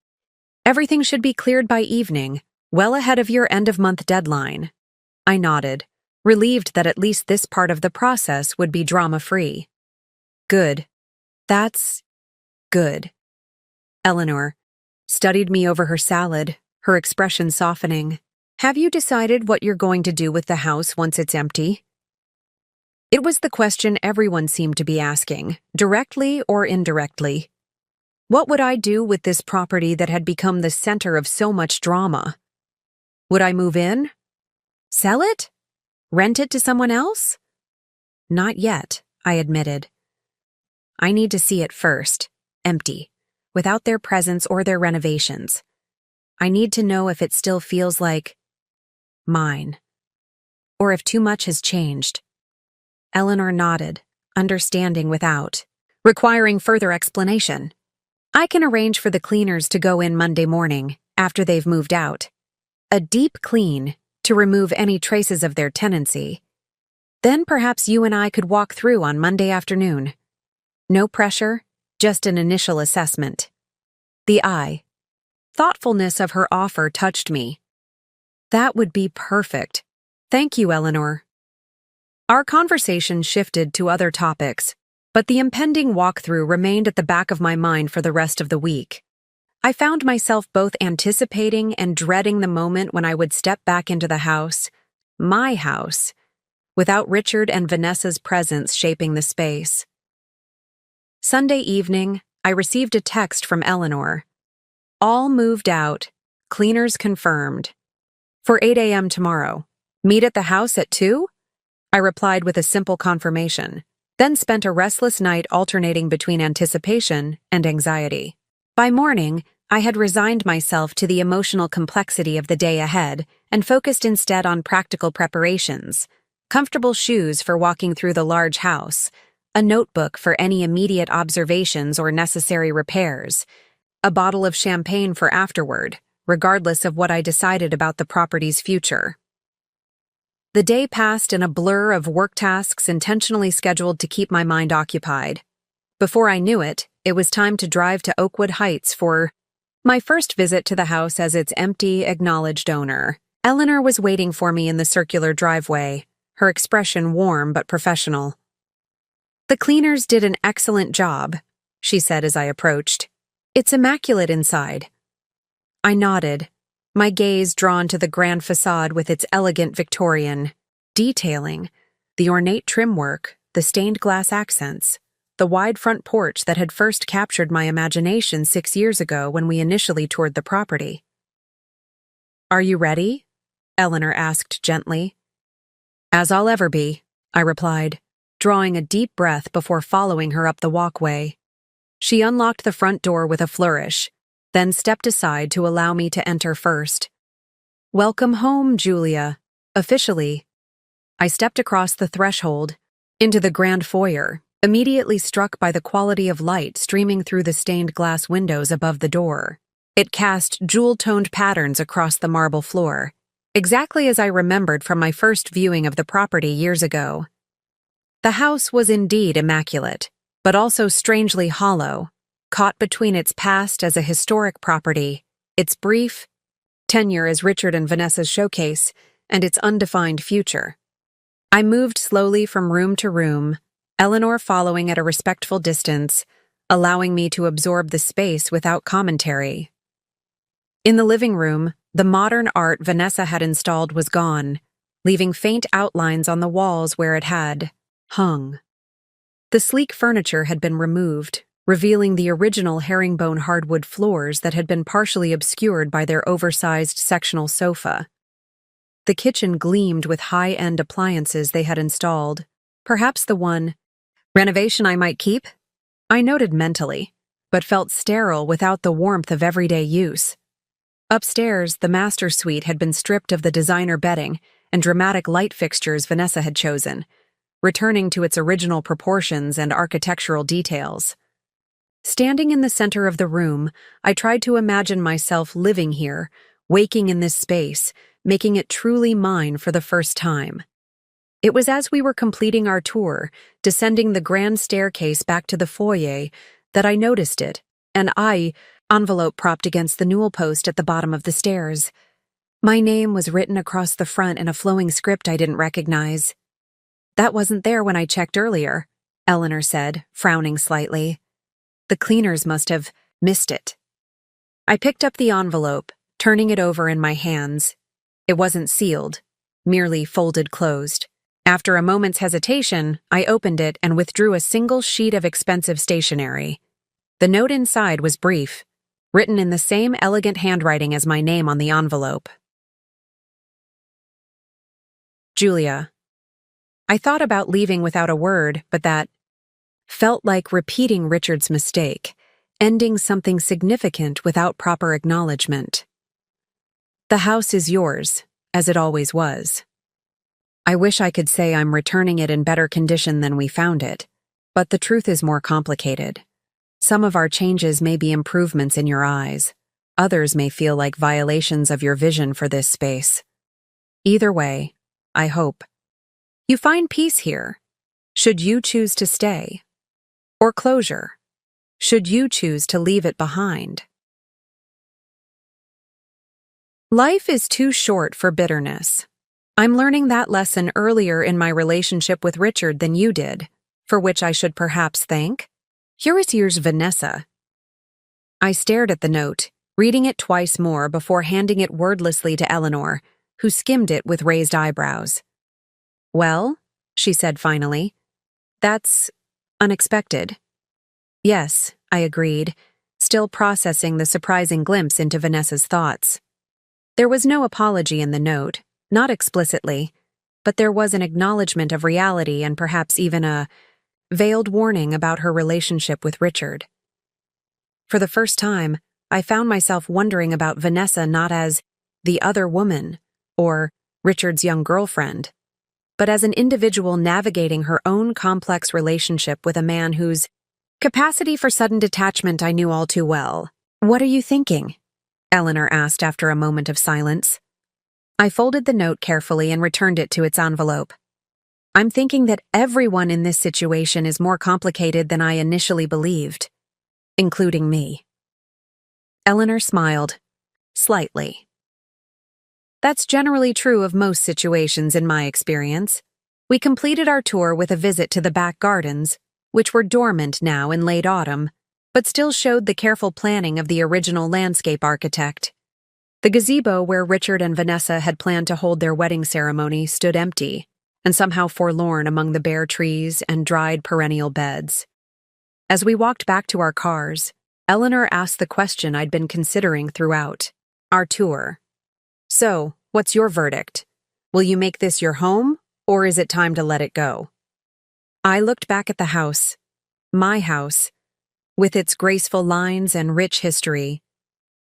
"Everything should be cleared by evening, well ahead of your end-of-month deadline." I nodded, relieved that at least this part of the process would be drama-free. "Good. That's good." Eleanor studied me over her salad, her expression softening. "Have you decided what you're going to do with the house once it's empty?" It was the question everyone seemed to be asking, directly or indirectly. What would I do with this property that had become the center of so much drama? Would I move in? Sell it? Rent it to someone else? Not yet, I admitted. I need to see it first, empty, without their presence or their renovations. I need to know if it still feels like mine, or if too much has changed. Eleanor nodded, understanding without requiring further explanation. "I can arrange for the cleaners to go in Monday morning, after they've moved out. A deep clean, to remove any traces of their tenancy. Then perhaps you and I could walk through on Monday afternoon. No pressure, just an initial assessment." The thoughtfulness of her offer touched me. That would be perfect. Thank you, Eleanor. Our conversation shifted to other topics, but the impending walkthrough remained at the back of my mind for the rest of the week. I found myself both anticipating and dreading the moment when I would step back into the house, my house, without Richard and Vanessa's presence shaping the space. Sunday evening, I received a text from Eleanor. "All moved out. Cleaners confirmed. For 8 a.m. tomorrow. Meet at the house at 2?" I replied with a simple confirmation, then spent a restless night alternating between anticipation and anxiety. By morning, I had resigned myself to the emotional complexity of the day ahead and focused instead on practical preparations: comfortable shoes for walking through the large house, a notebook for any immediate observations or necessary repairs, a bottle of champagne for afterward, regardless of what I decided about the property's future. The day passed in a blur of work tasks intentionally scheduled to keep my mind occupied. Before I knew it, it was time to drive to Oakwood Heights for my first visit to the house as its empty, acknowledged owner. Eleanor was waiting for me in the circular driveway, her expression warm but professional. "The cleaners did an excellent job," she said as I approached. "It's immaculate inside." I nodded, my gaze drawn to the grand facade with its elegant Victorian detailing, the ornate trim work, the stained glass accents, the wide front porch that had first captured my imagination 6 years ago when we initially toured the property. "Are you ready?" Eleanor asked gently. "As I'll ever be," I replied, drawing a deep breath before following her up the walkway. She unlocked the front door with a flourish, then stepped aside to allow me to enter first. "Welcome home, Julia," officially. I stepped across the threshold, into the grand foyer, immediately struck by the quality of light streaming through the stained glass windows above the door. It cast jewel-toned patterns across the marble floor, exactly as I remembered from my first viewing of the property years ago. The house was indeed immaculate, but also strangely hollow, caught between its past as a historic property, its brief tenure as Richard and Vanessa's showcase, and its undefined future. I moved slowly from room to room, Eleanor following at a respectful distance, allowing me to absorb the space without commentary. In the living room, the modern art Vanessa had installed was gone, leaving faint outlines on the walls where it had hung. The sleek furniture had been removed, revealing the original herringbone hardwood floors that had been partially obscured by their oversized sectional sofa. The kitchen gleamed with high-end appliances they had installed, perhaps the one renovation I might keep? I noted mentally, but felt sterile without the warmth of everyday use. Upstairs, the master suite had been stripped of the designer bedding and dramatic light fixtures Vanessa had chosen, returning to its original proportions and architectural details. Standing in the center of the room, I tried to imagine myself living here, waking in this space, making it truly mine for the first time. It was as we were completing our tour, descending the grand staircase back to the foyer, that I noticed it, an envelope propped against the newel post at the bottom of the stairs. My name was written across the front in a flowing script I didn't recognize. "That wasn't there when I checked earlier," Eleanor said, frowning slightly. "The cleaners must have missed it." I picked up the envelope, turning it over in my hands. It wasn't sealed, merely folded closed. After a moment's hesitation, I opened it and withdrew a single sheet of expensive stationery. The note inside was brief, written in the same elegant handwriting as my name on the envelope. Julia. I thought about leaving without a word, but that felt like repeating Richard's mistake, ending something significant without proper acknowledgement. The house is yours, as it always was. I wish I could say I'm returning it in better condition than we found it, but the truth is more complicated. Some of our changes may be improvements in your eyes. Others may feel like violations of your vision for this space. Either way, I hope you find peace here, should you choose to stay, or closure, should you choose to leave it behind. Life is too short for bitterness. I'm learning that lesson earlier in my relationship with Richard than you did, for which I should perhaps thank. Here's Vanessa. I stared at the note, reading it twice more before handing it wordlessly to Eleanor, who skimmed it with raised eyebrows. "Well," she said finally, "that's unexpected." "Yes," I agreed, still processing the surprising glimpse into Vanessa's thoughts. There was no apology in the note, not explicitly, but there was an acknowledgement of reality and perhaps even a veiled warning about her relationship with Richard. For the first time, I found myself wondering about Vanessa not as the other woman or Richard's young girlfriend, but as an individual navigating her own complex relationship with a man whose capacity for sudden detachment I knew all too well. "What are you thinking?" Eleanor asked after a moment of silence. I folded the note carefully and returned it to its envelope. "I'm thinking that everyone in this situation is more complicated than I initially believed, including me." Eleanor smiled, slightly. "That's generally true of most situations in my experience." We completed our tour with a visit to the back gardens, which were dormant now in late autumn, but still showed the careful planning of the original landscape architect. The gazebo where Richard and Vanessa had planned to hold their wedding ceremony stood empty, and somehow forlorn among the bare trees and dried perennial beds. As we walked back to our cars, Eleanor asked the question I'd been considering throughout our tour. "So, what's your verdict? Will you make this your home, or is it time to let it go?" I looked back at the house, my house, with its graceful lines and rich history.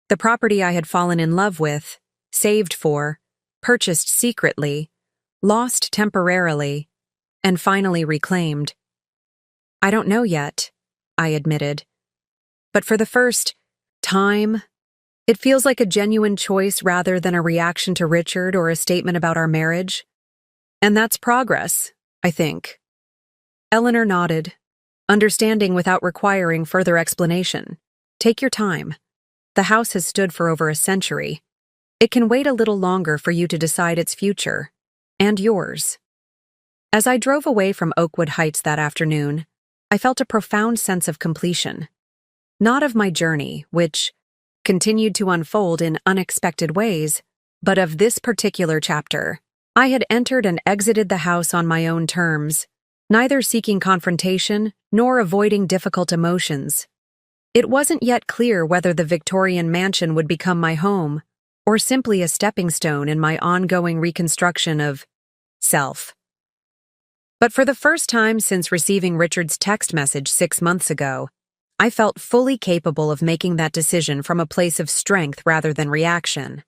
The property I had fallen in love with, saved for, purchased secretly, lost temporarily, and finally reclaimed. "I don't know yet," I admitted. "But for the first time, it feels like a genuine choice rather than a reaction to Richard or a statement about our marriage. And that's progress, I think." Eleanor nodded, understanding without requiring further explanation. "Take your time. The house has stood for over a century. It can wait a little longer for you to decide its future, and yours." As I drove away from Oakwood Heights that afternoon, I felt a profound sense of completion. Not of my journey, which continued to unfold in unexpected ways, but of this particular chapter. I had entered and exited the house on my own terms, neither seeking confrontation nor avoiding difficult emotions. It wasn't yet clear whether the Victorian mansion would become my home, or simply a stepping stone in my ongoing reconstruction of self. But for the first time since receiving Richard's text message 6 months ago, I felt fully capable of making that decision from a place of strength rather than reaction.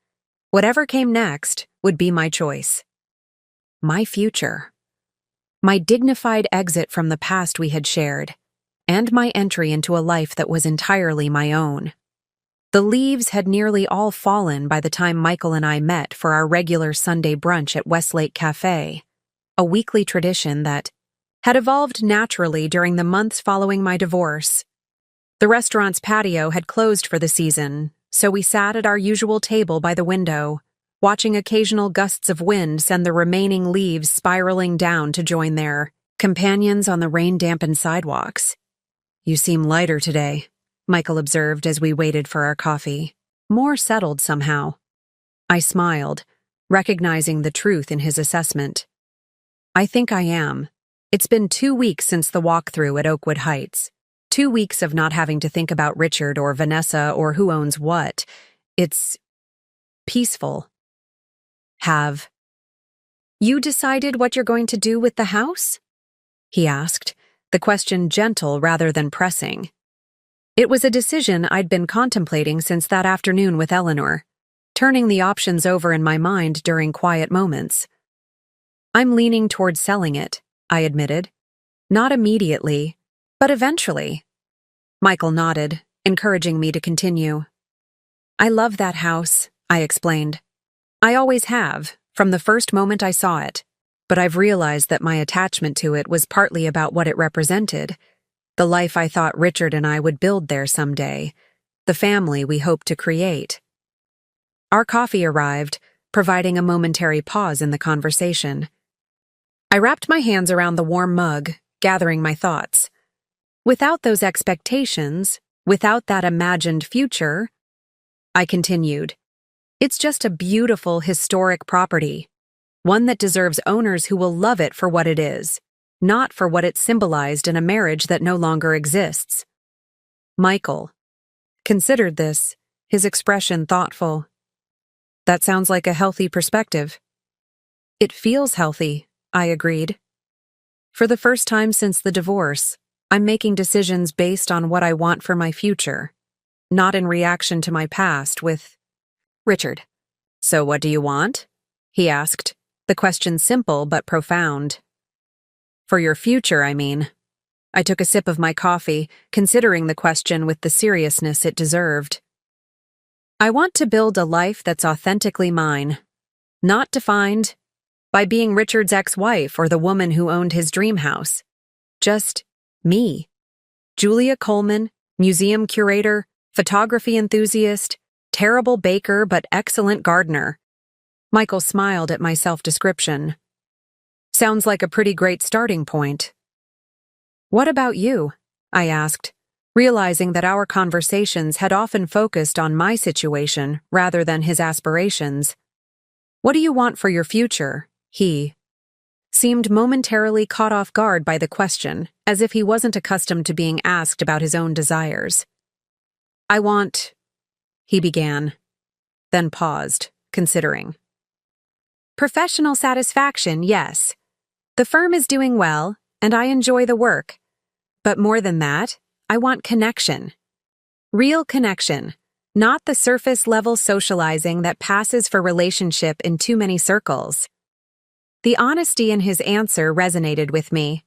Whatever came next would be my choice. My future. My dignified exit from the past we had shared, and my entry into a life that was entirely my own. The leaves had nearly all fallen by the time Michael and I met for our regular Sunday brunch at Westlake Cafe. a weekly tradition that had evolved naturally during the months following my divorce. The restaurant's patio had closed for the season, so we sat at our usual table by the window, watching occasional gusts of wind send the remaining leaves spiraling down to join their companions on the rain-dampened sidewalks. "You seem lighter today," Michael observed as we waited for our coffee. "More settled somehow." I smiled, recognizing the truth in his assessment. "I think I am. It's been 2 weeks since the walkthrough at Oakwood Heights. 2 weeks of not having to think about Richard or Vanessa or who owns what. It's peaceful." "Have you decided what you're going to do with the house?" he asked, the question gentle rather than pressing. It was a decision I'd been contemplating since that afternoon with Eleanor, turning the options over in my mind during quiet moments. "I'm leaning toward selling it," I admitted. "Not immediately, but eventually." Michael nodded, encouraging me to continue. "I love that house," I explained. "I always have, from the first moment I saw it, but I've realized that my attachment to it was partly about what it represented, the life I thought Richard and I would build there someday, the family we hoped to create." Our coffee arrived, providing a momentary pause in the conversation. I wrapped my hands around the warm mug, gathering my thoughts. Without those expectations, without that imagined future, I continued, it's just a beautiful, historic property, one that deserves owners who will love it for what it is, not for what it symbolized in a marriage that no longer exists. Michael considered this, his expression thoughtful. "That sounds like a healthy perspective." "It feels healthy," I agreed. "For the first time since the divorce, I'm making decisions based on what I want for my future, not in reaction to my past with Richard." "So what do you want?" he asked, the question simple but profound. "For your future, I mean." I took a sip of my coffee, considering the question with the seriousness it deserved. "I want to build a life that's authentically mine, not defined by being Richard's ex-wife or the woman who owned his dream house. Just me. Julia Coleman, museum curator, photography enthusiast, terrible baker but excellent gardener." Michael smiled at my self-description. "Sounds like a pretty great starting point." "What about you?" I asked, realizing that our conversations had often focused on my situation rather than his aspirations. "What do you want for your future?" He seemed momentarily caught off guard by the question, as if he wasn't accustomed to being asked about his own desires. "I want," he began, then paused, considering. "Professional satisfaction, yes. The firm is doing well, and I enjoy the work. But more than that, I want connection. Real connection, not the surface-level socializing that passes for relationship in too many circles." The honesty in his answer resonated with me.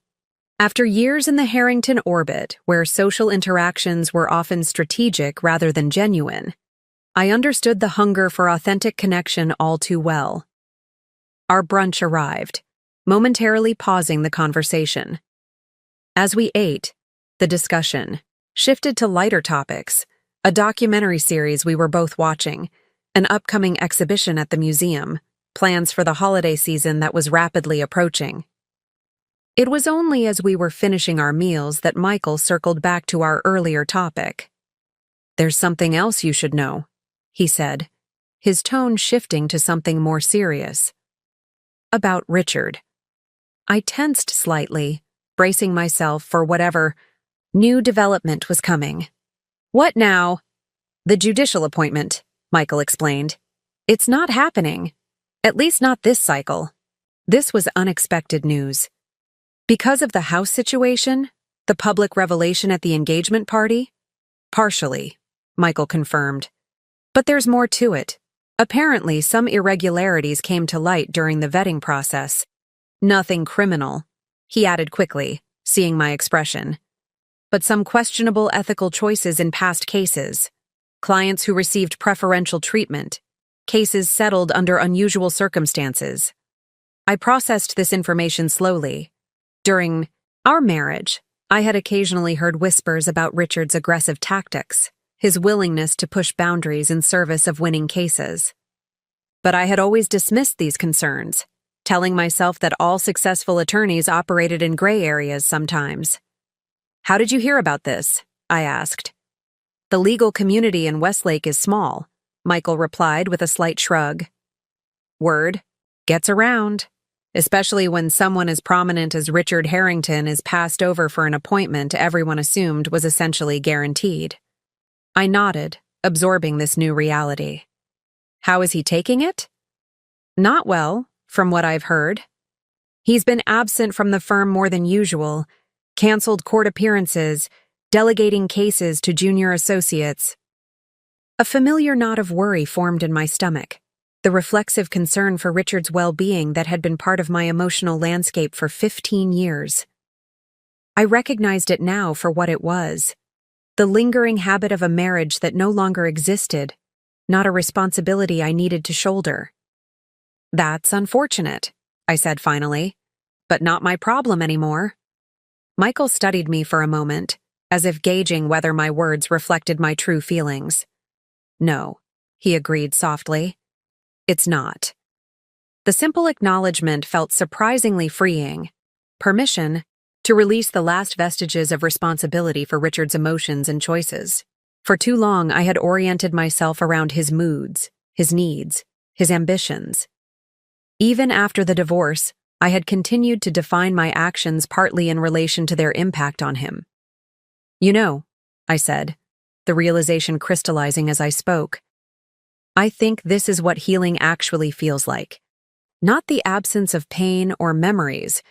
After years in the Harrington orbit, where social interactions were often strategic rather than genuine, I understood the hunger for authentic connection all too well. Our brunch arrived, momentarily pausing the conversation. As we ate, the discussion shifted to lighter topics, a documentary series we were both watching, an upcoming exhibition at the museum, plans for the holiday season that was rapidly approaching. It was only as we were finishing our meals that Michael circled back to our earlier topic. "There's something else you should know," he said, his tone shifting to something more serious. "About Richard." I tensed slightly, bracing myself for whatever new development was coming. "What now?" "The judicial appointment," Michael explained. "It's not happening. At least not this cycle." This was unexpected news. "Because of the house situation? The public revelation at the engagement party?" "Partially," Michael confirmed. "But there's more to it. Apparently, some irregularities came to light during the vetting process. Nothing criminal," he added quickly, seeing my expression. "But some questionable ethical choices in past cases. Clients who received preferential treatment. Cases settled under unusual circumstances." I processed this information slowly. During our marriage, I had occasionally heard whispers about Richard's aggressive tactics, his willingness to push boundaries in service of winning cases. But I had always dismissed these concerns, telling myself that all successful attorneys operated in gray areas sometimes. "How did you hear about this?" I asked. "The legal community in Westlake is small," Michael replied with a slight shrug. "Word gets around, especially when someone as prominent as Richard Harrington is passed over for an appointment everyone assumed was essentially guaranteed." I nodded, absorbing this new reality. "How is he taking it?" "Not well, from what I've heard. He's been absent from the firm more than usual, canceled court appearances, delegating cases to junior associates." A familiar knot of worry formed in my stomach, the reflexive concern for Richard's well-being that had been part of my emotional landscape for 15 years. I recognized it now for what it was, the lingering habit of a marriage that no longer existed, not a responsibility I needed to shoulder. "That's unfortunate," I said finally, "but not my problem anymore." Michael studied me for a moment, as if gauging whether my words reflected my true feelings. "No," he agreed softly. "It's not." The simple acknowledgement felt surprisingly freeing. Permission to release the last vestiges of responsibility for Richard's emotions and choices. For too long, I had oriented myself around his moods, his needs, his ambitions. Even after the divorce, I had continued to define my actions partly in relation to their impact on him. "You know," I said, the realization crystallizing as I spoke, "I think this is what healing actually feels like. Not the absence of pain or memories,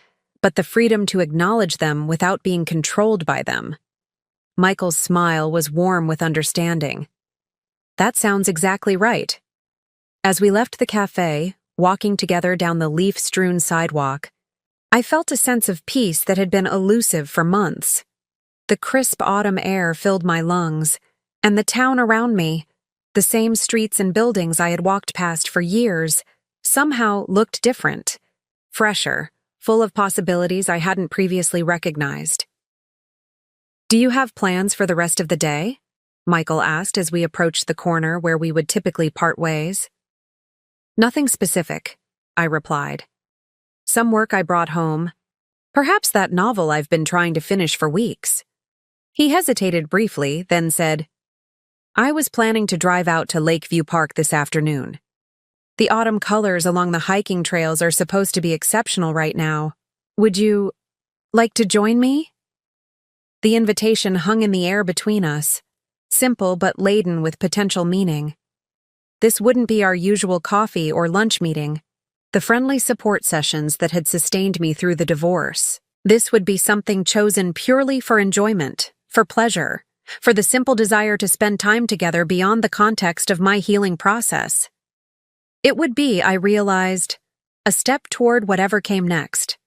but the freedom to acknowledge them without being controlled by them." Michael's smile was warm with understanding. "That sounds exactly right." As we left the cafe, walking together down the leaf-strewn sidewalk, I felt a sense of peace that had been elusive for months. The crisp autumn air filled my lungs, and the town around me, the same streets and buildings I had walked past for years, somehow looked different, fresher, full of possibilities I hadn't previously recognized. "Do you have plans for the rest of the day?" Michael asked as we approached the corner where we would typically part ways. "Nothing specific," I replied. "Some work I brought home. Perhaps that novel I've been trying to finish for weeks." He hesitated briefly, then said, "I was planning to drive out to Lakeview Park this afternoon. The autumn colors along the hiking trails are supposed to be exceptional right now. Would you like to join me?" The invitation hung in the air between us, simple but laden with potential meaning. This wouldn't be our usual coffee or lunch meeting, the friendly support sessions that had sustained me through the divorce. This would be something chosen purely for enjoyment, for pleasure, for the simple desire to spend time together beyond the context of my healing process. It would be, I realized, a step toward whatever came next.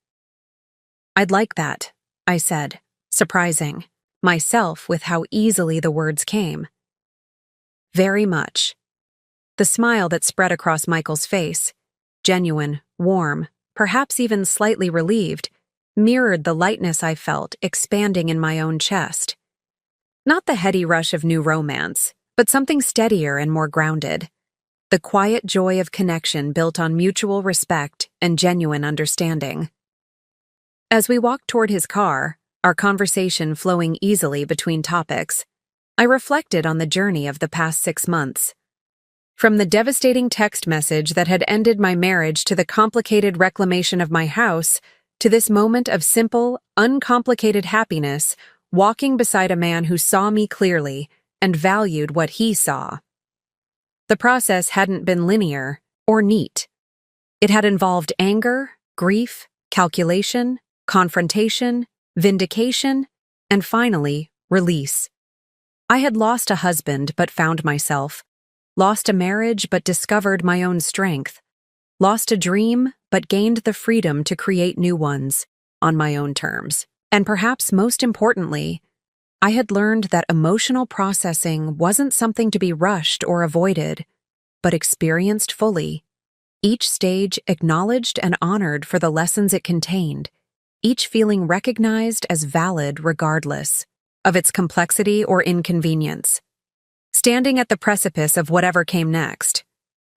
"I'd like that," I said, surprising myself with how easily the words came. "Very much." The smile that spread across Michael's face, genuine, warm, perhaps even slightly relieved, mirrored the lightness I felt expanding in my own chest. Not the heady rush of new romance, but something steadier and more grounded. The quiet joy of connection built on mutual respect and genuine understanding. As we walked toward his car, our conversation flowing easily between topics, I reflected on the journey of the past 6 months. From the devastating text message that had ended my marriage to the complicated reclamation of my house, to this moment of simple, uncomplicated happiness, walking beside a man who saw me clearly and valued what he saw. The process hadn't been linear or neat. It had involved anger, grief, calculation, confrontation, vindication, and finally, release. I had lost a husband but found myself, lost a marriage but discovered my own strength, lost a dream but gained the freedom to create new ones, on my own terms. And perhaps most importantly, I had learned that emotional processing wasn't something to be rushed or avoided, but experienced fully, each stage acknowledged and honored for the lessons it contained, each feeling recognized as valid regardless of its complexity or inconvenience. Standing at the precipice of whatever came next,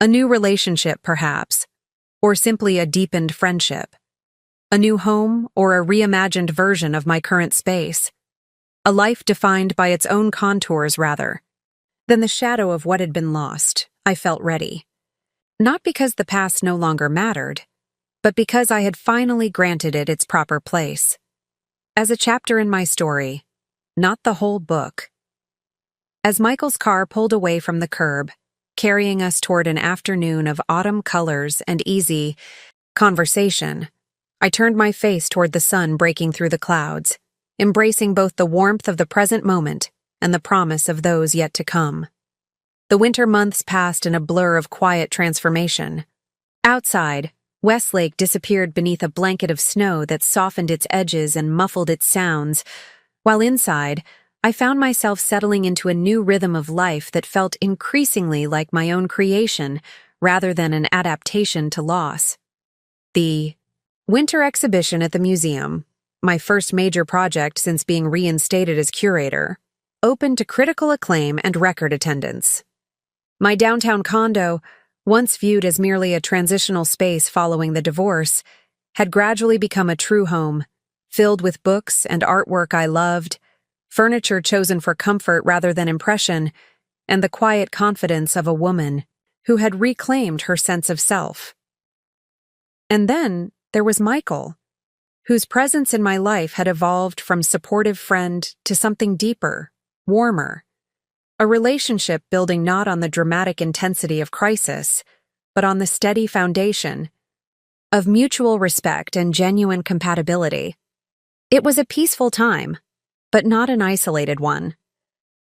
a new relationship perhaps, or simply a deepened friendship, a new home or a reimagined version of my current space, a life defined by its own contours rather than the shadow of what had been lost. I felt ready. Not because the past no longer mattered, but because I had finally granted it its proper place. As a chapter in my story, not the whole book. As Michael's car pulled away from the curb, carrying us toward an afternoon of autumn colors and easy conversation, I turned my face toward the sun breaking through the clouds, embracing both the warmth of the present moment and the promise of those yet to come. The winter months passed in a blur of quiet transformation. Outside, Westlake disappeared beneath a blanket of snow that softened its edges and muffled its sounds, while inside, I found myself settling into a new rhythm of life that felt increasingly like my own creation rather than an adaptation to loss. The winter exhibition at the museum, my first major project since being reinstated as curator, opened to critical acclaim and record attendance. My downtown condo, once viewed as merely a transitional space following the divorce, had gradually become a true home, filled with books and artwork I loved, furniture chosen for comfort rather than impression, and the quiet confidence of a woman who had reclaimed her sense of self. And then there was Michael, whose presence in my life had evolved from supportive friend to something deeper, warmer, a relationship building not on the dramatic intensity of crisis, but on the steady foundation of mutual respect and genuine compatibility. It was a peaceful time, but not an isolated one.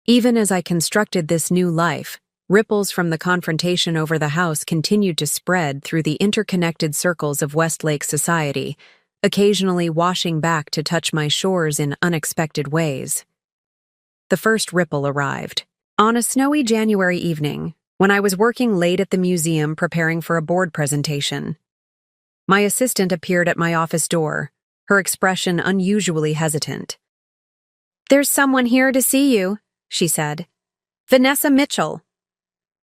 Even as I constructed this new life, ripples from the confrontation over the house continued to spread through the interconnected circles of Westlake society, occasionally washing back to touch my shores in unexpected ways. The first ripple arrived. On a snowy January evening, when I was working late at the museum preparing for a board presentation. My assistant appeared at my office door, her expression unusually hesitant. "There's someone here to see you," she said. "Vanessa Mitchell."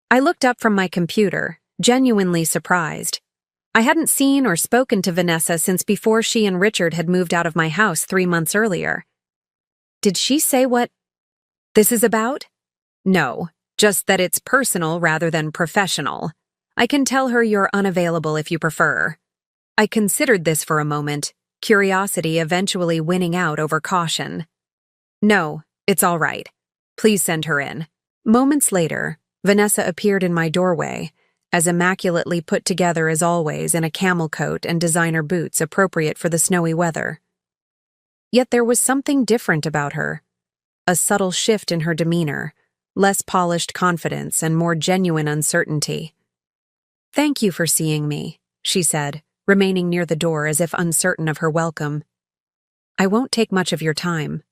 I looked up from my computer, genuinely surprised. I hadn't seen or spoken to Vanessa since before she and Richard had moved out of my house 3 months earlier. Did she say what this is about? No, just that it's personal rather than professional. I can tell her you're unavailable if you prefer. I considered this for a moment, curiosity eventually winning out over caution. No, it's all right. Please send her in. Moments later, Vanessa appeared in my doorway, as immaculately put together as always in a camel coat and designer boots appropriate for the snowy weather. Yet there was something different about her, a subtle shift in her demeanor, less polished confidence and more genuine uncertainty. "Thank you for seeing me," she said, remaining near the door as if uncertain of her welcome. "I won't take much of your time."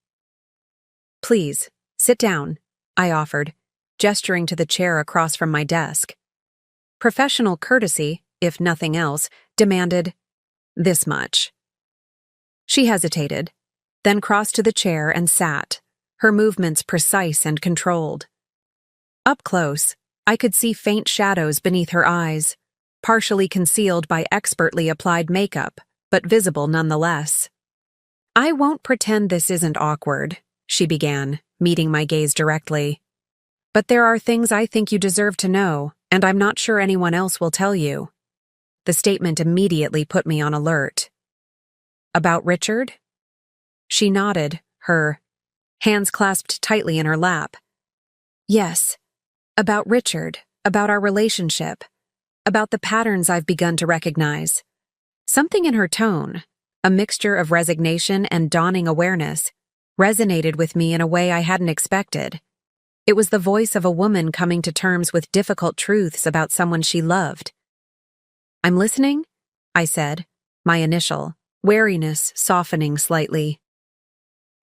"Please, sit down," I offered, gesturing to the chair across from my desk. Professional courtesy, if nothing else, demanded this much. She hesitated, then crossed to the chair and sat, her movements precise and controlled. Up close, I could see faint shadows beneath her eyes, partially concealed by expertly applied makeup, but visible nonetheless. "I won't pretend this isn't awkward," she began, meeting my gaze directly. "But there are things I think you deserve to know, and I'm not sure anyone else will tell you." The statement immediately put me on alert. "About Richard?" She nodded, her hands clasped tightly in her lap. "Yes, about Richard, about our relationship, about the patterns I've begun to recognize." Something in her tone, a mixture of resignation and dawning awareness, resonated with me in a way I hadn't expected. It was the voice of a woman coming to terms with difficult truths about someone she loved. "I'm listening," I said, my initial, wariness softening slightly.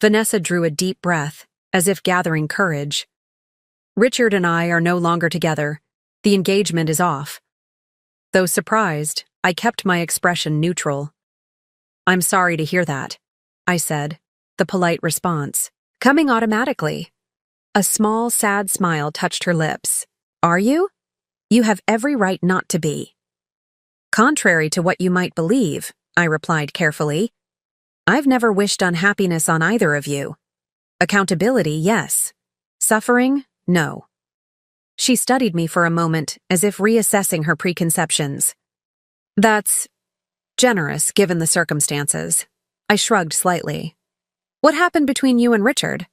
Vanessa drew a deep breath, as if gathering courage. "Richard and I are no longer together. The engagement is off." Though surprised, I kept my expression neutral. "I'm sorry to hear that," I said, the polite response coming automatically. A small, sad smile touched her lips. "Are you? You have every right not to be." "Contrary to what you might believe," I replied carefully, "I've never wished unhappiness on either of you. Accountability, yes. Suffering, no." She studied me for a moment, as if reassessing her preconceptions. "That's generous, given the circumstances." I shrugged slightly. "What happened between you and Richard?"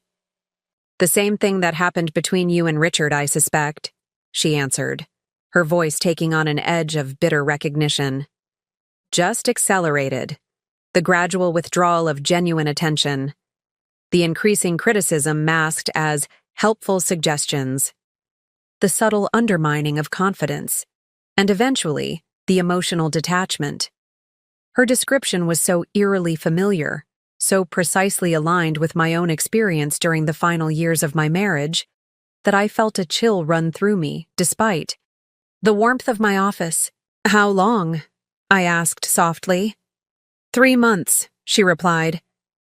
"The same thing that happened between you and Richard, I suspect," she answered, her voice taking on an edge of bitter recognition. "Just accelerated. The gradual withdrawal of genuine attention. The increasing criticism masked as helpful suggestions. The subtle undermining of confidence. And eventually, the emotional detachment." Her description was so eerily familiar, so precisely aligned with my own experience during the final years of my marriage, that I felt a chill run through me, despite the warmth of my office. "How long?" I asked softly. 3 months, she replied.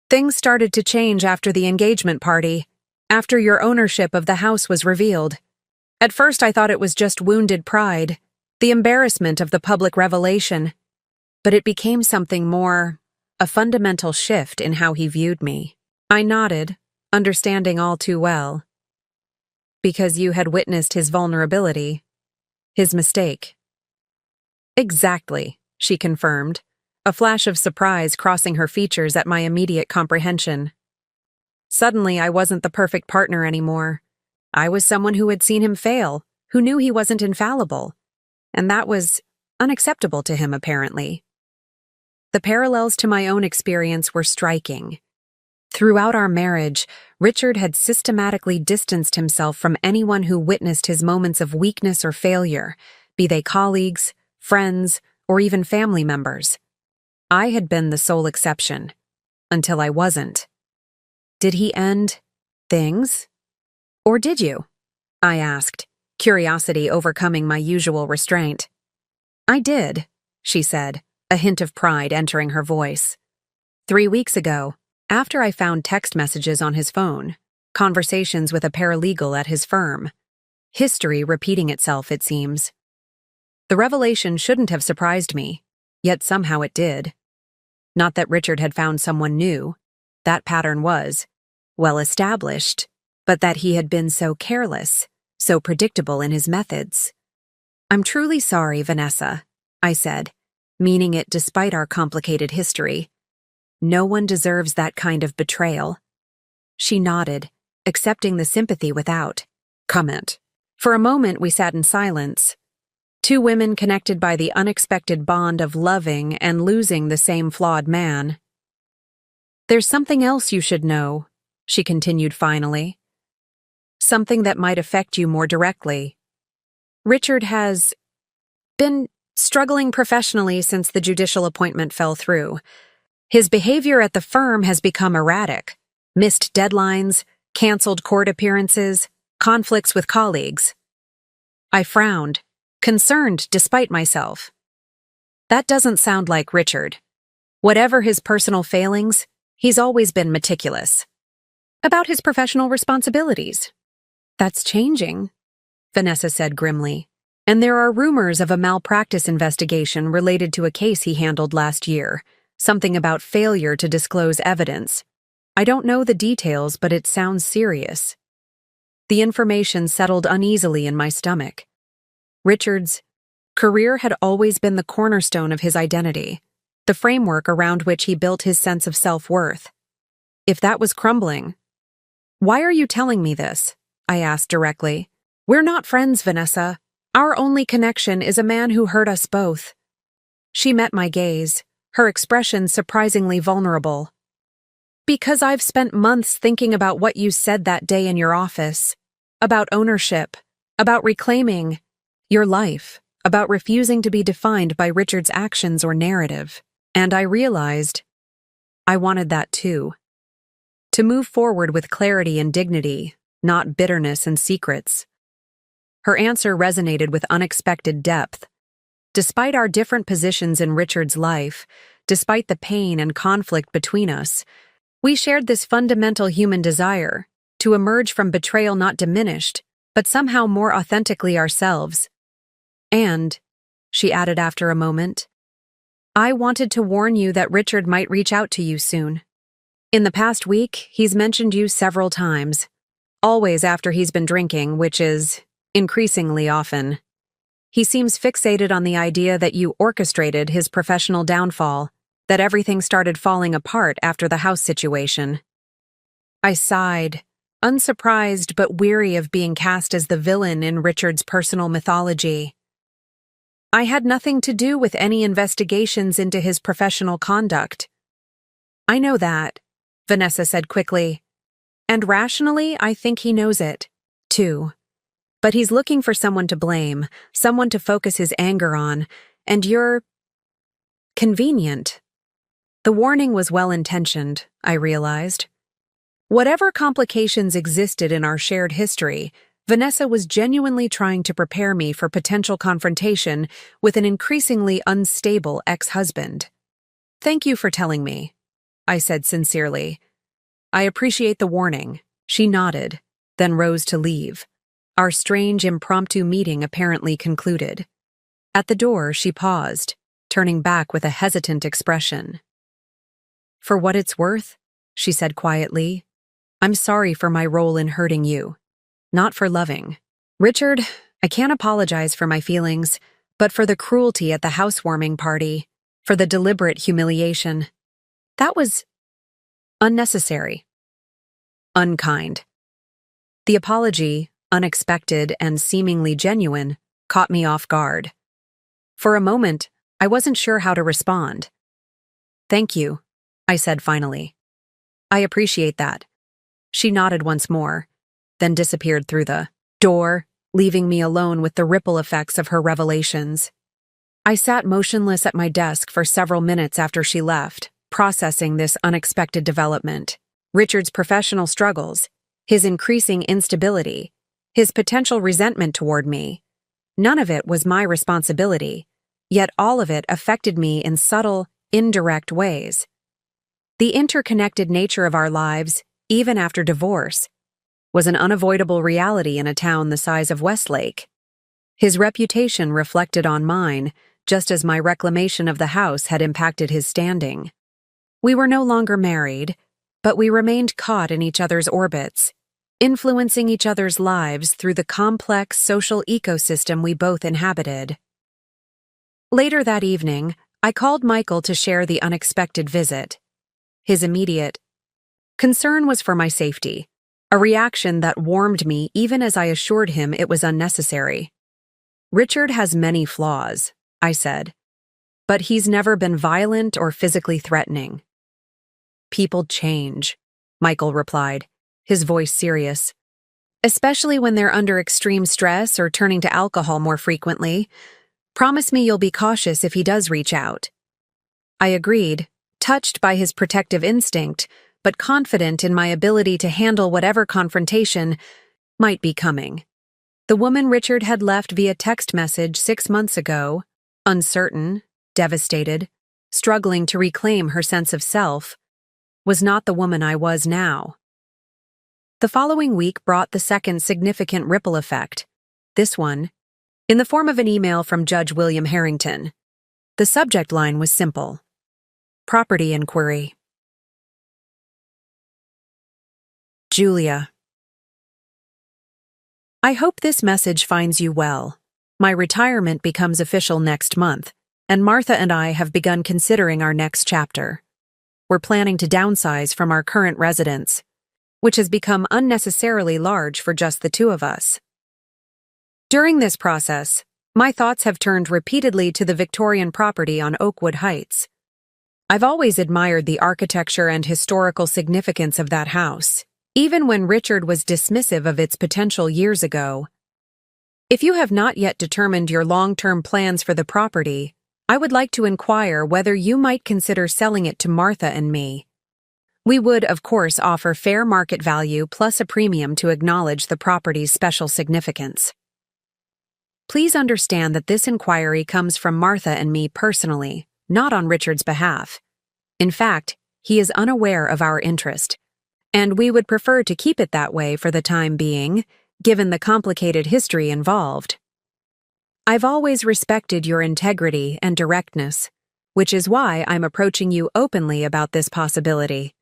"Things started to change after the engagement party, after your ownership of the house was revealed. At first I thought it was just wounded pride, the embarrassment of the public revelation. But it became something more, a fundamental shift in how he viewed me." I nodded, understanding all too well. "Because you had witnessed his vulnerability, his mistake." "Exactly," she confirmed, a flash of surprise crossing her features at my immediate comprehension. Suddenly, I wasn't the perfect partner anymore. I was someone who had seen him fail, who knew he wasn't infallible. And that was unacceptable to him, apparently. The parallels to my own experience were striking. Throughout our marriage, Richard had systematically distanced himself from anyone who witnessed his moments of weakness or failure, be they colleagues, friends, or even family members. I had been the sole exception, until I wasn't. Did he end things? Or did you? I asked, curiosity overcoming my usual restraint. "I did," she said, a hint of pride entering her voice. 3 weeks ago, after I found text messages on his phone, conversations with a paralegal at his firm. History repeating itself, it seems. The revelation shouldn't have surprised me, yet somehow it did. Not that Richard had found someone new. That pattern was, well established, but that he had been so careless, so predictable in his methods. "I'm truly sorry, Vanessa," I said, meaning it despite our complicated history. "No one deserves that kind of betrayal." She nodded, accepting the sympathy without comment. For a moment we sat in silence. 2 women connected by the unexpected bond of loving and losing the same flawed man. "There's something else you should know," she continued finally. "Something that might affect you more directly. Richard has been struggling professionally since the judicial appointment fell through. His behavior at the firm has become erratic. Missed deadlines, canceled court appearances, conflicts with colleagues." I frowned, concerned despite myself. That doesn't sound like Richard. Whatever his personal failings, he's always been meticulous. About his professional responsibilities. "That's changing," Vanessa said grimly. "And there are rumors of a malpractice investigation related to a case he handled last year, something about failure to disclose evidence. I don't know the details, but it sounds serious." The information settled uneasily in my stomach. Richard's career had always been the cornerstone of his identity, the framework around which he built his sense of self-worth. If that was crumbling, "Why are you telling me this?" I asked directly. "We're not friends, Vanessa. Our only connection is a man who hurt us both." She met my gaze, her expression surprisingly vulnerable. "Because I've spent months thinking about what you said that day in your office. About ownership. About reclaiming your life. About refusing to be defined by Richard's actions or narrative. And I realized I wanted that too. To move forward with clarity and dignity, not bitterness and secrets." Her answer resonated with unexpected depth. Despite our different positions in Richard's life, despite the pain and conflict between us, we shared this fundamental human desire to emerge from betrayal not diminished, but somehow more authentically ourselves. And, she added after a moment, I wanted to warn you that Richard might reach out to you soon. In the past week, he's mentioned you several times, always after he's been drinking, which is increasingly often. He seems fixated on the idea that you orchestrated his professional downfall, that everything started falling apart after the house situation. I sighed, unsurprised but weary of being cast as the villain in Richard's personal mythology. I had nothing to do with any investigations into his professional conduct. I know that, Vanessa said quickly. And rationally, I think he knows it, too. But he's looking for someone to blame, someone to focus his anger on, and you're convenient. The warning was well-intentioned, I realized. Whatever complications existed in our shared history, Vanessa was genuinely trying to prepare me for potential confrontation with an increasingly unstable ex-husband. Thank you for telling me, I said sincerely. I appreciate the warning. She nodded, then rose to leave. Our strange impromptu meeting apparently concluded. At the door, she paused, turning back with a hesitant expression. For what it's worth, she said quietly, I'm sorry for my role in hurting you. Not for loving. Richard, I can't apologize for my feelings, but for the cruelty at the housewarming party, for the deliberate humiliation. That was unnecessary. Unkind. The apology, unexpected and seemingly genuine, caught me off guard. For a moment, I wasn't sure how to respond. Thank you, I said finally. I appreciate that. She nodded once more, then disappeared through the door, leaving me alone with the ripple effects of her revelations. I sat motionless at my desk for several minutes after she left, processing this unexpected development. Richard's professional struggles, his increasing instability, his potential resentment toward me. None of it was my responsibility, yet all of it affected me in subtle, indirect ways. The interconnected nature of our lives, even after divorce, was an unavoidable reality in a town the size of Westlake. His reputation reflected on mine, just as my reclamation of the house had impacted his standing. We were no longer married, but we remained caught in each other's orbits, influencing each other's lives through the complex social ecosystem we both inhabited. Later that evening, I called Michael to share the unexpected visit. His immediate concern was for my safety, a reaction that warmed me even as I assured him it was unnecessary. Richard has many flaws, I said, but he's never been violent or physically threatening. People change, Michael replied, his voice serious. Especially when they're under extreme stress or turning to alcohol more frequently. Promise me you'll be cautious if he does reach out. I agreed, touched by his protective instinct, but confident in my ability to handle whatever confrontation might be coming. The woman Richard had left via text message 6 months ago, uncertain, devastated, struggling to reclaim her sense of self, was not the woman I was now. The following week brought the second significant ripple effect, this one, in the form of an email from Judge William Harrington. The subject line was simple: property inquiry. Julia. I hope this message finds you well. My retirement becomes official next month, and Martha and I have begun considering our next chapter. We're planning to downsize from our current residence, which has become unnecessarily large for just the two of us. During this process, my thoughts have turned repeatedly to the Victorian property on Oakwood Heights. I've always admired the architecture and historical significance of that house, even when Richard was dismissive of its potential years ago. If you have not yet determined your long-term plans for the property, I would like to inquire whether you might consider selling it to Martha and me. We would, of course, offer fair market value plus a premium to acknowledge the property's special significance. Please understand that this inquiry comes from Martha and me personally, not on Richard's behalf. In fact, he is unaware of our interest, and we would prefer to keep it that way for the time being, given the complicated history involved. I've always respected your integrity and directness, which is why I'm approaching you openly about this possibility.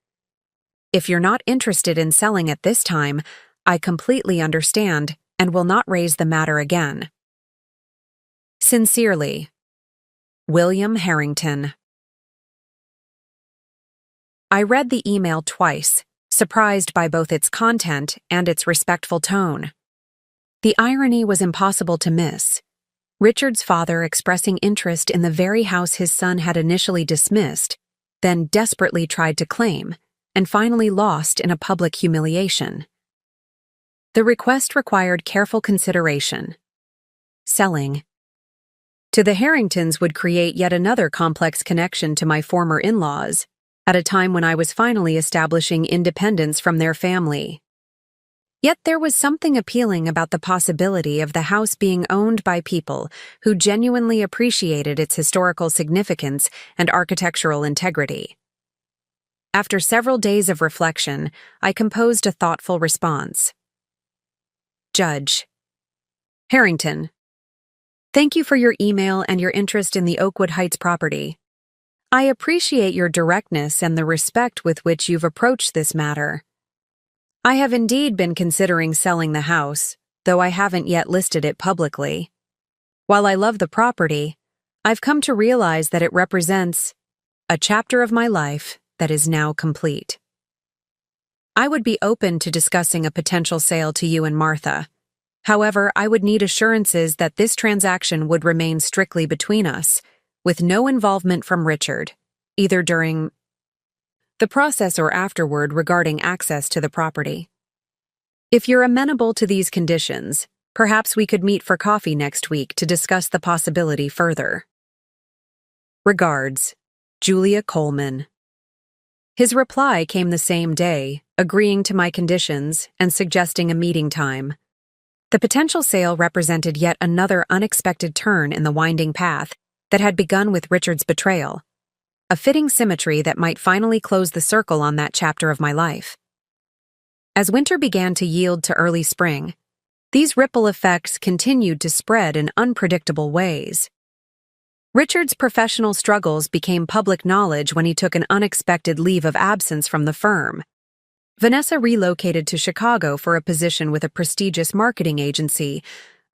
If you're not interested in selling at this time, I completely understand and will not raise the matter again. Sincerely, William Harrington. I read the email twice, surprised by both its content and its respectful tone. The irony was impossible to miss. Richard's father expressing interest in the very house his son had initially dismissed, then desperately tried to claim, and finally lost in a public humiliation. The request required careful consideration. Selling to the Harringtons would create yet another complex connection to my former in-laws, at a time when I was finally establishing independence from their family. Yet there was something appealing about the possibility of the house being owned by people who genuinely appreciated its historical significance and architectural integrity. After several days of reflection, I composed a thoughtful response. Judge Harrington, thank you for your email and your interest in the Oakwood Heights property. I appreciate your directness and the respect with which you've approached this matter. I have indeed been considering selling the house, though I haven't yet listed it publicly. While I love the property, I've come to realize that it represents a chapter of my life that is now complete. I would be open to discussing a potential sale to you and Martha. However, I would need assurances that this transaction would remain strictly between us, with no involvement from Richard, either during the process or afterward regarding access to the property. If you're amenable to these conditions, perhaps we could meet for coffee next week to discuss the possibility further. Regards, Julia Coleman. His reply came the same day, agreeing to my conditions and suggesting a meeting time. The potential sale represented yet another unexpected turn in the winding path that had begun with Richard's betrayal, a fitting symmetry that might finally close the circle on that chapter of my life. As winter began to yield to early spring, these ripple effects continued to spread in unpredictable ways. Richard's professional struggles became public knowledge when he took an unexpected leave of absence from the firm. Vanessa relocated to Chicago for a position with a prestigious marketing agency,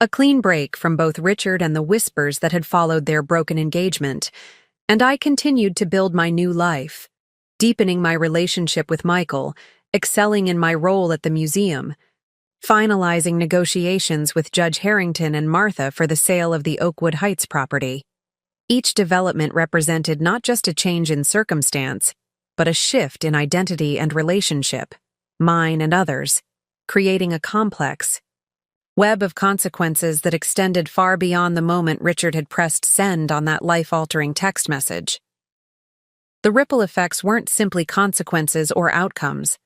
a clean break from both Richard and the whispers that had followed their broken engagement, and I continued to build my new life, deepening my relationship with Michael, excelling in my role at the museum, finalizing negotiations with Judge Harrington and Martha for the sale of the Oakwood Heights property. Each development represented not just a change in circumstance, but a shift in identity and relationship, mine and others, creating a complex web of consequences that extended far beyond the moment Richard had pressed send on that life-altering text message. The ripple effects weren't simply consequences or outcomes.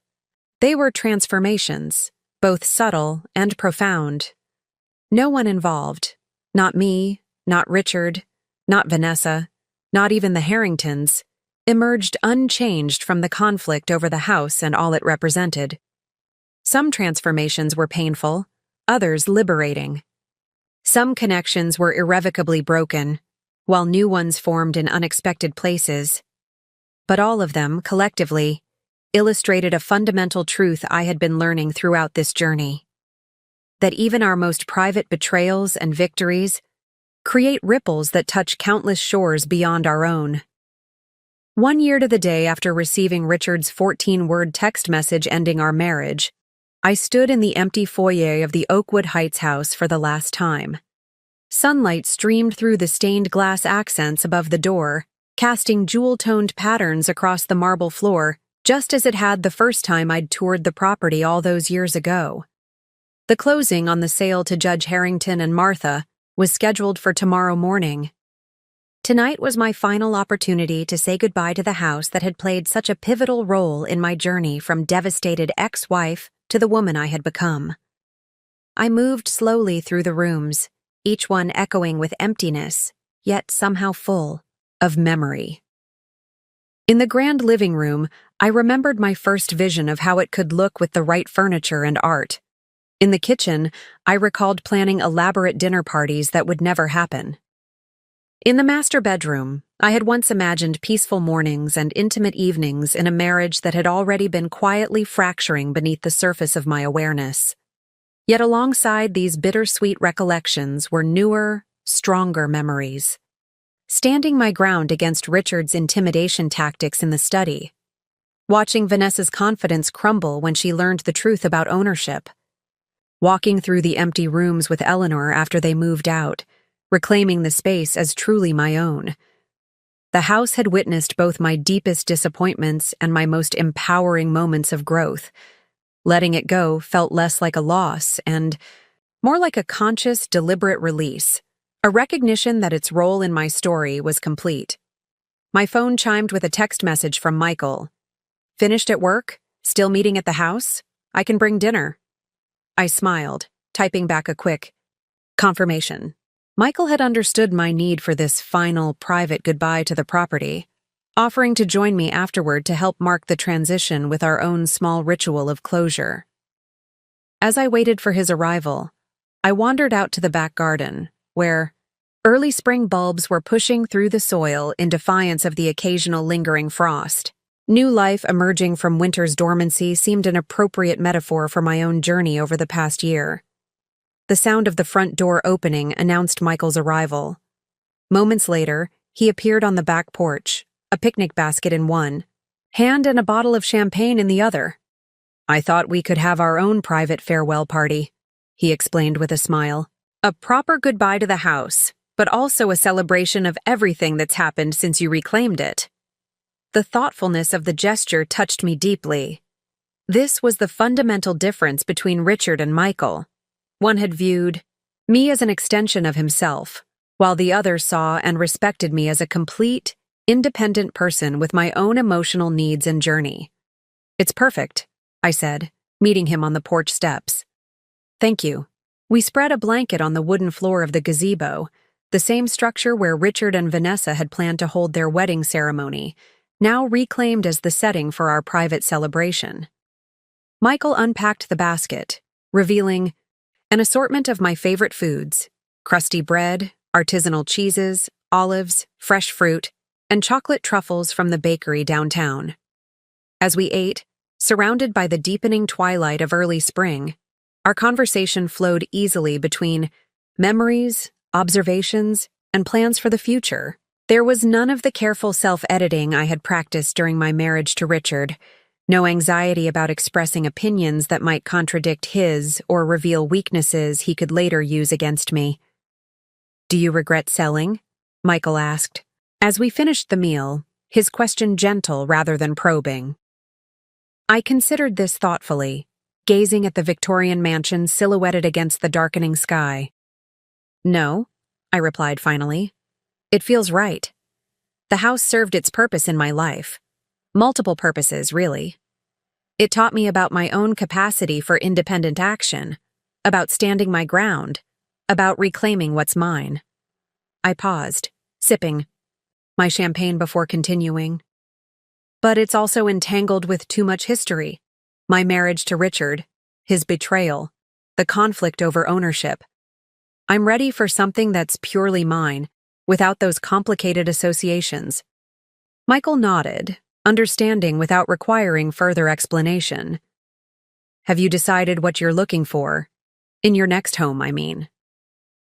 They were transformations, both subtle and profound. No one involved, not me, not Richard, not Vanessa, not even the Harringtons, emerged unchanged from the conflict over the house and all it represented. Some transformations were painful, others liberating. Some connections were irrevocably broken, while new ones formed in unexpected places. But all of them, collectively, illustrated a fundamental truth I had been learning throughout this journey. That even our most private betrayals and victories create ripples that touch countless shores beyond our own. 1 year to the day after receiving Richard's 14-word text message ending our marriage, I stood in the empty foyer of the Oakwood Heights house for the last time. Sunlight streamed through the stained glass accents above the door, casting jewel-toned patterns across the marble floor, just as it had the first time I'd toured the property all those years ago. The closing on the sale to Judge Harrington and Martha was scheduled for tomorrow morning. Tonight was my final opportunity to say goodbye to the house that had played such a pivotal role in my journey from devastated ex-wife to the woman I had become. I moved slowly through the rooms, each one echoing with emptiness, yet somehow full of memory. In the grand living room, I remembered my first vision of how it could look with the right furniture and art. In the kitchen, I recalled planning elaborate dinner parties that would never happen. In the master bedroom, I had once imagined peaceful mornings and intimate evenings in a marriage that had already been quietly fracturing beneath the surface of my awareness. Yet alongside these bittersweet recollections were newer, stronger memories. Standing my ground against Richard's intimidation tactics in the study. Watching Vanessa's confidence crumble when she learned the truth about ownership. Walking through the empty rooms with Eleanor after they moved out, reclaiming the space as truly my own. The house had witnessed both my deepest disappointments and my most empowering moments of growth. Letting it go felt less like a loss and more like a conscious, deliberate release, a recognition that its role in my story was complete. My phone chimed with a text message from Michael. "Finished at work? Still meeting at the house? I can bring dinner." I smiled, typing back a quick confirmation. Michael had understood my need for this final, private goodbye to the property, offering to join me afterward to help mark the transition with our own small ritual of closure. As I waited for his arrival, I wandered out to the back garden, where early spring bulbs were pushing through the soil in defiance of the occasional lingering frost. New life emerging from winter's dormancy seemed an appropriate metaphor for my own journey over the past year. The sound of the front door opening announced Michael's arrival. Moments later, he appeared on the back porch, a picnic basket in one, hand and a bottle of champagne in the other. "I thought we could have our own private farewell party," he explained with a smile. "A proper goodbye to the house, but also a celebration of everything that's happened since you reclaimed it." The thoughtfulness of the gesture touched me deeply. This was the fundamental difference between Richard and Michael. One had viewed me as an extension of himself, while the other saw and respected me as a complete, independent person with my own emotional needs and journey. "It's perfect," I said, meeting him on the porch steps. "Thank you." We spread a blanket on the wooden floor of the gazebo, the same structure where Richard and Vanessa had planned to hold their wedding ceremony, now reclaimed as the setting for our private celebration. Michael unpacked the basket, revealing an assortment of my favorite foods: crusty bread, artisanal cheeses, olives, fresh fruit, and chocolate truffles from the bakery downtown. As we ate, surrounded by the deepening twilight of early spring, our conversation flowed easily between memories, observations, and plans for the future. There was none of the careful self-editing I had practiced during my marriage to Richard, no anxiety about expressing opinions that might contradict his or reveal weaknesses he could later use against me. "Do you regret selling?" Michael asked. As we finished the meal, his question gentle rather than probing. I considered this thoughtfully, gazing at the Victorian mansion silhouetted against the darkening sky. "No," I replied finally. "It feels right. The house served its purpose in my life. Multiple purposes, really. It taught me about my own capacity for independent action, about standing my ground, about reclaiming what's mine." I paused, sipping my champagne before continuing. "But it's also entangled with too much history. My marriage to Richard, his betrayal, the conflict over ownership. I'm ready for something that's purely mine, without those complicated associations." Michael nodded, understanding without requiring further explanation. "Have you decided what you're looking for? In your next home, I mean."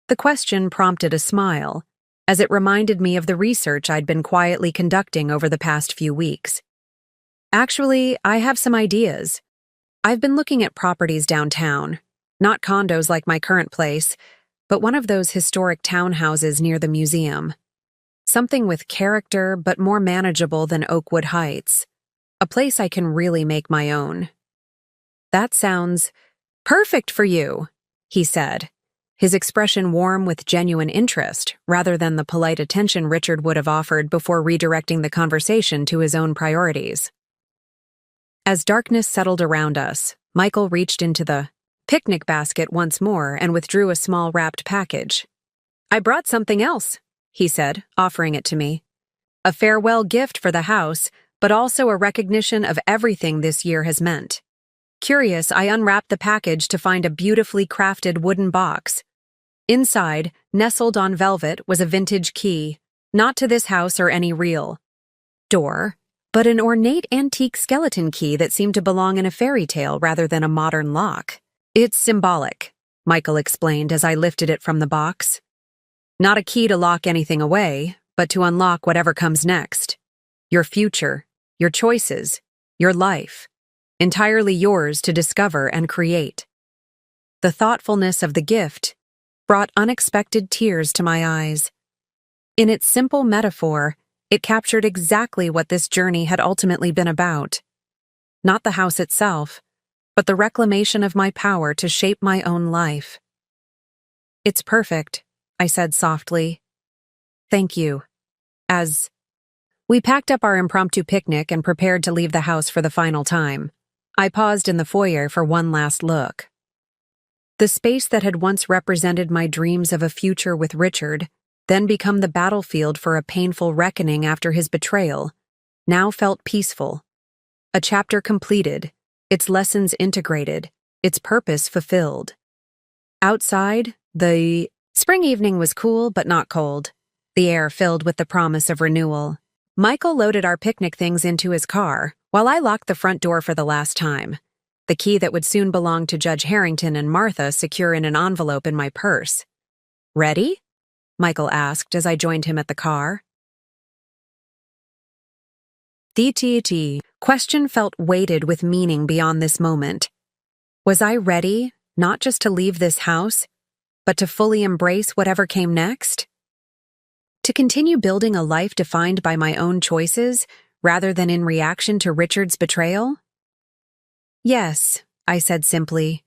The question prompted a smile, as it reminded me of the research I'd been quietly conducting over the past few weeks. "Actually, I have some ideas. I've been looking at properties downtown, not condos like my current place, but one of those historic townhouses near the museum. Something with character but more manageable than Oakwood Heights. A place I can really make my own." "That sounds perfect for you," he said, his expression warm with genuine interest rather than the polite attention Richard would have offered before redirecting the conversation to his own priorities. As darkness settled around us, Michael reached into the picnic basket once more and withdrew a small wrapped package. "I brought something else," he said, offering it to me. "A farewell gift for the house, but also a recognition of everything this year has meant." Curious, I unwrapped the package to find a beautifully crafted wooden box. Inside, nestled on velvet, was a vintage key, not to this house or any real door, but an ornate antique skeleton key that seemed to belong in a fairy tale rather than a modern lock. "It's symbolic," Michael explained as I lifted it from the box. "Not a key to lock anything away, but to unlock whatever comes next. Your future, your choices, your life. Entirely yours to discover and create." The thoughtfulness of the gift brought unexpected tears to my eyes. In its simple metaphor, it captured exactly what this journey had ultimately been about. Not the house itself, but the reclamation of my power to shape my own life. "It's perfect," I said softly. "Thank you." As we packed up our impromptu picnic and prepared to leave the house for the final time, I paused in the foyer for one last look. The space that had once represented my dreams of a future with Richard, then become the battlefield for a painful reckoning after his betrayal, now felt peaceful. A chapter completed, its lessons integrated, its purpose fulfilled. Outside, the spring evening was cool but not cold, the air filled with the promise of renewal. Michael loaded our picnic things into his car, while I locked the front door for the last time, the key that would soon belong to Judge Harrington and Martha secure in an envelope in my purse. "Ready?" Michael asked as I joined him at the car. The question felt weighted with meaning beyond this moment. Was I ready, not just to leave this house, but to fully embrace whatever came next? To continue building a life defined by my own choices, rather than in reaction to Richard's betrayal? "Yes," I said simply,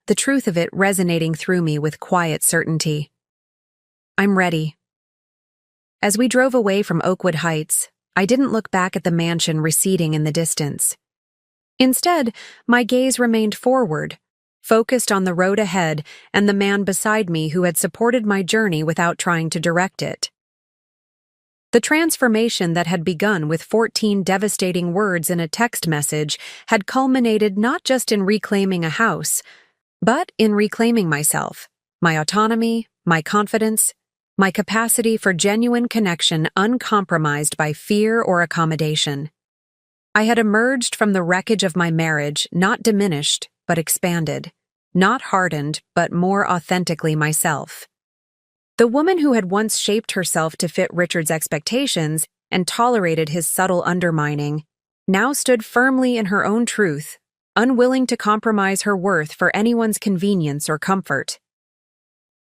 the truth of it resonating through me with quiet certainty. "I'm ready." As we drove away from Oakwood Heights, I didn't look back at the mansion receding in the distance. Instead, my gaze remained forward, focused on the road ahead and the man beside me who had supported my journey without trying to direct it. The transformation that had begun with 14 devastating words in a text message had culminated not just in reclaiming a house, but in reclaiming myself, my autonomy, my confidence, my capacity for genuine connection uncompromised by fear or accommodation. I had emerged from the wreckage of my marriage not diminished, but expanded, not hardened, but more authentically myself. The woman who had once shaped herself to fit Richard's expectations and tolerated his subtle undermining now stood firmly in her own truth, unwilling to compromise her worth for anyone's convenience or comfort.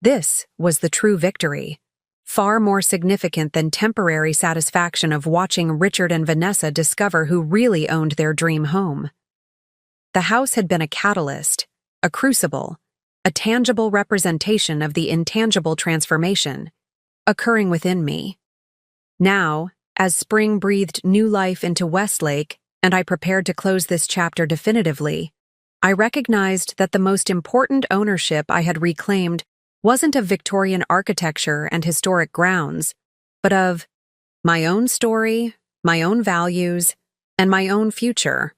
This was the true victory, far more significant than temporary satisfaction of watching Richard and Vanessa discover who really owned their dream home. The house had been a catalyst, a crucible, a tangible representation of the intangible transformation occurring within me. Now, as spring breathed new life into Westlake and I prepared to close this chapter definitively, I recognized that the most important ownership I had reclaimed wasn't of Victorian architecture and historic grounds, but of my own story, my own values, and my own future.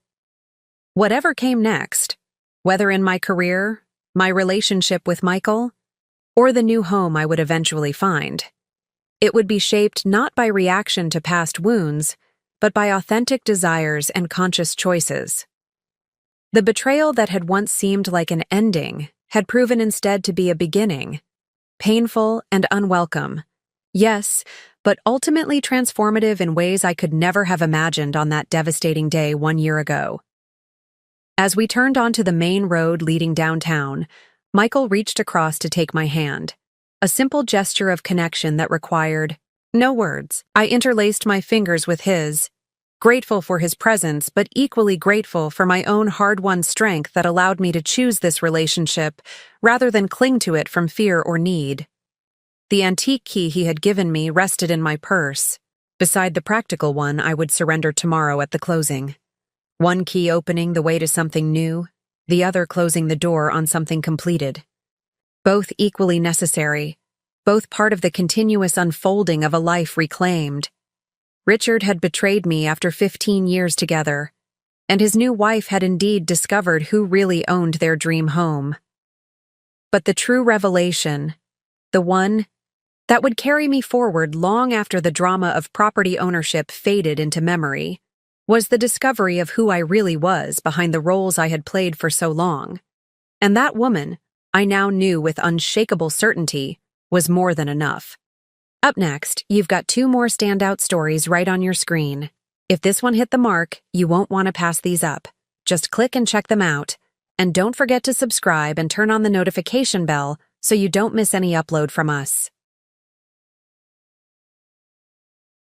Whatever came next, whether in my career, my relationship with Michael, or the new home I would eventually find, it would be shaped not by reaction to past wounds, but by authentic desires and conscious choices. The betrayal that had once seemed like an ending had proven instead to be a beginning, painful and unwelcome, yes, but ultimately transformative in ways I could never have imagined on that devastating day 1 year ago. As we turned onto the main road leading downtown, Michael reached across to take my hand, a simple gesture of connection that required no words. I interlaced my fingers with his, grateful for his presence but equally grateful for my own hard-won strength that allowed me to choose this relationship rather than cling to it from fear or need. The antique key he had given me rested in my purse, beside the practical one I would surrender tomorrow at the closing. One key opening the way to something new, the other closing the door on something completed. Both equally necessary, both part of the continuous unfolding of a life reclaimed. Richard had betrayed me after 15 years together, and his new wife had indeed discovered who really owned their dream home. But the true revelation, the one that would carry me forward long after the drama of property ownership faded into memory, was the discovery of who I really was behind the roles I had played for so long. And that woman, I now knew with unshakable certainty, was more than enough. Up next, you've got 2 more standout stories right on your screen. If this one hit the mark, you won't want to pass these up. Just click and check them out. And don't forget to subscribe and turn on the notification bell so you don't miss any upload from us.